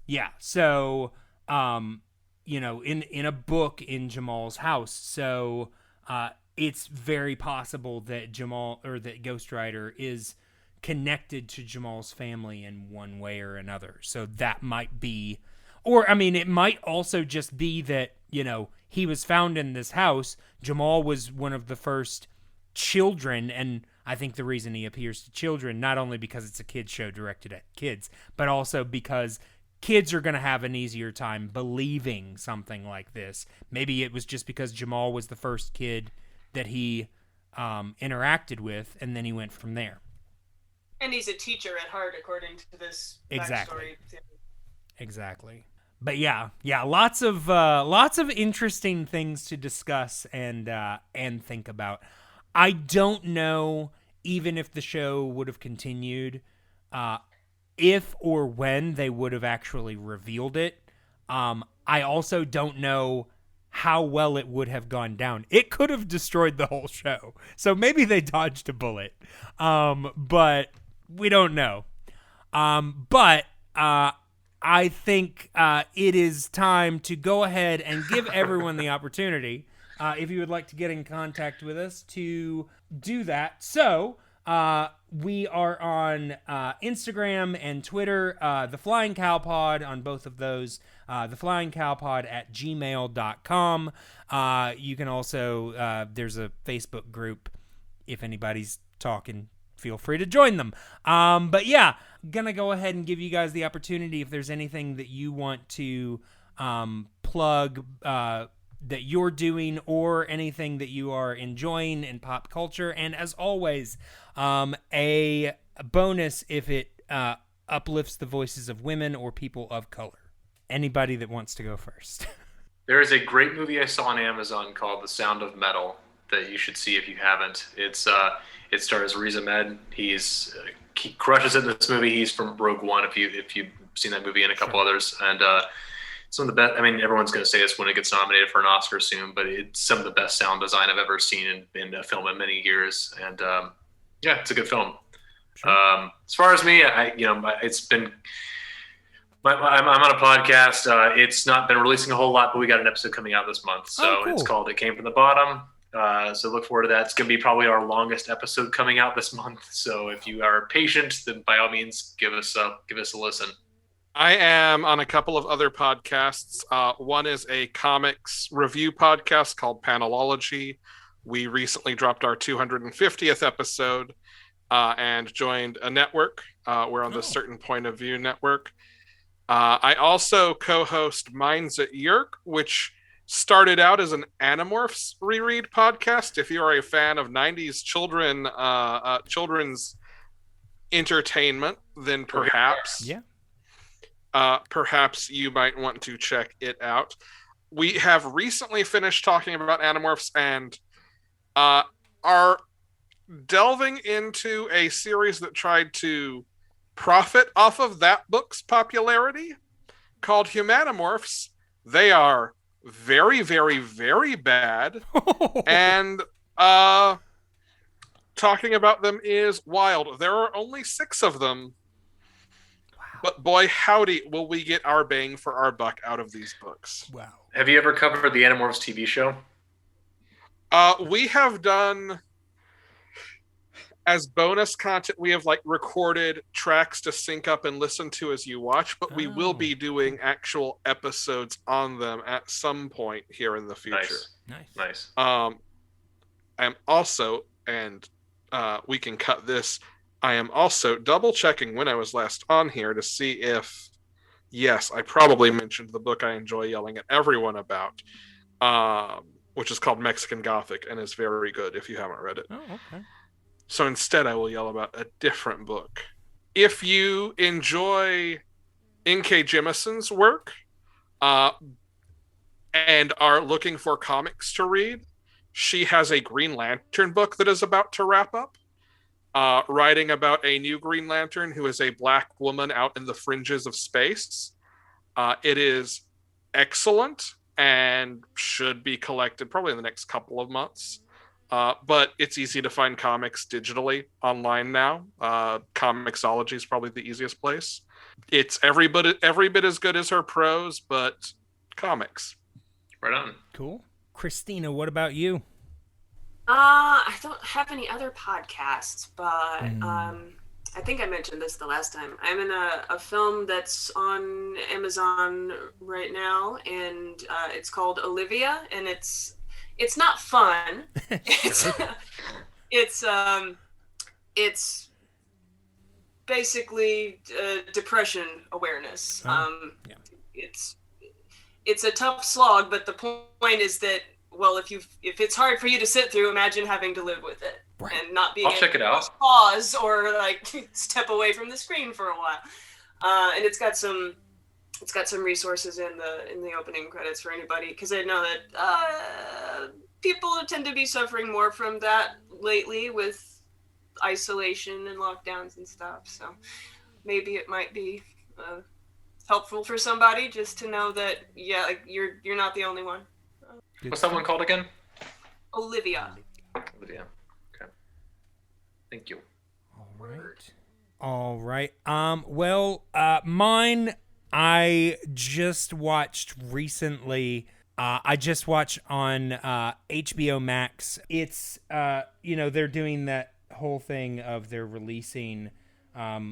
Yeah. So, in a book in Jamal's house. So, it's very possible that Ghostwriter is connected to Jamal's family in one way or another. So that might be, or I mean, it might also just be that, he was found in this house. Jamal was one of the first children, and I think the reason he appears to children, not only because it's a kids show directed at kids, but also because kids are going to have an easier time believing something like this. Maybe it was just because Jamal was the first kid that he interacted with, and then he went from there. And he's a teacher at heart, according to this backstory. Exactly. But yeah, lots of interesting things to discuss and think about. I don't know, even if the show would have continued, if or when they would have actually revealed it. I also don't know how well it would have gone down. It could have destroyed the whole show. So maybe they dodged a bullet. But we don't know. But I think it is time to go ahead and give everyone the opportunity, if you would like to get in contact with us, to do that. So we are on Instagram and Twitter, The Flying Cow Pod on both of those. theflyingcowpod@gmail.com. You can also, there's a Facebook group. If anybody's talking, feel free to join them. But yeah, gonna go ahead and give you guys the opportunity, if there's anything that you want to plug that you're doing, or anything that you are enjoying in pop culture. And as always, a bonus if it uplifts the voices of women or people of color. Anybody that wants to go first. There is a great movie I saw on Amazon called The Sound of Metal that you should see if you haven't. It stars Riz Ahmed. He crushes it in this movie. He's from Rogue One, if you've seen that movie, and a couple others. And some of the best. I mean, everyone's going to say this when it gets nominated for an Oscar soon, but it's some of the best sound design I've ever seen in a film in many years. And yeah, it's a good film. Sure. As far as me, it's been. I'm on a podcast. It's not been releasing a whole lot, but we got an episode coming out this month. So It's called It Came From the Bottom. So look forward to that. It's going to be probably our longest episode coming out this month. So if you are patient, then by all means, give us a listen. I am on a couple of other podcasts. One is a comics review podcast called Panelology. We recently dropped our 250th episode and joined a network. We're on the Certain Point of View network. I also co-host Minds at Yeerk, which started out as an Animorphs reread podcast. If you are a fan of 90s children's entertainment, then perhaps perhaps you might want to check it out. We have recently finished talking about Animorphs and are delving into a series that tried to profit off of that book's popularity, called Humanimorphs. They are very, very, very bad. And talking about them is wild. There are only 6 of them. Wow. But boy, howdy, will we get our bang for our buck out of these books. Wow. Have you ever covered the Animorphs TV show? We have done as bonus content, we have like recorded tracks to sync up and listen to as you watch, but we will be doing actual episodes on them at some point here in the future. Nice. I'm also, and we can cut this, I am also double checking when I was last on here to see if, yes, I probably mentioned the book I enjoy yelling at everyone about, which is called Mexican Gothic and is very good if you haven't read it. Oh, okay. So instead, I will yell about a different book. If you enjoy N.K. Jemisin's work and are looking for comics to read, she has a Green Lantern book that is about to wrap up, writing about a new Green Lantern who is a black woman out in the fringes of space. It is excellent and should be collected probably in the next couple of months. But it's easy to find comics digitally online now. Comixology is probably the easiest place. It's every bit as good as her prose, but comics. Right on. Cool. Christina, what about you? I don't have any other podcasts, but I think I mentioned this the last time. I'm in a film that's on Amazon right now, and it's called Olivia, and it's not fun. It's basically depression awareness. It's a tough slog, but the point is that, well, if it's hard for you to sit through, imagine having to live with it and not being I'll check it out. Pause or like step away from the screen for a while. And it's got some resources in the opening credits for anybody, because I know that people tend to be suffering more from that lately with isolation and lockdowns and stuff. So maybe it might be helpful for somebody just to know that you're not the only one. What's that one called again? Olivia. Olivia. Okay. Thank you. All right. Well, mine, I just watched recently. I just watched on HBO Max. It's, they're doing that whole thing of they're releasing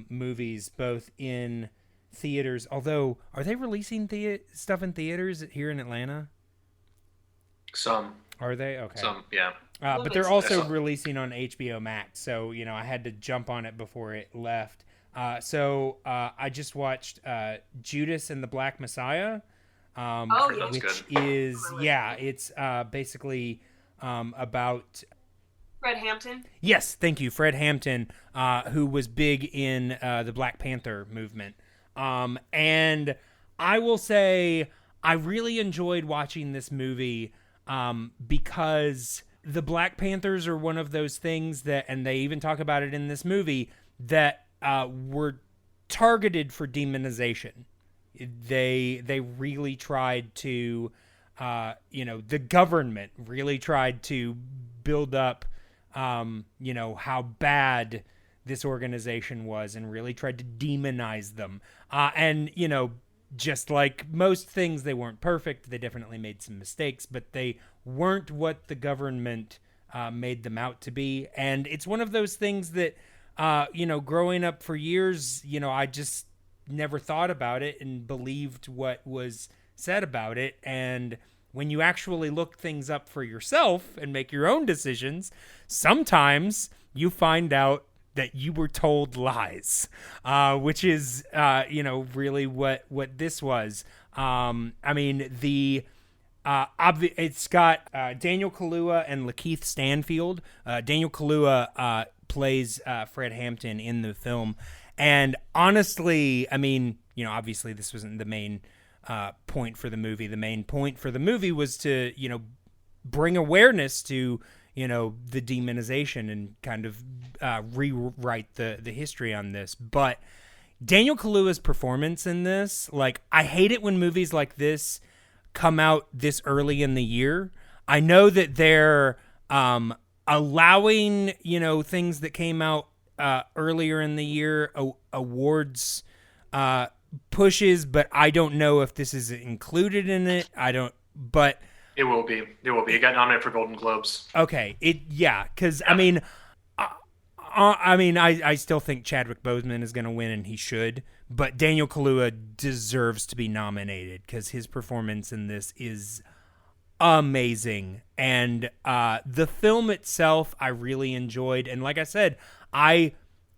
movies both in theaters. Although, are they releasing stuff in theaters here in Atlanta? Some. Are they? Okay. Some, yeah. But they're also releasing on HBO Max, so I had to jump on it before it left. So I just watched Judas and the Black Messiah, which is it's basically about Fred Hampton. Yes, thank you, Fred Hampton, who was big in the Black Panther movement, and I will say I really enjoyed watching this movie. Because the Black Panthers are one of those things that, and they even talk about it in this movie, that were targeted for demonization. They really tried to, the government really tried to build up, how bad this organization was and really tried to demonize them. Just like most things, they weren't perfect. They definitely made some mistakes, but they weren't what the government made them out to be. And it's one of those things that, growing up for years, I just never thought about it and believed what was said about it. And when you actually look things up for yourself and make your own decisions, sometimes you find out that you were told lies, which is, really what this was. It's got Daniel Kaluuya and Lakeith Stanfield. Daniel Kaluuya plays Fred Hampton in the film. And honestly, obviously this wasn't the main point for the movie. The main point for the movie was to, bring awareness to the demonization and kind of rewrite the history on this. But Daniel Kaluuya's performance in this, I hate it when movies like this come out this early in the year. I know that they're allowing, things that came out earlier in the year, awards pushes, but I don't know if this is included in it. But it will be. It got nominated for Golden Globes. Okay. Because I mean, I still think Chadwick Boseman is going to win, and he should. But Daniel Kaluuya deserves to be nominated because his performance in this is amazing. And the film itself, I really enjoyed. And like I said, I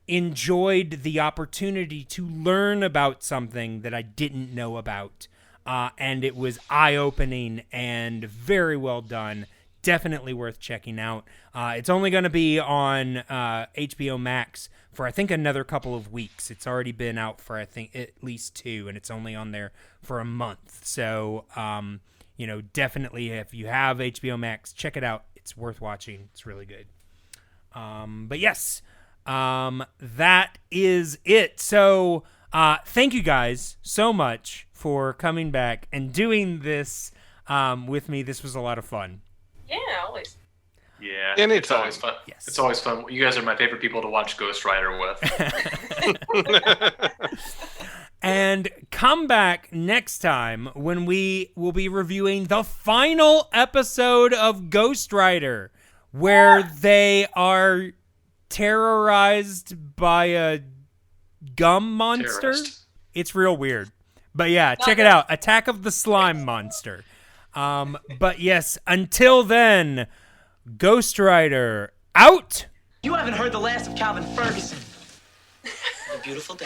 enjoyed the opportunity to learn about something that I didn't know about. And it was eye-opening and very well done. Definitely worth checking out. It's only going to be on HBO Max for, I think, another couple of weeks. It's already been out for, I think, at least 2, and it's only on there for a month. So, definitely if you have HBO Max, check it out. It's worth watching. It's really good. But yes, that is it. So, thank you guys so much for coming back and doing this with me. This was a lot of fun. Yeah, always. Yeah, Anytime. it's always fun. Yes. It's always fun. You guys are my favorite people to watch Ghostwriter with. And come back next time when we will be reviewing the final episode of Ghostwriter, where they are terrorized by a gum monster. Terrorist. It's real weird. But yeah, check it out. Attack of the Slime Monster. But yes, until then, Ghostwriter out. You haven't heard the last of Calvin Ferguson. Have a beautiful day.